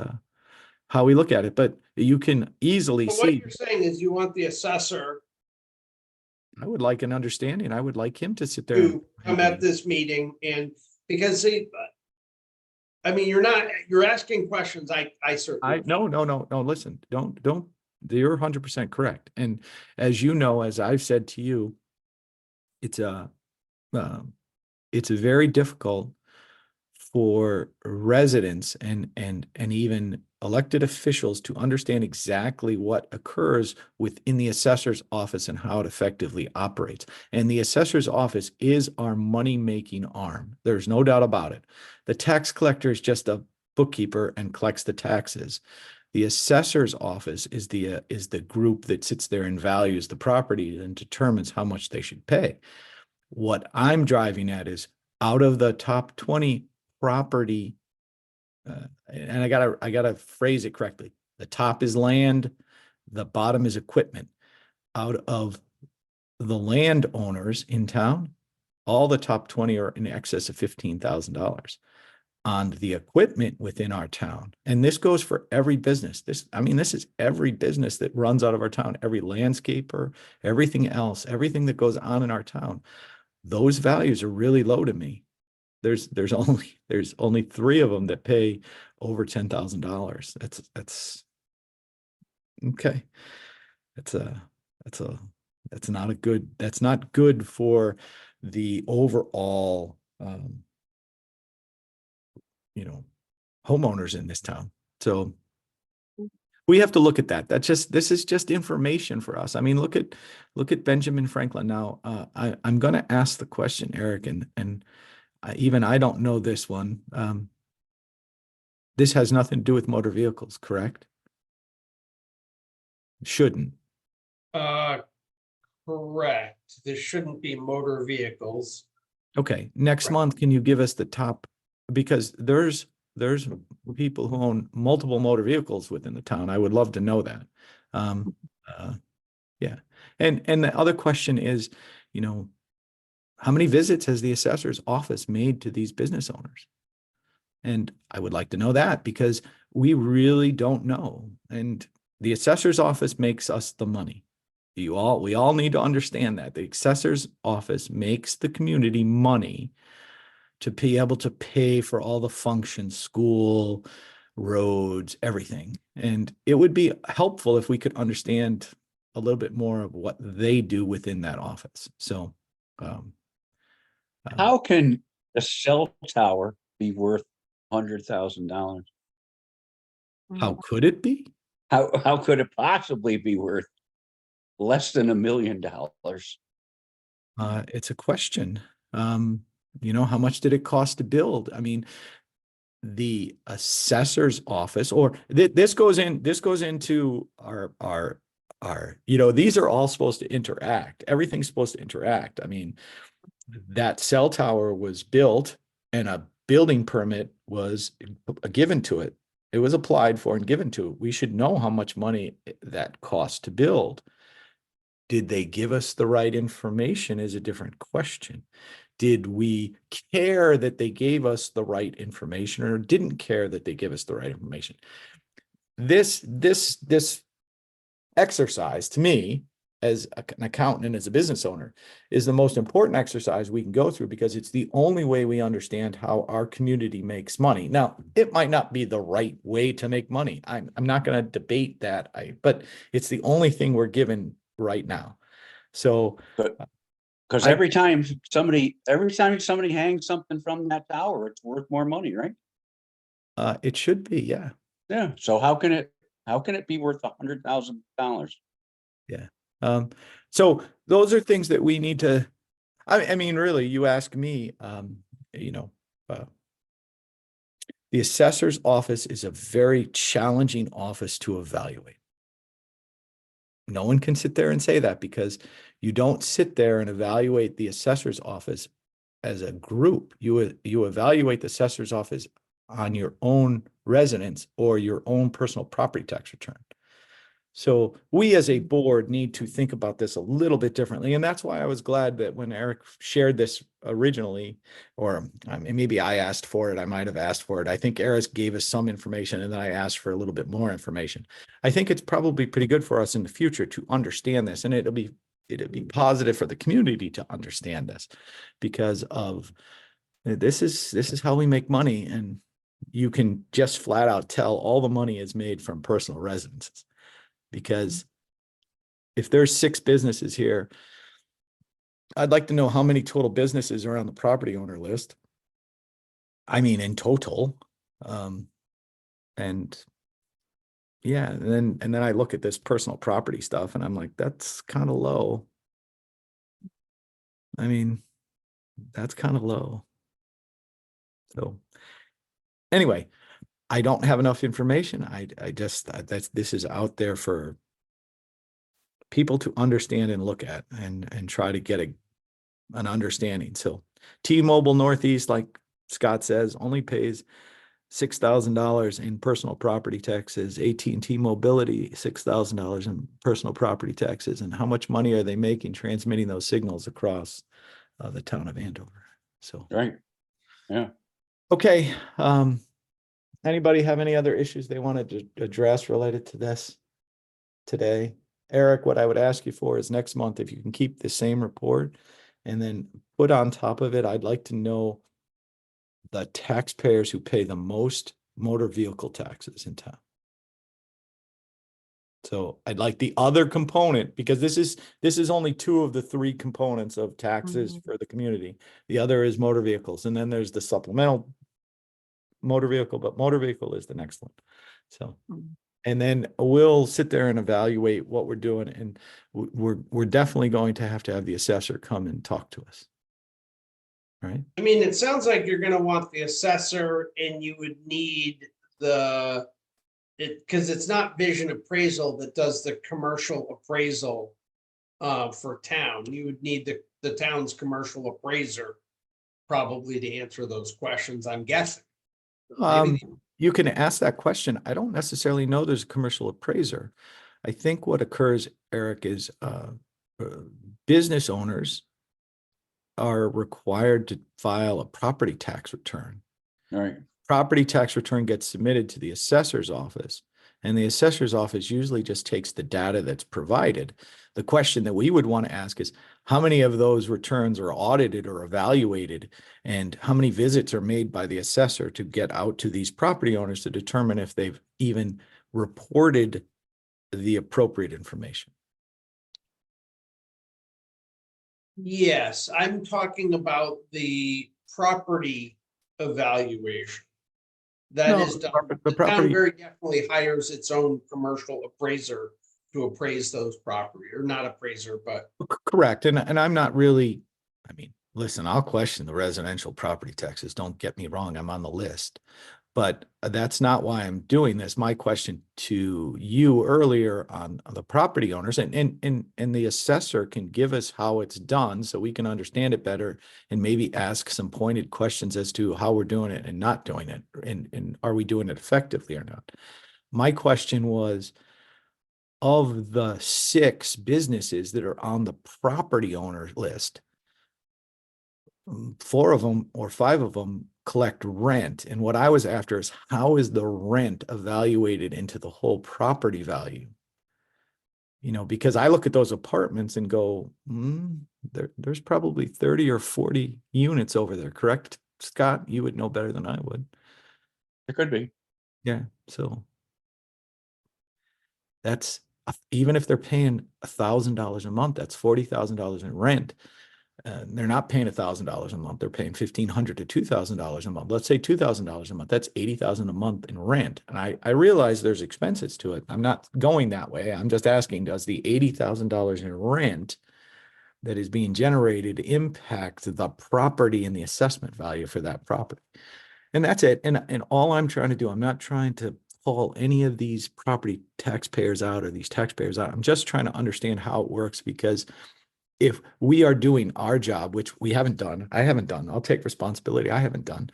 how we look at it. But you can easily But what see, you're saying is you want the assessor I would like an understanding. I would like him to sit there. and- to come at this meeting and, because see, I mean, you're asking questions, I certainly. No, listen, don't, you're 100% correct. And as you know, as I've said to you, it's very difficult for residents and even elected officials to understand exactly what occurs within the assessor's office and how it effectively operates. And the assessor's office is our money-making arm. There's no doubt about it. The tax collector is just a bookkeeper and collects the taxes. The assessor's office is the group that sits there and values the property and determines how much they should pay. What I'm driving at is out of the top 20 property, and I gotta phrase it correctly. The top is land, the bottom is equipment. Out of the landowners in town, all the top 20 are in excess of $15,000. on the equipment within our town. And this goes for every business. This is every business that runs out of our town, every landscaper, everything else, everything that goes on in our town. Those values are really low to me. There's only 3 of them that pay over $10,000. That's okay. That's not good for the overall, homeowners in this town. So we have to look at that. This is just information for us. I mean, look at Benjamin Franklin. Now, I'm going to ask the question, Eric, and I don't know this one. This has nothing to do with motor vehicles, correct? Shouldn't. Correct. This shouldn't be motor vehicles. Okay, next Right. month, can you give us the top? Because there's people who own multiple motor vehicles within the town. I would love to know that. Yeah. And the other question is, how many visits has the assessor's office made to these business owners? And I would like to know that because we really don't know. And the assessor's office makes us the money. We all need to understand that the assessor's office makes the community money to be able to pay for all the functions, school, roads, everything. And it would be helpful if we could understand a little bit more of what they do within that office. So, How can a cell tower be worth $100,000? how could it be? How could it possibly be worth less than $1 million? It's a question. How much did it cost to build? I mean, the assessor's office, or this goes into our, these are all supposed to interact. Everything's supposed to interact. I mean, that cell tower was built and a building permit was given to it. It was applied for and given to it. We should know how much money that cost to build. Did they give us the right information is a different question. Did we care that they gave us the right information or didn't care that they give us the right information? This exercise to me as an accountant and as a business owner is the most important exercise we can go through because it's the only way we understand how our community makes money. Now, it might not be the right way to make money. I'm not going to debate that, but it's the only thing we're given right now. So, because every time somebody hangs something from that tower, it's worth more money, right? it should be, yeah. Yeah. So how can it be worth $100,000? Yeah. So those are things that we need to, I mean, really, you ask me, the assessor's office is a very challenging office to evaluate. No one can sit there and say that because you don't sit there and evaluate the assessor's office as a group. You evaluate the assessor's office on your own residence or your own personal property tax return. So we as a board need to think about this a little bit differently. And that's why I was glad that when Eric shared this originally, or maybe I asked for it, I might have asked for it. I think Eric gave us some information and then I asked for a little bit more information. I think it's probably pretty good for us in the future to understand this, and it'll be positive for the community to understand this because of this is how we make money. And you can just flat out tell all the money is made from personal residences. Because if there's 6 businesses here, I'd like to know how many total businesses are on the property owner list. I mean, in total. And yeah, and then I look at this personal property stuff and I'm like, that's kind of low. I mean, that's kind of low. So anyway, I don't have enough information. I just, this is out there for people to understand and look at and try to get an understanding. So T-Mobile Northeast, like Scott says, only pays $6,000 in personal property taxes. AT&T Mobility, $6,000 in personal property taxes. And how much money are they making transmitting those signals across the town of Andover? So Right. Yeah. Okay, anybody have any other issues they wanted to address related to this today? Eric, what I would ask you for is next month, if you can keep the same report and then put on top of it, I'd like to know the taxpayers who pay the most motor vehicle taxes in town. So I'd like the other component, because this is only two of the three components of taxes for the community. The other is motor vehicles, and then there's the supplemental motor vehicle, but motor vehicle is the next one. So, and then we'll sit there and evaluate what we're doing, and we're definitely going to have the assessor come and talk to us. Right? I mean, it sounds like you're gonna want the assessor and you would need because it's not Vision Appraisal that does the commercial appraisal for town. You would need the town's commercial appraiser probably to answer those questions, I'm guessing. You can ask that question. I don't necessarily know there's a commercial appraiser. I think what occurs, Eric, is business owners are required to file a property tax return. All right. Property tax return gets submitted to the assessor's office, and the assessor's office usually just takes the data that's provided. The question that we would want to ask is, how many of those returns are audited or evaluated, and how many visits are made by the assessor to get out to these property owners to determine if they've even reported the appropriate information? Yes, I'm talking about the property evaluation. That is done. The town very definitely hires its own commercial appraiser to appraise those property, or not appraiser, but. Correct. And I'm not really, I mean, listen, I'll question the residential property taxes. Don't get me wrong. I'm on the list, but that's not why I'm doing this. My question to you earlier on the property owners, and the assessor can give us how it's done so we can understand it better, and maybe ask some pointed questions as to how we're doing it and not doing it, and are we doing it effectively or not. My question was, of the 6 businesses that are on the property owner list, 4 of them or 5 of them collect rent. And what I was after is, how is the rent evaluated into the whole property value? You know, because I look at those apartments and go, there's probably 30 or 40 units over there, correct, Scott? You would know better than I would. It could be. Yeah, so that's, even if they're paying $1,000 a month, that's $40,000 in rent. They're not paying $1,000 a month. They're paying $1,500 to $2,000 a month. Let's say $2,000 a month. That's $80,000 a month in rent. And I realize there's expenses to it. I'm not going that way. I'm just asking, does the $80,000 in rent that is being generated impact the property and the assessment value for that property? And that's it. And all I'm trying to do, I'm not trying to pull any of these property taxpayers out or these taxpayers out. I'm just trying to understand how it works, because if we are doing our job, which we haven't done, I haven't done, I'll take responsibility, I haven't done.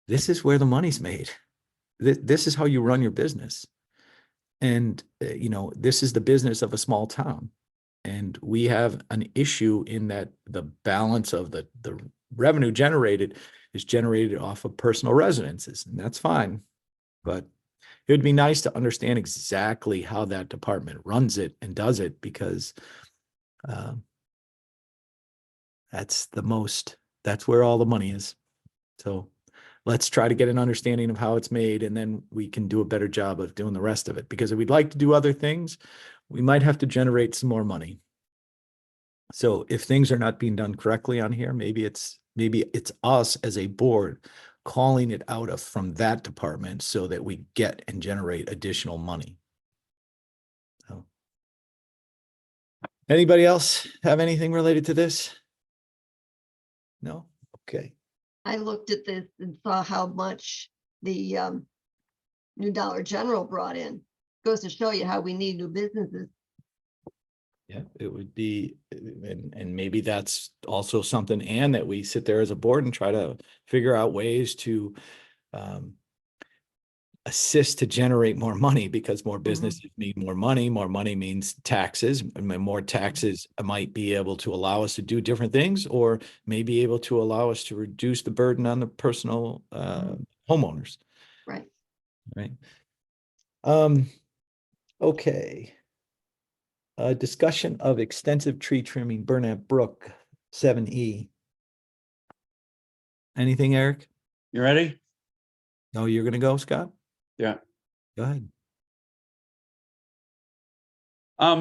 This is where the money's made. This is how you run your business. And, you know, this is the business of a small town. And we have an issue in that the balance of the revenue generated is generated off of personal residences, and that's fine. But it would be nice to understand exactly how that department runs it and does it, because that's where all the money is. So let's try to get an understanding of how it's made, and then we can do a better job of doing the rest of it. Because if we'd like to do other things, we might have to generate some more money. So if things are not being done correctly on here, maybe it's us as a board calling it out from that department so that we get and generate additional money. So, anybody else have anything related to this? No? Okay. I looked at this and saw how much the New Dollar General brought in. Goes to show you how we need new businesses. Yeah, it would be, and maybe that's also something, and that we sit there as a board and try to figure out ways to assist to generate more money because more businesses need more money means taxes, and more taxes might be able to allow us to do different things, or may be able to allow us to reduce the burden on the personal homeowners, Right. right? Okay. Discussion of extensive tree trimming, Burnett Brook, 7E. Anything, Eric? You ready? No, you're gonna go, Scott? Yeah. Go ahead.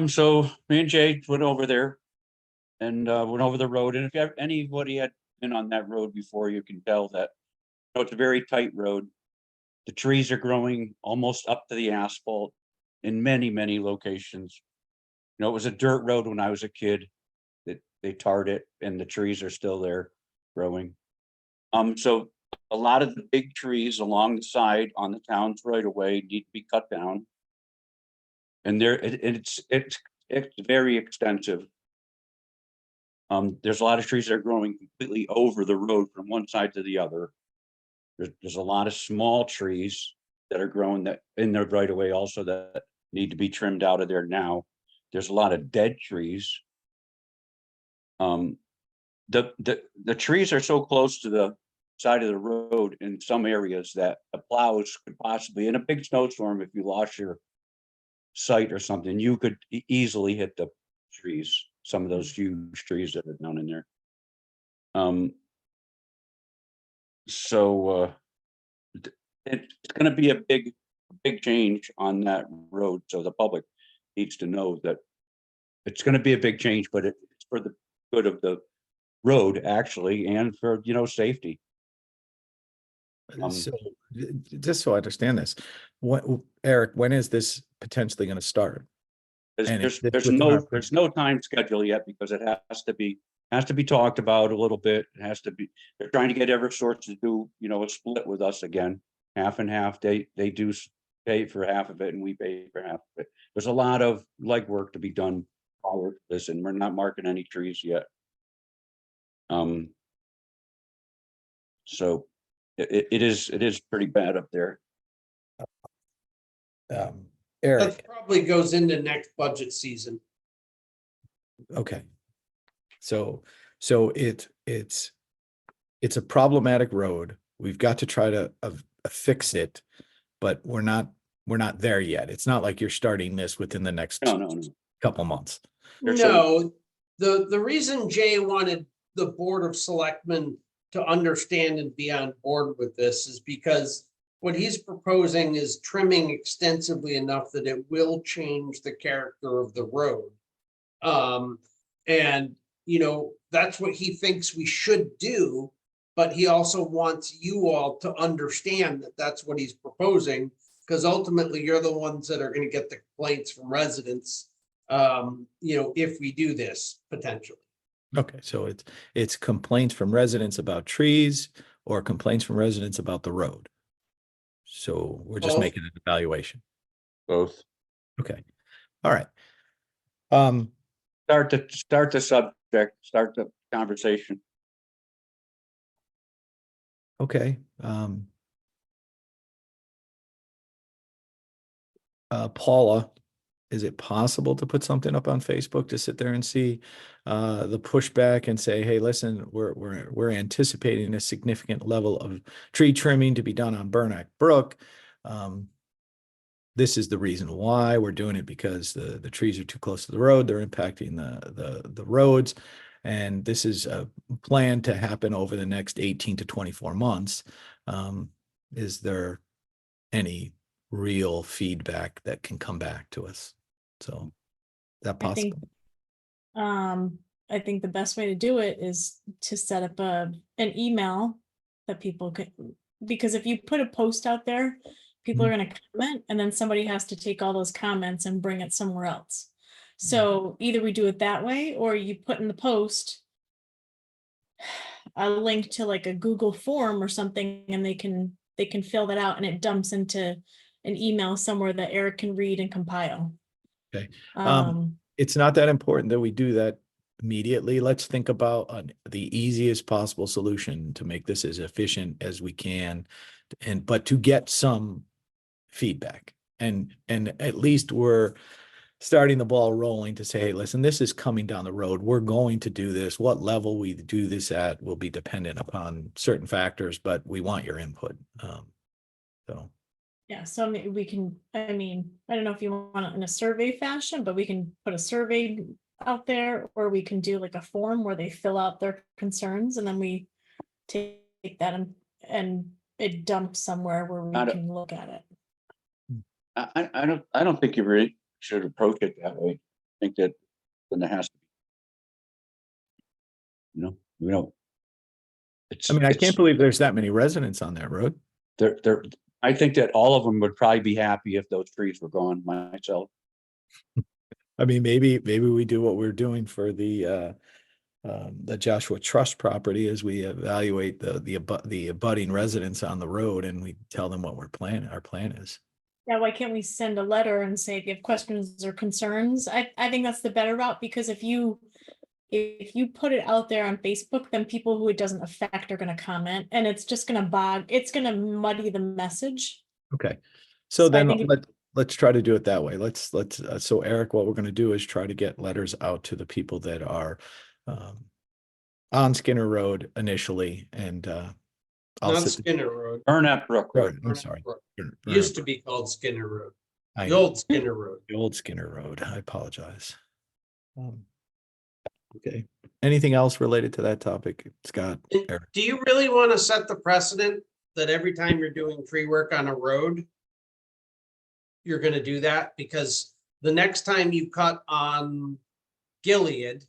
So me and Jay went over there and went over the road. And if anybody had been on that road before, you can tell that, you know, it's a very tight road. The trees are growing almost up to the asphalt in many, many locations. You know, it was a dirt road when I was a kid. That they tarred it and the trees are still there growing. So a lot of the big trees along the side on the town's right of way need to be cut down. And it's very extensive. There's a lot of trees that are growing completely over the road from one side to the other. There's a lot of small trees that are growing that in their right of way also that need to be trimmed out of there now. There's a lot of dead trees. The trees are so close to the side of the road in some areas that the plows could possibly, in a big snowstorm, if you lost your sight or something, you could easily hit the trees, some of those huge trees that are down in there. So it's going to be a big change on that road. So the public needs to know that it's going to be a big change, but it's for the good of the road actually, and for, you know, safety. So just so I understand this, what, Eric, when is this potentially going to start? There's no time schedule yet because it has to be talked about a little bit. It has to be, they're trying to get Eversource to do, you know, a split with us again, half and half. They do pay for half of it and we pay for half of it. There's a lot of legwork to be done prior to this, and we're not marking any trees yet. So it is pretty bad up there. That Eric, probably goes into next budget season. okay. So it's a problematic road. We've got to try to fix it, but we're not there yet. It's not like you're starting this within the next No. couple months. No, the reason Jay wanted the Board of Selectmen to understand and be on board with this is because what he's proposing is trimming extensively enough that it will change the character of the road. And, you know, that's what he thinks we should do, but he also wants you all to understand that that's what he's proposing, because ultimately you're the ones that are going to get the complaints from residents, you know, if we do this potentially. Okay, so it's complaints from residents about trees or complaints from residents about the road. So we're just Both. making an evaluation. Both. Okay. All right. Start the subject, start the conversation. Okay. Paula, is it possible to put something up on Facebook to sit there and see the pushback and say, hey, listen, we're anticipating a significant level of tree trimming to be done on Burnett Brook. This is the reason why we're doing it, because the trees are too close to the road. They're impacting the roads. And this is a plan to happen over the next 18 to 24 months. Is there any real feedback that can come back to us? So is that possible? I think the best way to do it is to set up an email that people could, because if you put a post out there, people are going to comment, and then somebody has to take all those comments and bring it somewhere else. So either we do it that way, or you put in the post a link to like a Google form or something, and they can fill that out, and it dumps into an email somewhere that Eric can read and compile. Okay. It's not that important that we do that immediately. Let's think about the easiest possible solution to make this as efficient as we can, but to get some feedback. And at least we're starting the ball rolling to say, hey, listen, this is coming down the road. We're going to do this. What level we do this at will be dependent upon certain factors, but we want your input. So. Yeah, so we can, I mean, I don't know if you want it in a survey fashion, but we can put a survey out there, or we can do like a form where they fill out their concerns and then we take that and it dumps somewhere where we Got it. can look at it. I don't think you really should approach it that way. I think that then there has to be. You know. It's, I mean, I it's- can't believe there's that many residents on that road. I think that all of them would probably be happy if those trees were gone myself. I mean, maybe we do what we're doing for the Joshua Trust property as we evaluate the abutting residents on the road and we tell them what our plan is. Yeah, why can't we send a letter and say if you have questions or concerns? I think that's the better route, because if you put it out there on Facebook, then people who it doesn't affect are going to comment, and it's just going to muddy the message. Okay. So So I then think let's try to do it that way. So Eric, what we're going to do is try to get letters out to the people that are on Skinner Road initially, and I'll Not sit. Skinner Road. Burnett Brook Road. I'm Burnett sorry. Brook. Burnett Used to Brook. be called Skinner Road. I The know. old Skinner Road. The old Skinner Road. I apologize. Okay. Anything else related to that topic, Scott? And Eric? do you really want to set the precedent that every time you're doing tree work on a road, you're going to do that? Because the next time you cut on Gilead,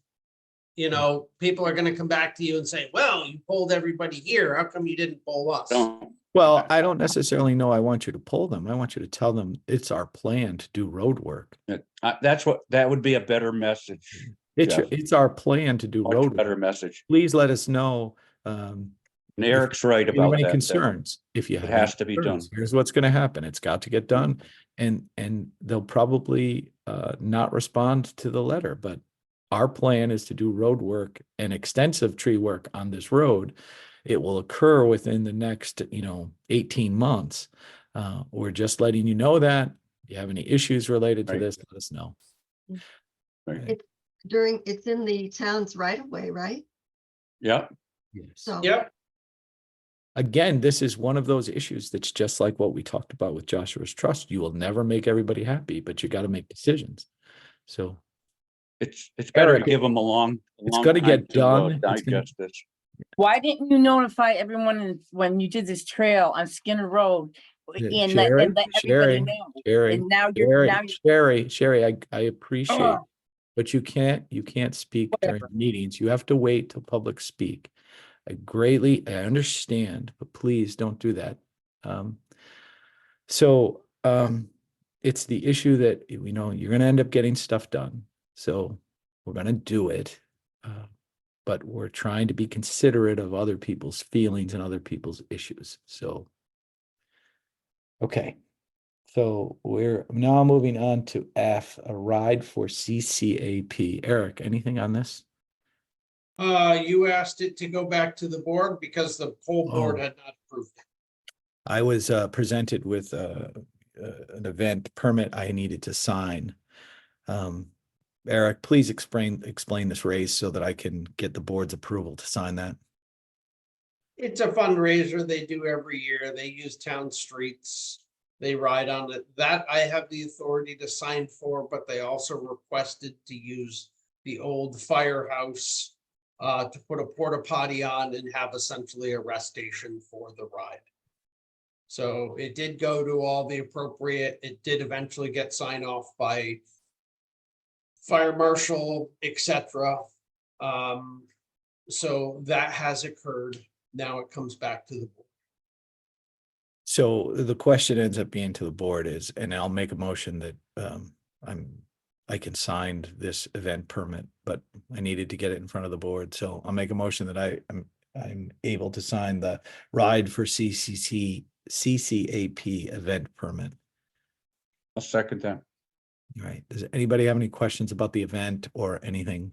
people are going to come back to you and say, well, you pulled everybody here. How come you didn't pull us? Don't. Well, I don't necessarily know I want you to pull them. I want you to tell them it's our plan to do road work. That would be a better message. Jeff. It's our plan to do Much road better work. message. Please let us know. And Eric's right If you have about any that. concerns, if you It have has any to be concerns, done. here's what's going to happen. It's got to get done. And they'll probably not respond to the letter, but our plan is to do road work and extensive tree work on this road. It will occur within the next, 18 months. We're just letting you know that. If you have any issues related to Right. this, let us know. Right. Okay. It's in the town's right of way, right? Yeah. Yes. So. Yep. Again, this is one of those issues that's just like what we talked about with Joshua's Trust. You will never make everybody happy, but you got to make decisions. So It's better Eric, to give them a long gotta time get to, done. It's gonna- digest this. Why didn't you notify everyone when you did this trail on Skinner Road? And let everybody know. And now Sherry, I appreciate, but you can't speak during meetings. You have to wait till public speak. I understand, but please don't do that. It's the issue that, you're gonna end up getting stuff done. So we're gonna do it. But we're trying to be considerate of other people's feelings and other people's issues. So, okay. So we're now moving on to F, a ride for CCAP. Eric, anything on this? You asked it to go back to the board because the whole board had not approved it. I was presented with an event permit I needed to sign. Eric, please explain this race so that I can get the board's approval to sign that. It's a fundraiser they do every year. They use town streets. They ride on it. That I have the authority to sign for, but they also requested to use the old firehouse to put a porta potty on and have essentially a rest station for the ride. So it did go to all the appropriate, it did eventually get signed off by fire marshal, etc. So that has occurred. Now it comes back to the board. So the question ends up being to the board is, and I'll make a motion that I can sign this event permit, but I needed to get it in front of the board. So I'll make a motion that I'm able to sign the ride for CCAP event permit. I'll second that. All right. Does anybody have any questions about the event or anything?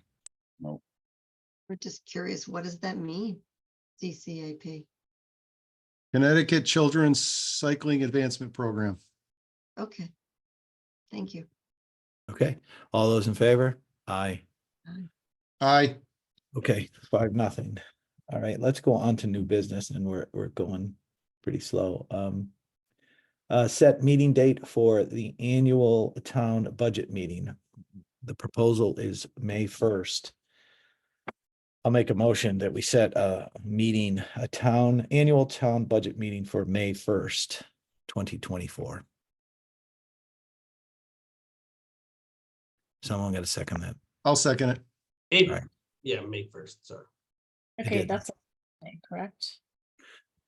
No. We're just curious, what does that mean? CCAP. Connecticut Children's Cycling Advancement Program. Okay. Thank you. Okay, all those in favor? Aye. Aye. Okay, 5-0. All right, let's go on to new business and we're going pretty slow. Set meeting date for the annual town budget meeting. The proposal is May 1st. I'll make a motion that we set a meeting, annual town budget meeting for May 1st, 2024. Someone got to second that. I'll second it. April, Right. yeah, May 1st, sorry. Okay, did. that's correct.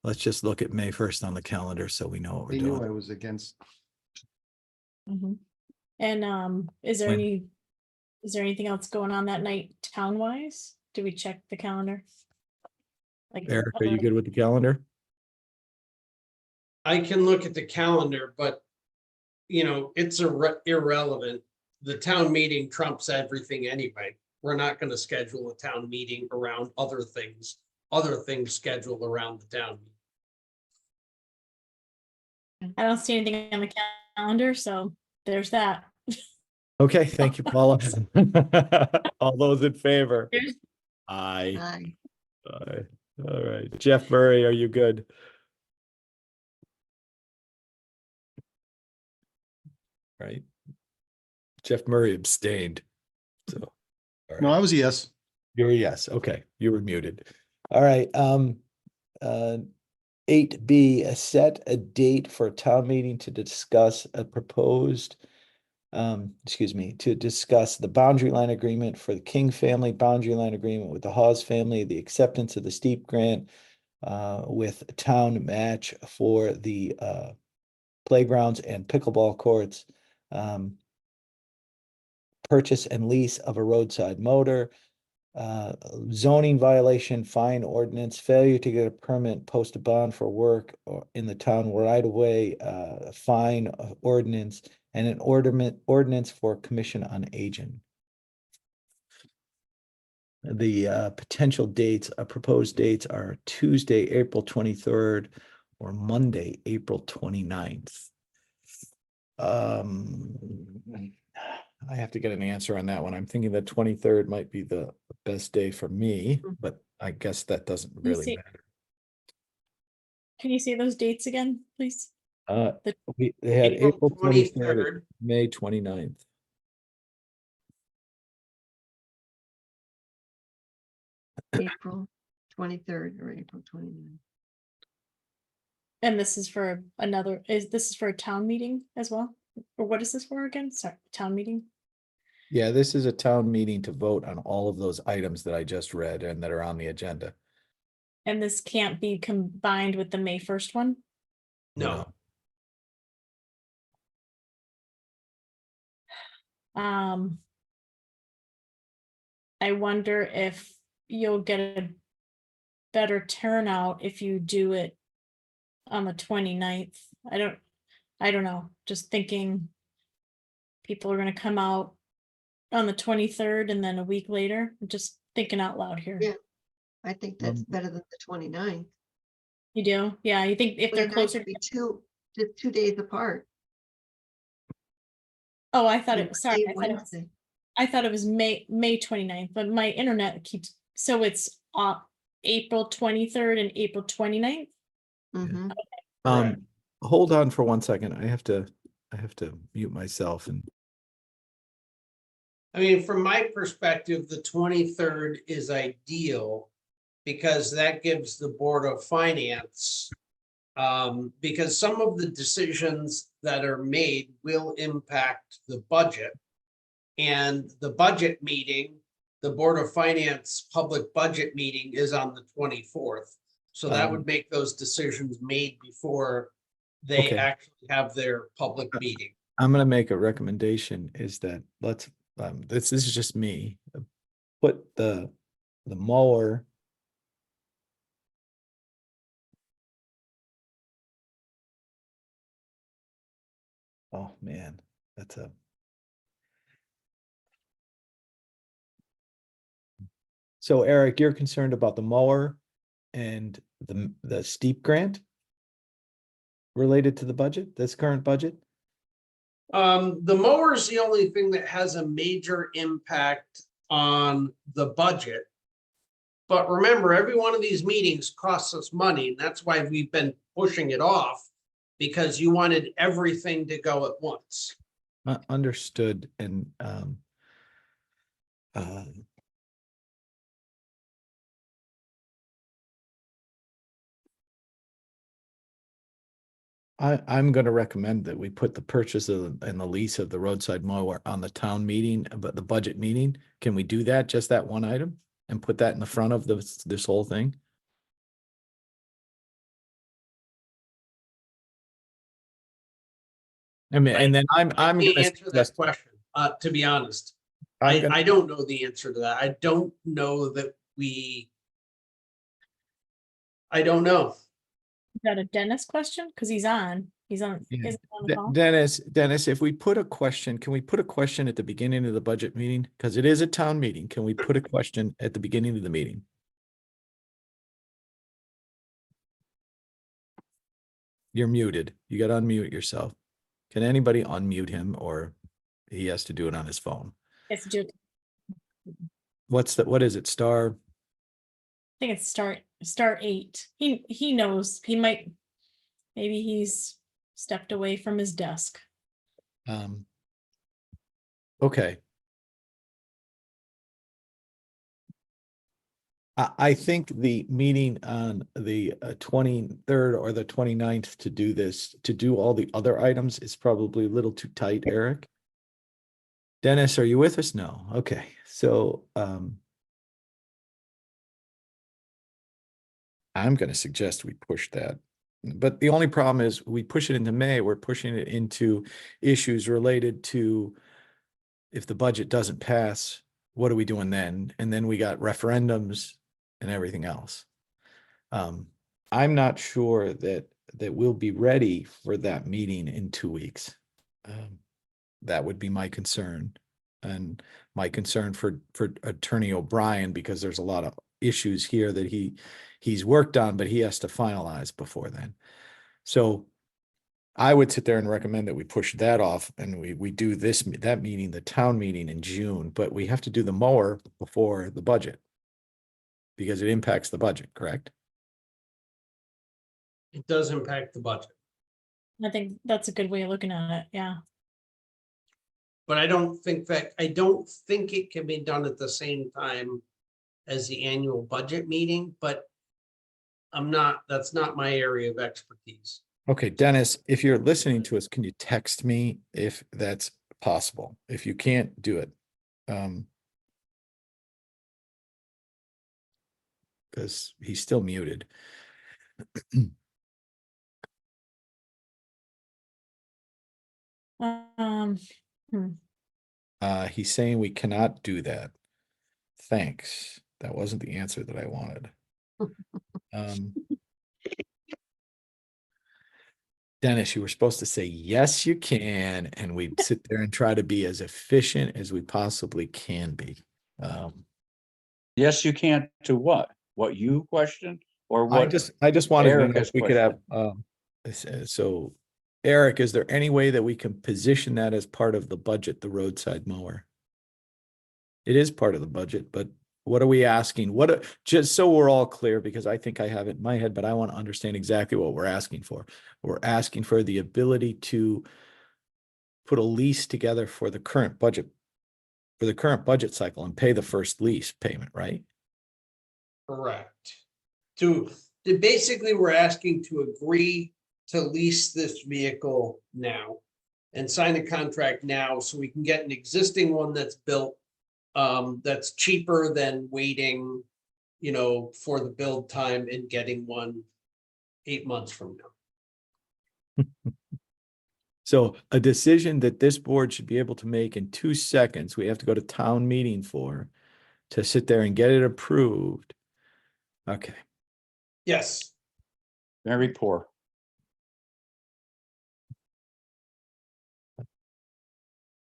Let's just look at May 1st on the calendar so we know what we're They knew I doing. was against. Mhm. And is there When? anything else going on that night town wise? Do we check the calendar? Like, Eric, are you good with the calendar? I can look at the calendar, but it's irrelevant. The town meeting trumps everything anyway. We're not going to schedule a town meeting around other things scheduled around the town. I don't see anything on the calendar, so there's that. Okay, thank you, Paula. All those in favor? There's- Aye. Aye. Aye. All right. Jeff Murray, are you good? Right. Jeff Murray abstained. So. all No, right. I was a yes. You're a yes. Okay, you were muted. All right. 8B, set a date for a town meeting to discuss a proposed, to discuss the boundary line agreement for the King family, boundary line agreement with the Hawes family, the acceptance of the steep grant with town match for the playgrounds and pickleball courts, purchase and lease of a roadside motor, zoning violation, fine ordinance, failure to get a permit, post a bond for work or in the town right away, fine ordinance, and an ordinance for commission on aging. The potential dates, proposed dates are Tuesday, April 23rd or Monday, April 29th. I have to get an answer on that one. I'm thinking the 23rd might be the best day for me, but I guess that doesn't really see- matter. Can you say those dates again, please? The- They had April April 23rd, 23rd. May 29th. April 23rd or April 29th. And this is for this is for a town meeting as well? Or what is this for again? Sorry, town meeting? Yeah, this is a town meeting to vote on all of those items that I just read and that are on the agenda. And this can't be combined with the May 1st one? No, I wonder if you'll get a better turnout if you do it on the 29th. I don't know, just thinking people are gonna come out on the 23rd and then a week later, just thinking out loud here. Yeah. I think that's better than the 29th. You do? Yeah, you think if they're 29th closer? would be just 2 days apart. Oh, I thought and it was, sorry, Wednesday. I thought it was May 29th, but my internet keeps, so it's April 23rd and April 29th? Mhm. correct. Hold on for 1 second. I have to mute myself and I mean, from my perspective, the 23rd is ideal because that gives the Board of Finance, because some of the decisions that are made will impact the budget. And the budget meeting, the Board of Finance public budget meeting is on the 24th. So that would make those decisions made before they Okay. actually have their public meeting. I'm gonna make a recommendation is that let's, this is just me. Put the mower. Oh, man, that's a. So Eric, you're concerned about the mower and the steep grant? Related to the budget, this current budget? The mower is the only thing that has a major impact on the budget. But remember, every one of these meetings costs us money, and that's why we've been pushing it off, because you wanted everything to go at once. Understood, and I'm gonna recommend that we put the purchase of and the lease of the roadside mower on the town meeting, but the budget meeting. Can we do that, just that one item, and put that in the front of this whole thing? I mean, and then I'm I can't gonna answer that suggest, question, to be honest. I'm gonna, I don't know the answer to that. I don't know that I don't know. Is that a Dennis question? Because he's on. He's on. Yeah. Is he on the call? Dennis, if we put a question, can we put a question at the beginning of the budget meeting? Because it is a town meeting. Can we put a question at the beginning of the meeting? You're muted. You got to unmute yourself. Can anybody unmute him, or he has to do it on his phone? Yes, do. What is it? Star? I think it's star 8. He knows. He might. Maybe he's stepped away from his desk. Okay. I think the meeting on the 23rd or the 29th to do this, to do all the other items, is probably a little too tight, Eric. Dennis, are you with us? No. Okay. So I'm going to suggest we push that. But the only problem is we push it into May, we're pushing it into issues related to if the budget doesn't pass, what are we doing then? And then we got referendums and everything else. I'm not sure that we'll be ready for that meeting in 2 weeks. That would be my concern, and my concern for Attorney O'Brien, because there's a lot of issues here that he's worked on, but he has to finalize before then. So I would sit there and recommend that we push that off, and we do that meeting, the town meeting, in June, but we have to do the mower before the budget because it impacts the budget, correct? It does impact the budget, I think that's a good way of looking at it. Yeah. but I don't think it can be done at the same time as the annual budget meeting, but that's not my area of expertise. Okay, Dennis, if you're listening to us, can you text me if that's possible? If you can't do it, because he's still muted. He's saying we cannot do that. Thanks. That wasn't the answer that I wanted. Dennis, you were supposed to say, yes, you can, and we'd sit there and try to be as efficient as we possibly can be. Yes, you can to what? What you questioned or what? I just wanted to Eric know has if we could have, so Eric, is there any way that we can position that as part of the budget, the roadside mower? It is part of the budget, but what are we asking? Just so we're all clear, because I think I have it in my head, but I want to understand exactly what we're asking for. We're asking for the ability to put a lease together for the current budget cycle and pay the first lease payment, right? Correct. Basically, we're asking to agree to lease this vehicle now and sign a contract now so we can get an existing one that's built that's cheaper than waiting, for the build time and getting one 8 months from now. So a decision that this board should be able to make in 2 seconds, we have to go to town meeting to sit there and get it approved. Okay. Yes. Very poor.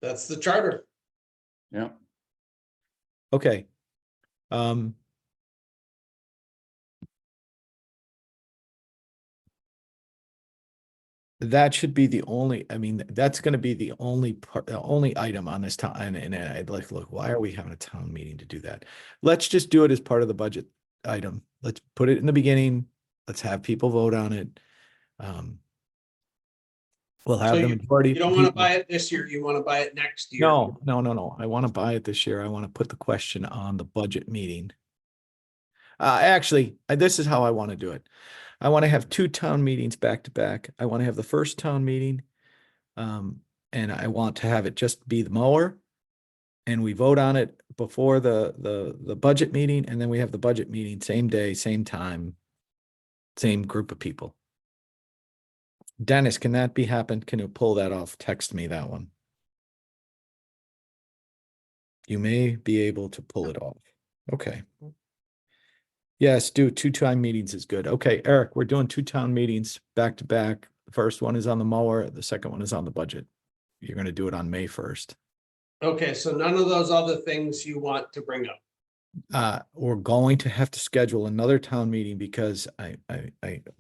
That's the charter. Yeah. Okay. that should be the only, I mean, that's gonna be the only part, the only item on this town, and I'd like, look, why are we having a town meeting to do that? Let's just do it as part of the budget item. Let's put it in the beginning. Let's have people vote on it. We'll So have the majority. You don't want to buy it this year, you want to buy it next year. No. I want to buy it this year. I want to put the question on the budget meeting. Actually, this is how I want to do it. I want to have 2 town meetings back to back. I want to have the first town meeting. And I want to have it just be the mower. And we vote on it before the budget meeting, and then we have the budget meeting same day, same time, same group of people. Dennis, can that be happen? Can you pull that off? Text me that one. You may be able to pull it off. Okay. Yes, do 2 town meetings is good. Okay, Eric, we're doing 2 town meetings back to back. The first one is on the mower, the second one is on the budget. You're going to do it on May 1st. Okay, so none of those other things you want to bring up. We're going to have to schedule another town meeting because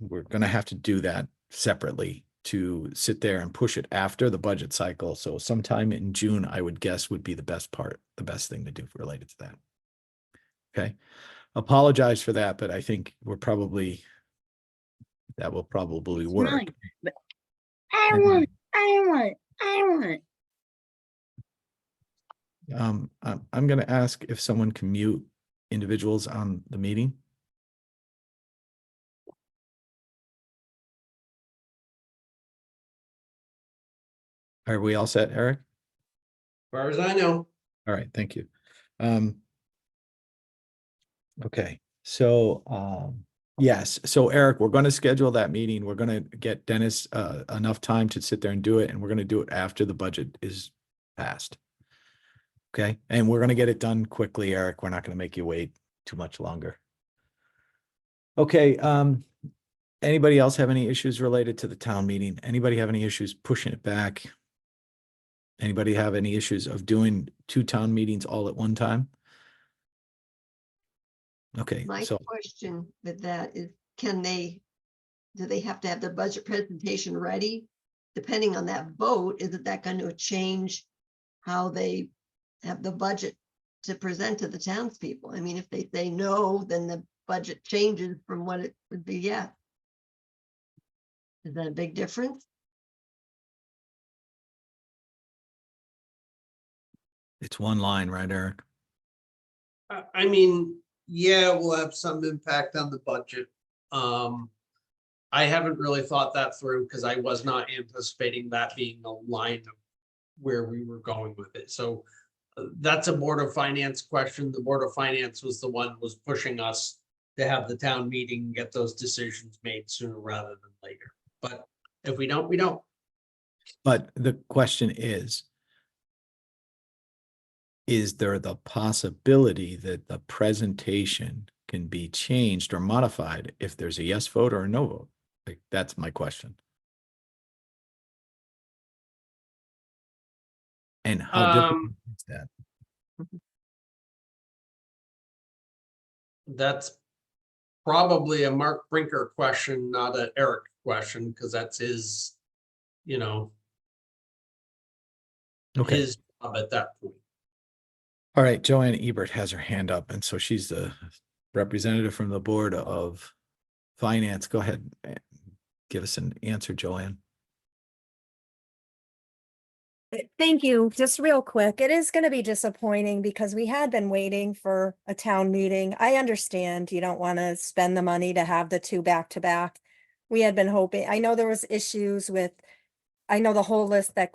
we're going to have to do that separately to sit there and push it after the budget cycle. So sometime in June, I would guess would be the best thing to do related to that. Okay. Apologize for that, but I think that will probably work. Fine, but I want it. I'm going to ask if someone can mute individuals on the meeting. Are we all set, Eric? As far as I know. All right, thank you. Okay, so yes, so Eric, we're going to schedule that meeting. We're going to get Dennis enough time to sit there and do it, and we're going to do it after the budget is passed. Okay, and we're going to get it done quickly, Eric. We're not going to make you wait too much longer. Okay, anybody else have any issues related to the town meeting? Anybody have any issues pushing it back? Anybody have any issues of doing 2 town meetings all at one time? Okay, My so question with that is, do they have to have their budget presentation ready? Depending on that vote, isn't that going to change how they have the budget to present to the townspeople? I mean, if they say no, then the budget changes from what it would be, yes. Is that a big difference? it's one line, right, Eric? I mean, yeah, we'll have some impact on the budget. I haven't really thought that through because I was not anticipating that being the line of where we were going with it. So that's a Board of Finance question. The Board of Finance was the one was pushing us to have the town meeting and get those decisions made sooner rather than later. But if we don't, we don't. But the question is there the possibility that the presentation can be changed or modified if there's a yes vote or a no vote? Like, that's my question. And how difficult is that? That's probably a Mark Brinker question, not an Eric question, because that's his, Okay. his job at that point. All right, Joanne Ebert has her hand up, and so she's the representative from the Board of Finance. Go ahead and give us an answer, Joanne. Thank you. Just real quick, it is going to be disappointing because we had been waiting for a town meeting. I understand you don't want to spend the money to have the 2 back to back. We had been hoping, I know there was issues with, I know the whole list that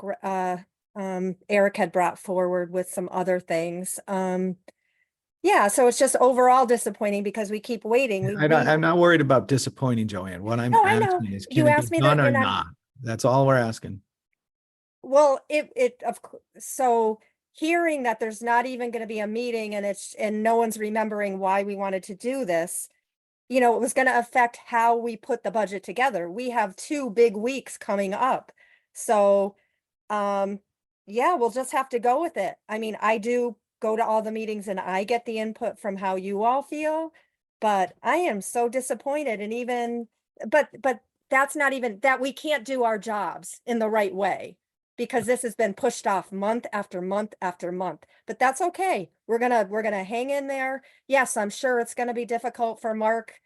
Eric had brought forward with some other things. Yeah, so it's just overall disappointing because we keep waiting. I'm not worried about disappointing, Joanne. What I'm No, I know. asking is, You can it asked be me that done or you're not- not? That's all we're asking. Well, so hearing that there's not even going to be a meeting and no one's remembering why we wanted to do this, it was going to affect how we put the budget together. We have 2 big weeks coming up. So, yeah, we'll just have to go with it. I mean, I do go to all the meetings and I get the input from how you all feel, but I am so disappointed. And but that's not even, that we can't do our jobs in the right way. Because this has been pushed off month after month after month, but that's okay. We're gonna hang in there. Yes, I'm sure it's gonna be difficult for Mark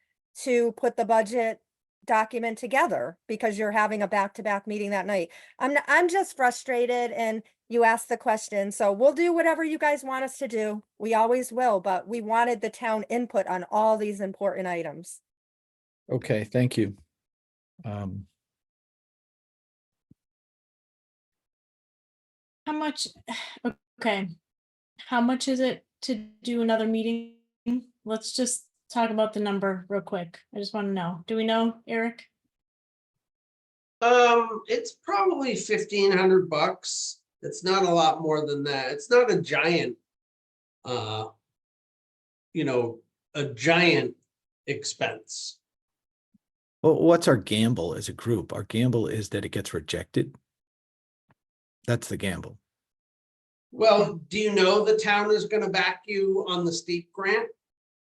to put the budget document together because you're having a back-to-back meeting that night. I'm just frustrated, and you asked the question, so we'll do whatever you guys want us to do. We always will, but we wanted the town input on all these important items. Okay, thank you. How much, okay, how much is it to do another meeting? Let's just talk about the number real quick. I just want to know. Do we know, Eric? It's probably $1,500. It's not a lot more than that. It's not a giant, you know, a giant expense. Well, what's our gamble as a group? Our gamble is that it gets rejected. That's the gamble. Well, do you know the town is gonna back you on the steep grant?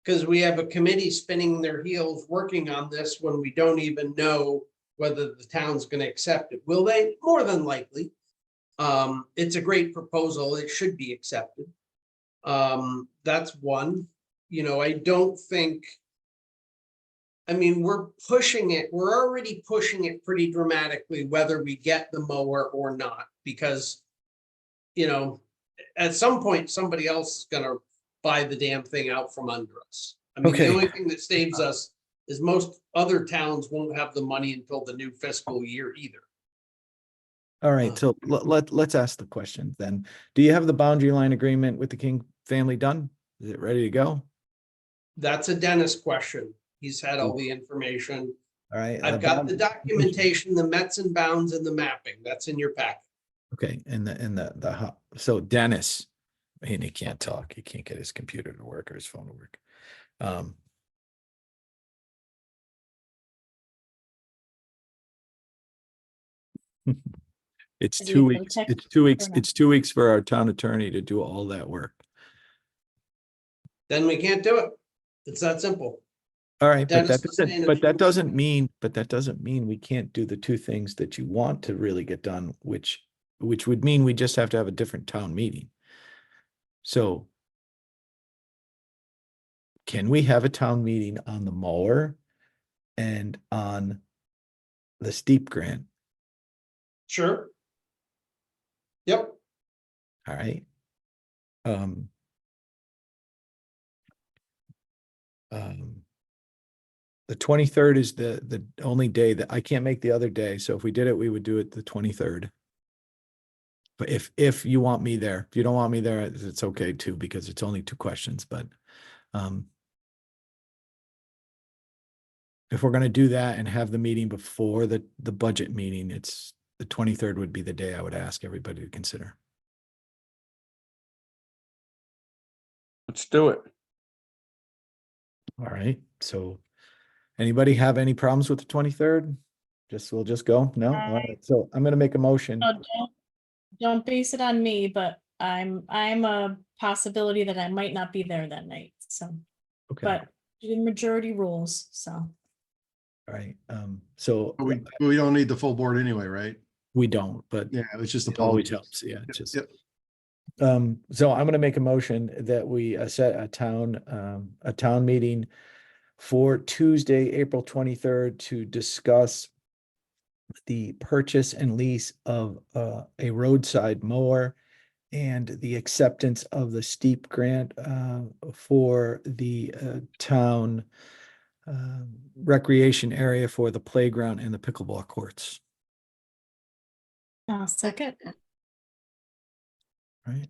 Because we have a committee spinning their heels working on this when we don't even know whether the town's gonna accept it. Will they? More than likely. It's a great proposal. It should be accepted. That's one. You know, I don't think. I mean, we're pushing it. We're already pushing it pretty dramatically, whether we get the mower or not, because, you know, at some point, somebody else is gonna buy the damn thing out from under us. I mean, the Okay. only thing that saves us is most other towns won't have the money until the new fiscal year either. All right, so let's ask the question then. Do you have the boundary line agreement with the King family done? Is it ready to go? That's a Dennis question. He's had all the information. All right. I've got the documentation, the Mets and bounds and the mapping. That's in your packet. Okay, and so Dennis, and he can't talk. He can't get his computer to work or his phone to work. It's Is he 2 able to weeks. check It's 2 weeks. or not? It's 2 weeks for our town attorney to do all that work. Then we can't do it. It's that simple. All right, but Dennis was saying that doesn't mean we can't do the two things that you want to really get done, which would mean we just have to have a different town meeting. So can we have a town meeting on the mower and on the steep grant? Sure. Yep. All right. The 23rd is the only day that I can't make the other day. So if we did it, we would do it the 23rd. But if you want me there, if you don't want me there, it's okay too, because it's only 2 questions, but if we're gonna do that and have the meeting before the budget meeting, it's the 23rd would be the day I would ask everybody to consider. Let's do it. All right, so anybody have any problems with the 23rd? We'll just go? No? All right, so I'm gonna make a motion. No, don't base it on me, but I'm a possibility that I might not be there that night, so, Okay, but the majority rules, so. all right, so We don't need the full board anyway, right? we don't, but Yeah, it's just a it always public. helps, yeah, it's just. Yep. So I'm gonna make a motion that we set a town meeting for Tuesday, April 23rd to discuss the purchase and lease of a roadside mower and the acceptance of the steep grant for the town recreation area for the playground and the pickleball courts. Second, Right.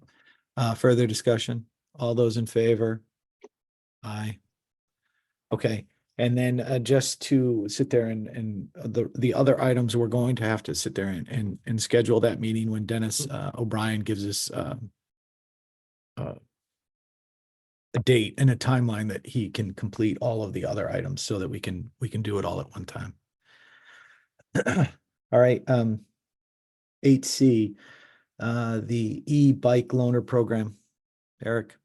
Further discussion? All those in favor? Aye. Okay, and then just to sit there and the other items, we're going to have to sit there and schedule that meeting when Dennis O'Brien gives us a date and a timeline that he can complete all of the other items so that we can do it all at one time. All right, 8C, the e-bike loaner program. Eric,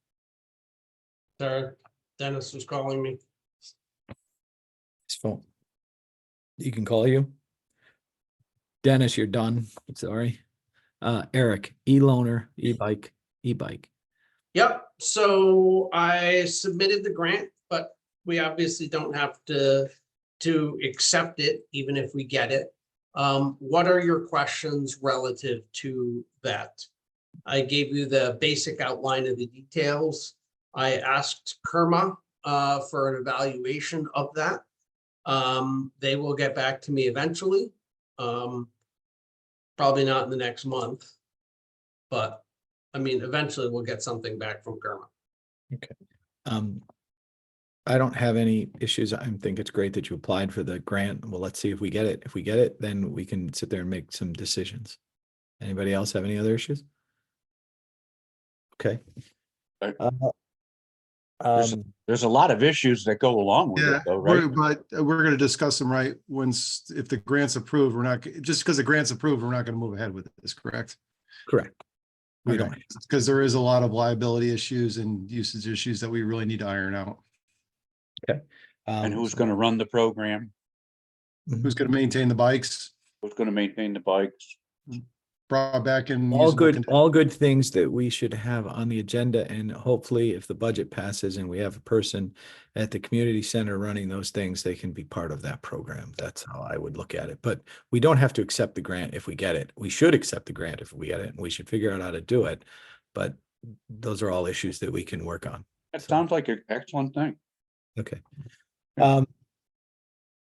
Sorry, Dennis was calling me. his phone. You can call you. Dennis, you're done. Sorry. Eric, e-loaner, e-bike, e-bike. Yep, so I submitted the grant, but we obviously don't have to accept it, even if we get it. What are your questions relative to that? I gave you the basic outline of the details. I asked Kerma for an evaluation of that. They will get back to me eventually. Probably not in the next month, but I mean, eventually we'll get something back from Kerma. I don't have any issues. I think it's great that you applied for the grant. Well, let's see if we get it. If we get it, then we can sit there and make some decisions. Anybody else have any other issues? Okay. Right. Um, There's a lot of issues that go along with Yeah, it though, right? but we're gonna discuss them, right? If the grant's approved, we're not, just because the grant's approved, we're not gonna move ahead with this, correct? correct. We Okay. don't. Because there is a lot of liability issues and usage issues that we really need to iron out. And who's gonna run the program? Who's gonna maintain the bikes, Who's gonna maintain the bikes? brought back in. all usable good, condition. all good things that we should have on the agenda, and hopefully if the budget passes and we have a person at the community center running those things, they can be part of that program. That's how I would look at it. But we don't have to accept the grant if we get it. We should accept the grant if we get it, and we should figure out how to do it. But those are all issues that we can work on. That sounds like an excellent thing. Okay.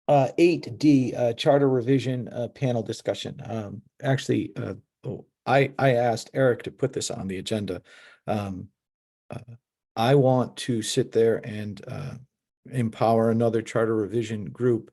8D, charter revision, panel discussion. I asked Eric to put this on the agenda. I want to sit there and, empower another charter revision group.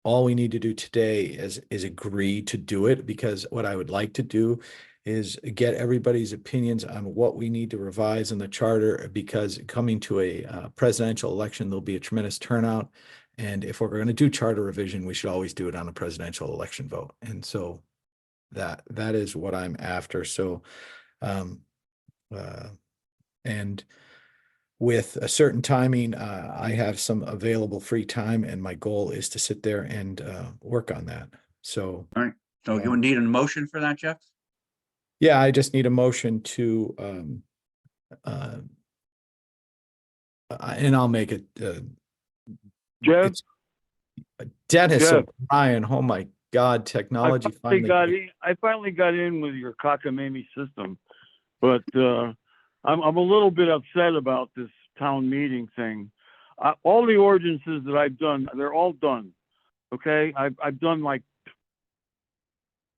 All we need to do today is agree to do it, because what I would like to do is get everybody's opinions on what we need to revise in the charter, because coming to a presidential election, there'll be a tremendous turnout. And if we're going to do charter revision, we should always do it on a presidential election vote. And so that is what I'm after. So, and with a certain timing, I have some available free time, and my goal is to sit there and work on that. So, All right. So you would need a motion for that, Jeff? yeah, I just need a motion to, and I'll make it. Jeff, it's- Dennis Jeff. O'Brien, oh my God, technology finally. I finally got in with your cockamamie system, but I'm a little bit upset about this town meeting thing. All the ordinances that I've done, they're all done. Okay, I've done like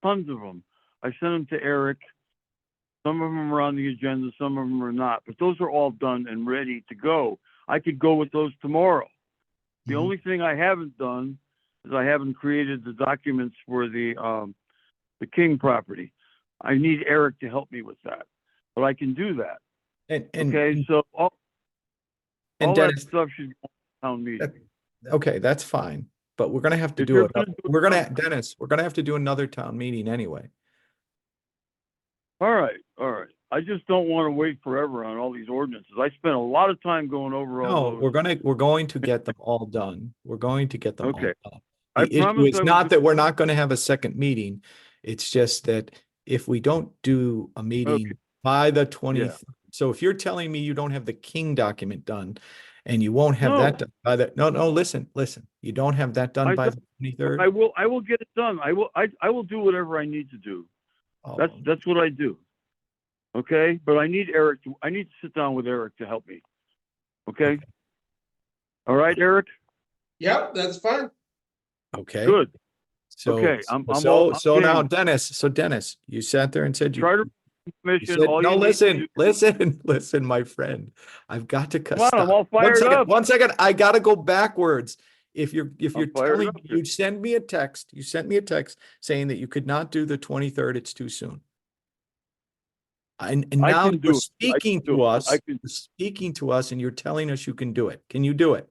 tons of them. I sent them to Eric. Some of them are on the agenda, some of them are not, but those are all done and ready to go. I could go with those tomorrow. The Mhm. only thing I haven't done is I haven't created the documents for the King property. I need Eric to help me with that, but I can do that. And Okay, so all that Dennis, stuff should go on town meeting. okay, that's fine, but we're gonna have to If do you're it. gonna do it We're gonna, now- Dennis, we're gonna have to do another town meeting anyway. All right. I just don't want to wait forever on all these ordinances. I spent a lot of time going over all No, those. we're going to get them all done. We're going to get them all Okay. done. I The issue promise is I will not do- that we're not gonna have a second meeting. It's just that if we don't do a meeting by the 20th, so if you're telling me you don't have the King document done and you won't have that No. done by the, no, listen, you don't have that done I by the don't- 23rd? I will get it done. I will do whatever I need to do. Oh, That's what I do. Okay, but I need to sit down with Eric to help me. Okay? All right, Eric? Yep, that's fine. okay. Good. So, Okay, I'm so, all- so now game. Dennis, you sat there and said you. Charter you Commission, said, all no, you need to listen, do- listen, my friend. I've got to cut. Come on, I'm all fired up. 1 second. I gotta go backwards. If you're fired telling, up. you sent me a text saying that you could not do the 23rd. It's too soon. And I now can do you're it. I can speaking do to it. us, I can- you're speaking to us and you're telling us you can do it. Can you do it?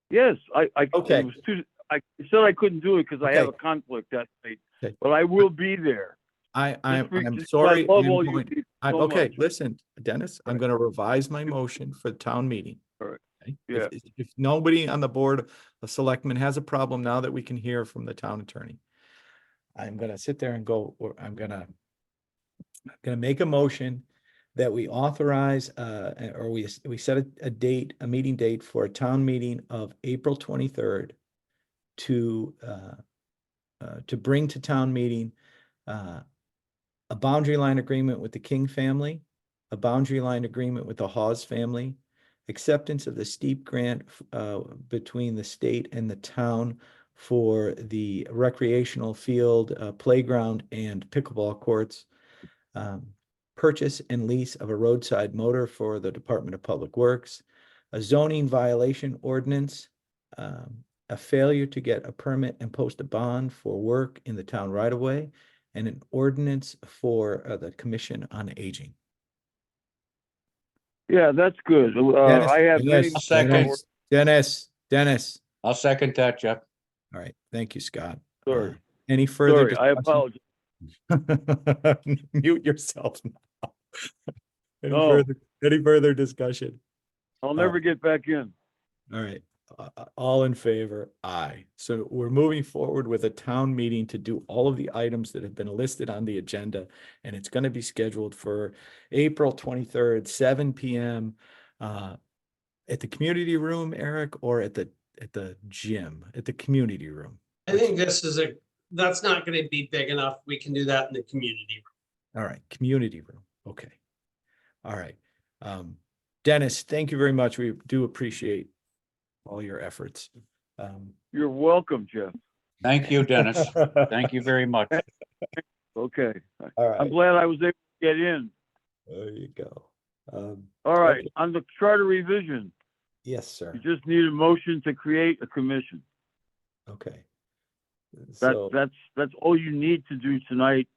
Yes, I Okay. it was I said I couldn't do it because I have a Okay. conflict that night, Okay. but I will be there. I'm Just sorry. I love I'm all you going- people I'm so okay. much. Listen, Dennis, I'm Right. going to revise my motion for the town meeting. All right. Okay? Yeah. If nobody on the board of selectmen has a problem now that we can hear from the town attorney, I'm gonna sit there and go, or I'm gonna make a motion that we authorize, or we set a date, a meeting date for a town meeting of April 23rd to bring to town meeting a boundary line agreement with the King family, a boundary line agreement with the Hawes family, acceptance of the steep grant between the state and the town for the recreational field, playground, and pickleball courts, purchase and lease of a roadside motor for the Department of Public Works, a zoning violation ordinance, a failure to get a permit and post a bond for work in the town right of way, and an ordinance for the Commission on Aging. Yeah, that's good. Dennis, I have many. Dennis, second. Dennis. I'll second that, Jeff. All right, thank you, Scott. Sorry. Any further Sorry, I discussion? apologize. Mute yourself now. No. Any further discussion? I'll never get back in. All right, all in favor? Aye. So we're moving forward with a town meeting to do all of the items that have been listed on the agenda, and it's going to be scheduled for April 23rd, 7 p.m. At the community room, Eric, or at the gym, at the community room. I think that's not going to be big enough. We can do that in the community room. All right, community room. Okay. All right. Dennis, thank you very much. We do appreciate all your efforts. You're welcome, Jeff. Thank you, Dennis. Thank you very much. Okay. All right. I'm glad I was able to get in. There you go. All right, okay. on the charter revision, Yes, sir. you just need a motion to create a commission. Okay. That's that's all you need to do tonight,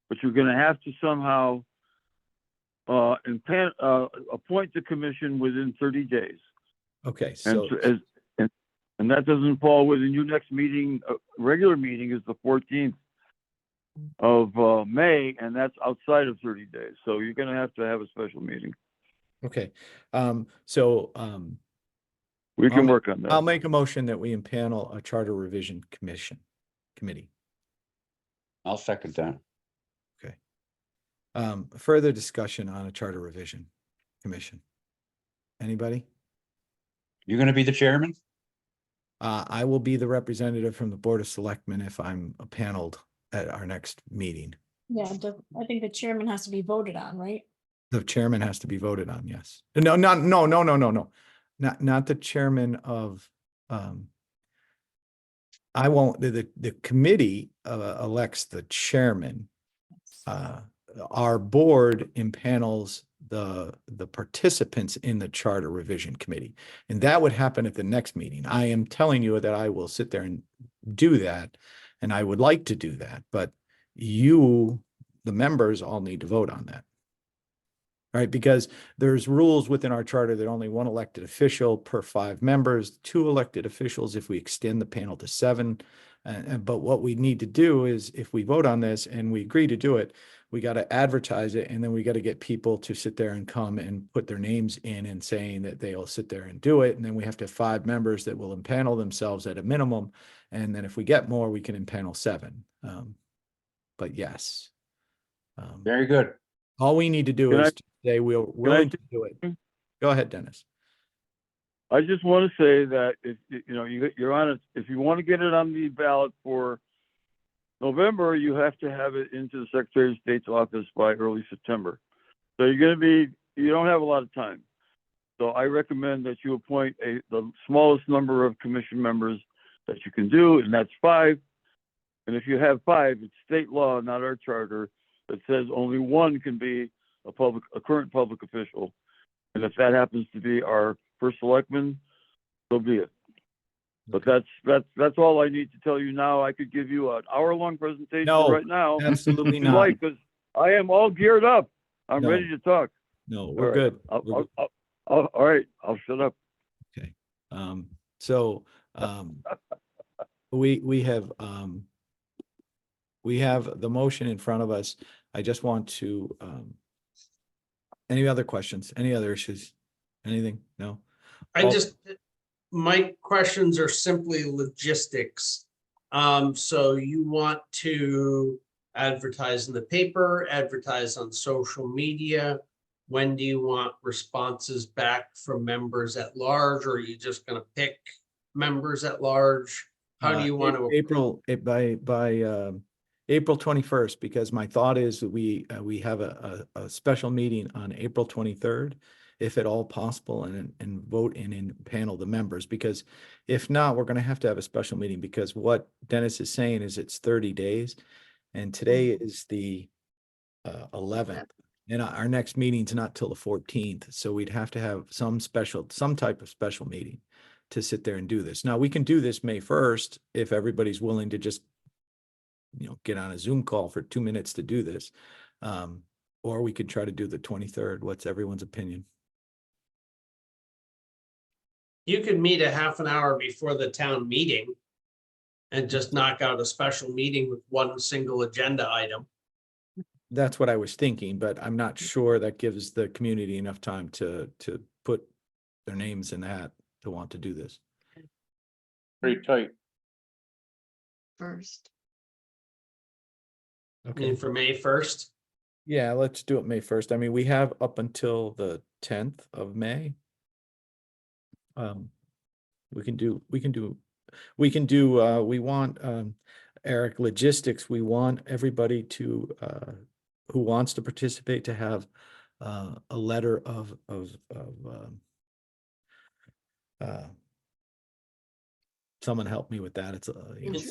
but you're gonna have to somehow appoint the commission within 30 days. Okay, And so and that doesn't fall within your next meeting, regular meeting is the 14th of May, and that's outside of 30 days. So you're gonna have to have a special meeting. okay. We can I'll work on that. I'll make a motion that we impanel a charter revision committee. I'll second that. Okay. Further discussion on a charter revision commission. Anybody? You're gonna be the chairman? I will be the representative from the Board of Selectmen if I'm paneled at our next meeting. Yeah, I think the chairman has to be voted on, right? The chairman has to be voted on, yes. No. Not the chairman of, I won't, the committee elects the chairman. Our board impanels the participants in the charter revision committee. And that would happen at the next meeting. I am telling you that I will sit there and do that. And I would like to do that, but you, the members, all need to vote on that. Right, because there's rules within our charter that only one elected official per 5 members, 2 elected officials if we extend the panel to 7. But what we need to do is, if we vote on this and we agree to do it, we got to advertise it, and then we got to get people to sit there and come and put their names in and saying that they'll sit there and do it. And then we have to have 5 members that will impanel themselves at a minimum. And then if we get more, we can impanel 7. But yes. Very good. All we need to do Can is I- to say we're willing to do it. Go ahead, Dennis. I just want to say that if you're on it, if you want to get it on the ballot for November, you have to have it into the Secretary of State's office by early September. So you don't have a lot of time. So I recommend that you appoint the smallest number of commission members that you can do, and that's 5. And if you have 5, it's state law, not our charter, that says only 1 can be a current public official. And if that happens to be our first selectman, so be it. But that's all I need to tell you now. I could give you an hour-long presentation No, right now. absolutely if you not. like, because I am all geared up. I'm No. ready to talk. No, All we're right. good. All right, I'll shut up. Okay. So we have the motion in front of us. I just want to any other questions, any other issues, anything? No? My questions are simply logistics. So you want to advertise in the paper, advertise on social media? When do you want responses back from members at large, or are you just gonna pick members at large? How do you want to? April, by April 21st, because my thought is that we have a special meeting on April 23rd, if at all possible, and vote and panel the members, because if not, we're gonna have to have a special meeting, because what Dennis is saying is it's 30 days. And today is the 11th, and our next meeting's not till the 14th. So we'd have to have some type of special meeting to sit there and do this. Now, we can do this May 1st if everybody's willing to just, get on a Zoom call for 2 minutes to do this. Or we could try to do the 23rd. What's everyone's opinion? You could meet a half an hour before the town meeting and just knock out a special meeting with one single agenda item. That's what I was thinking, but I'm not sure that gives the community enough time to put their names in the hat to want to do this. Pretty tight. First. Okay. And for May 1st, Yeah, let's do it May 1st. I mean, we have up until the 10th of May. We want, Eric, logistics, we want everybody to, who wants to participate to have, a letter of, someone help me with that. It's a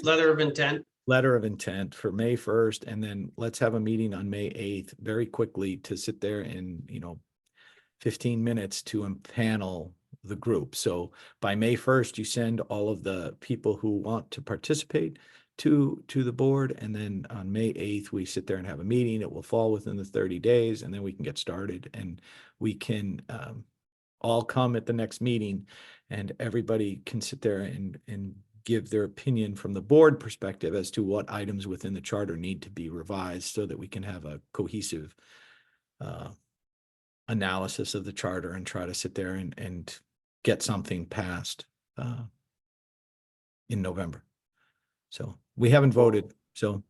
letter of intent. letter of intent for May 1st, and then let's have a meeting on May 8th very quickly to sit there and, 15 minutes to impanel the group. So by May 1st, you send all of the people who want to participate to the board, and then on May 8th, we sit there and have a meeting. It will fall within the 30 days, and then we can get started, and we can all come at the next meeting, and everybody can sit there and give their opinion from the board perspective as to what items within the charter need to be revised so that we can have a cohesive analysis of the charter and try to sit there and get something passed in November. So we haven't voted. So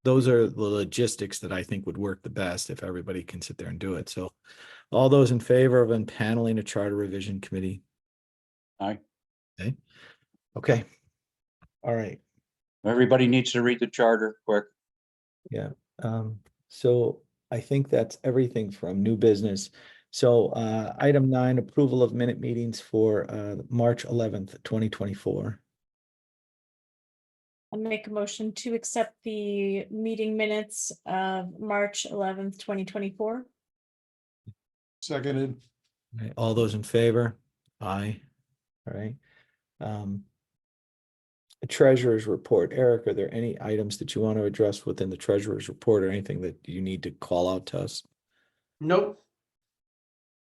those are the logistics that I think would work the best if everybody can sit there and do it. So all those in favor of impaneling a charter revision committee? Aye. Okay. Okay. All right. Everybody needs to read the charter quick. Yeah. So I think that's everything from new business. So item 9, approval of minute meetings for March 11th, 2024. I'll make a motion to accept the meeting minutes of March 11th, 2024. Seconded. All right, all those in favor? Aye. All right. Treasurer's report. Eric, are there any items that you want to address within the treasurer's report, or anything that you need to call out to us? Nope.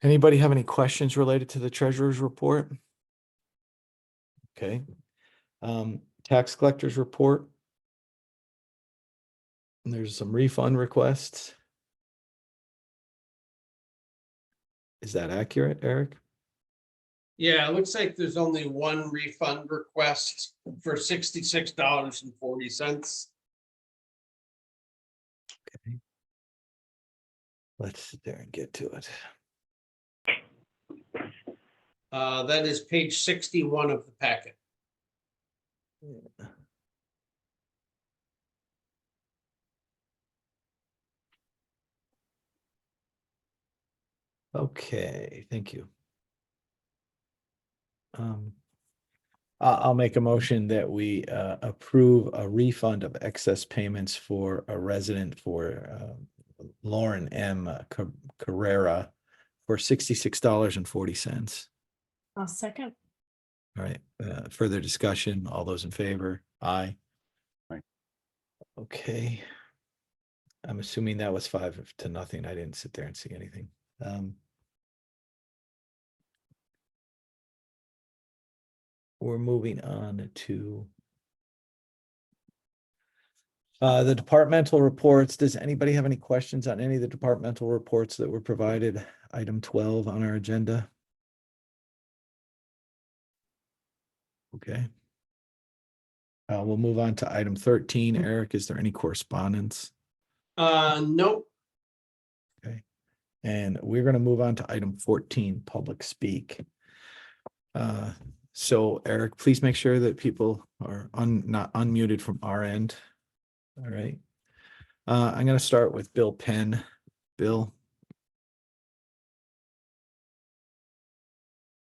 Anybody have any questions related to the treasurer's report? Okay. Tax collector's report. And there's some refund requests. Is that accurate, Eric? Yeah, it looks like there's only one refund request for $66.40. Okay. Let's sit there and get to it. That is page 61 of the packet. Yeah. Okay, thank you. I'll make a motion that we approve a refund of excess payments for a resident for Lauren M. Carrera for $66.40. I'll second. All right, further discussion, all those in favor? Aye. Aye. Okay. I'm assuming that was 5-0. I didn't sit there and see anything. We're moving on to the departmental reports. Does anybody have any questions on any of the departmental reports that were provided? Item 12 on our agenda. Okay. We'll move on to item 13. Eric, is there any correspondence? Nope. Okay. And we're going to move on to item 14, public speak. So Eric, please make sure that people are not unmuted from our end. All right. I'm going to start with Bill Penn. Bill.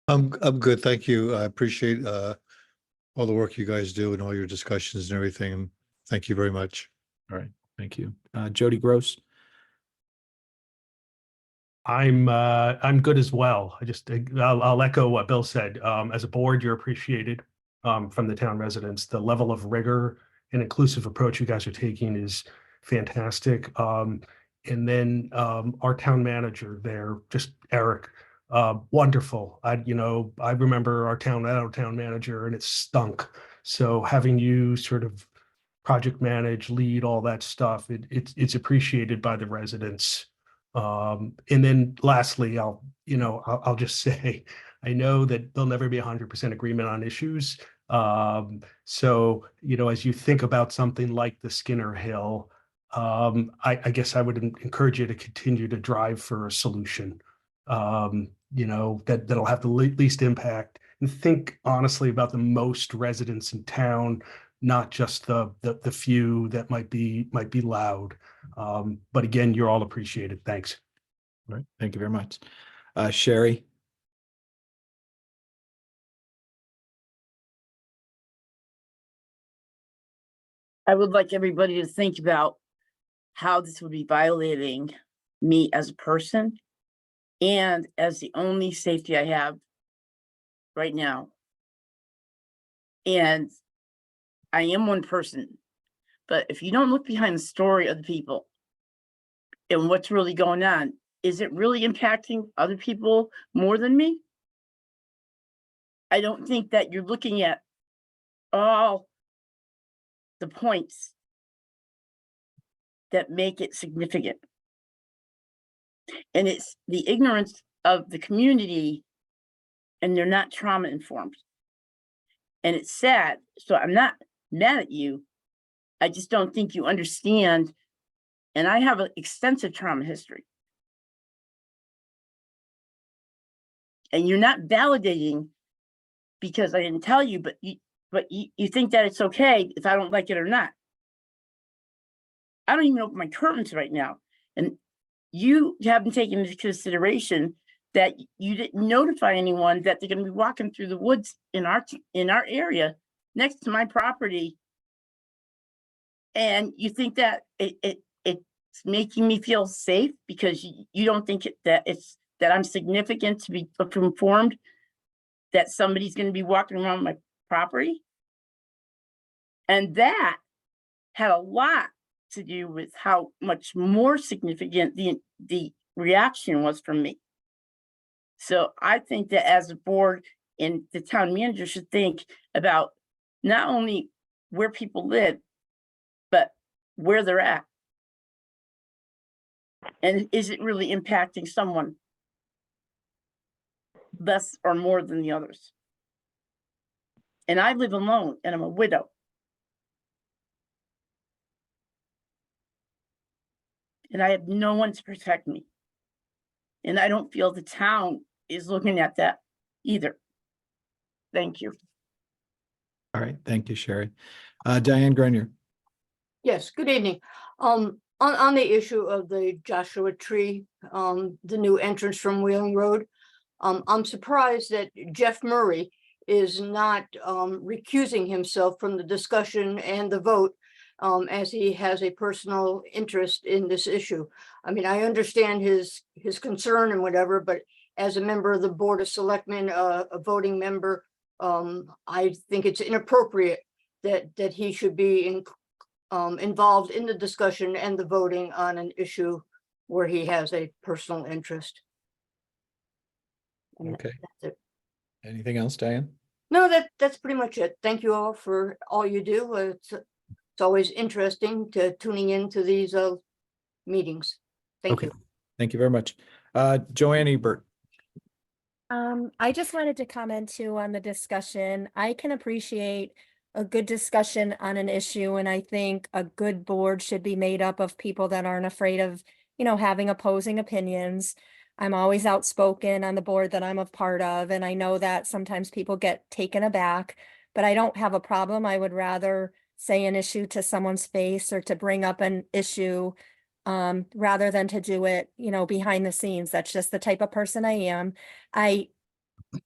I'm good, thank you. I appreciate all the work you guys do and all your discussions and everything. Thank you very much. All right, thank you. Jody Gross. I'm good as well. I'll echo what Bill said. As a board, you're appreciated from the town residents. The level of rigor and inclusive approach you guys are taking is fantastic. And then our town manager there, just Eric, wonderful. I remember our town manager and it stunk. So having you sort of project manage, lead all that stuff, it's appreciated by the residents. And then lastly, I'll just say, I know that there'll never be 100% agreement on issues. So, as you think about something like the Skinner Hill, I guess I would encourage you to continue to drive for a solution, that'll have the least impact, and think honestly about the most residents in town, not just the few that might be loud. But again, you're all appreciated. Thanks. All right, thank you very much. Sherry. I would like everybody to think about how this would be violating me as a person and as the only safety I have right now. And I am one person, but if you don't look behind the story of the people and what's really going on, is it really impacting other people more than me? I don't think that you're looking at all the points that make it significant. And it's the ignorance of the community, and they're not trauma informed. And it's sad. So I'm not mad at you. I just don't think you understand. And I have an extensive trauma history. And you're not validating because I didn't tell you, but you think that it's okay if I don't like it or not. I don't even open my curtains right now. And you haven't taken into consideration that you didn't notify anyone that they're going to be walking through the woods in our area next to my property. And you think that it's making me feel safe because you don't think that I'm significant to be informed that somebody's going to be walking around my property. And that had a lot to do with how much more significant the reaction was from me. So I think that as a board and the town manager should think about not only where people live, but where they're at. And is it really impacting someone less or more than the others? And I live alone and I'm a widow. And I have no one to protect me. And I don't feel the town is looking at that either. Thank you. All right, thank you, Sherry. Diane Grenier. Yes, good evening. On the issue of the Joshua Tree, the new entrance from Wheeling Road, I'm surprised that Jeff Murray is not recusing himself from the discussion and the vote, as he has a personal interest in this issue. I mean, I understand his concern and whatever, but as a member of the Board of Selectmen, a voting member, I think it's inappropriate that he should be involved in the discussion and the voting on an issue where he has a personal interest. And Okay. that's it. Anything else, Diane? No, that's pretty much it. Thank you all for all you do. It's always interesting to tuning into these meetings. Thank Okay. you. Thank you very much. Joanne Ebert. I just wanted to comment too on the discussion. I can appreciate a good discussion on an issue, and I think a good board should be made up of people that aren't afraid of, having opposing opinions. I'm always outspoken on the board that I'm a part of, and I know that sometimes people get taken aback, but I don't have a problem. I would rather say an issue to someone's face or to bring up an issue rather than to do it, behind the scenes. That's just the type of person I am. I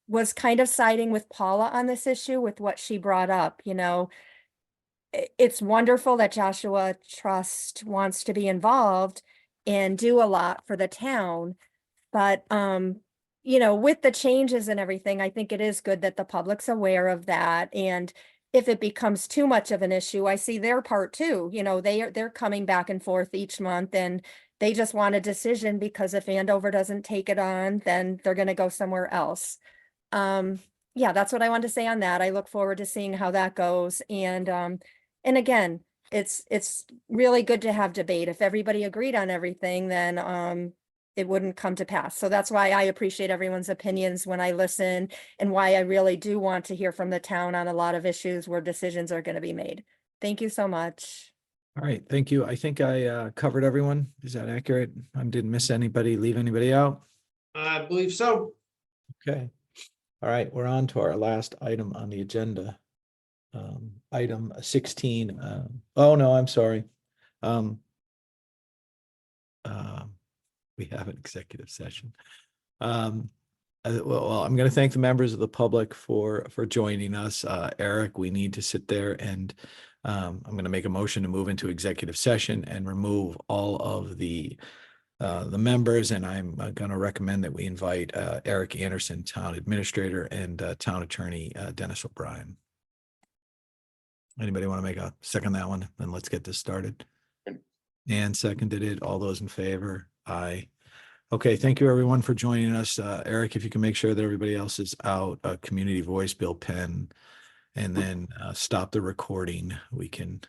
was kind of siding with Paula on this issue with what she brought up, It's wonderful that Joshua Trust wants to be involved and do a lot for the town. But, with the changes and everything, I think it is good that the public's aware of that. And if it becomes too much of an issue, I see their part too. They're coming back and forth each month, and they just want a decision, because if Andover doesn't take it on, then they're gonna go somewhere else. Yeah, that's what I wanted to say on that. I look forward to seeing how that goes. And again, it's really good to have debate. If everybody agreed on everything, then it wouldn't come to pass. So that's why I appreciate everyone's opinions when I listen, and why I really do want to hear from the town on a lot of issues where decisions are going to be made. Thank you so much. All right, thank you. I think I covered everyone. Is that accurate? I didn't miss anybody, leave anybody out? I believe so. Okay. All right, we're on to our last item on the agenda. Item 16. Oh, no, I'm sorry. We have an executive session. Well, I'm going to thank the members of the public for joining us. Eric, we need to sit there and I'm going to make a motion to move into executive session and remove all of the members, and I'm going to recommend that we invite Eric Anderson, Town Administrator, and Town Attorney Dennis O'Brien. Anybody want to make a second that one? Then let's get this started. And seconded it. All those in favor? Aye. Okay, thank you everyone for joining us. Eric, if you can make sure that everybody else is out, community voice, Bill Penn, and then stop the recording. We can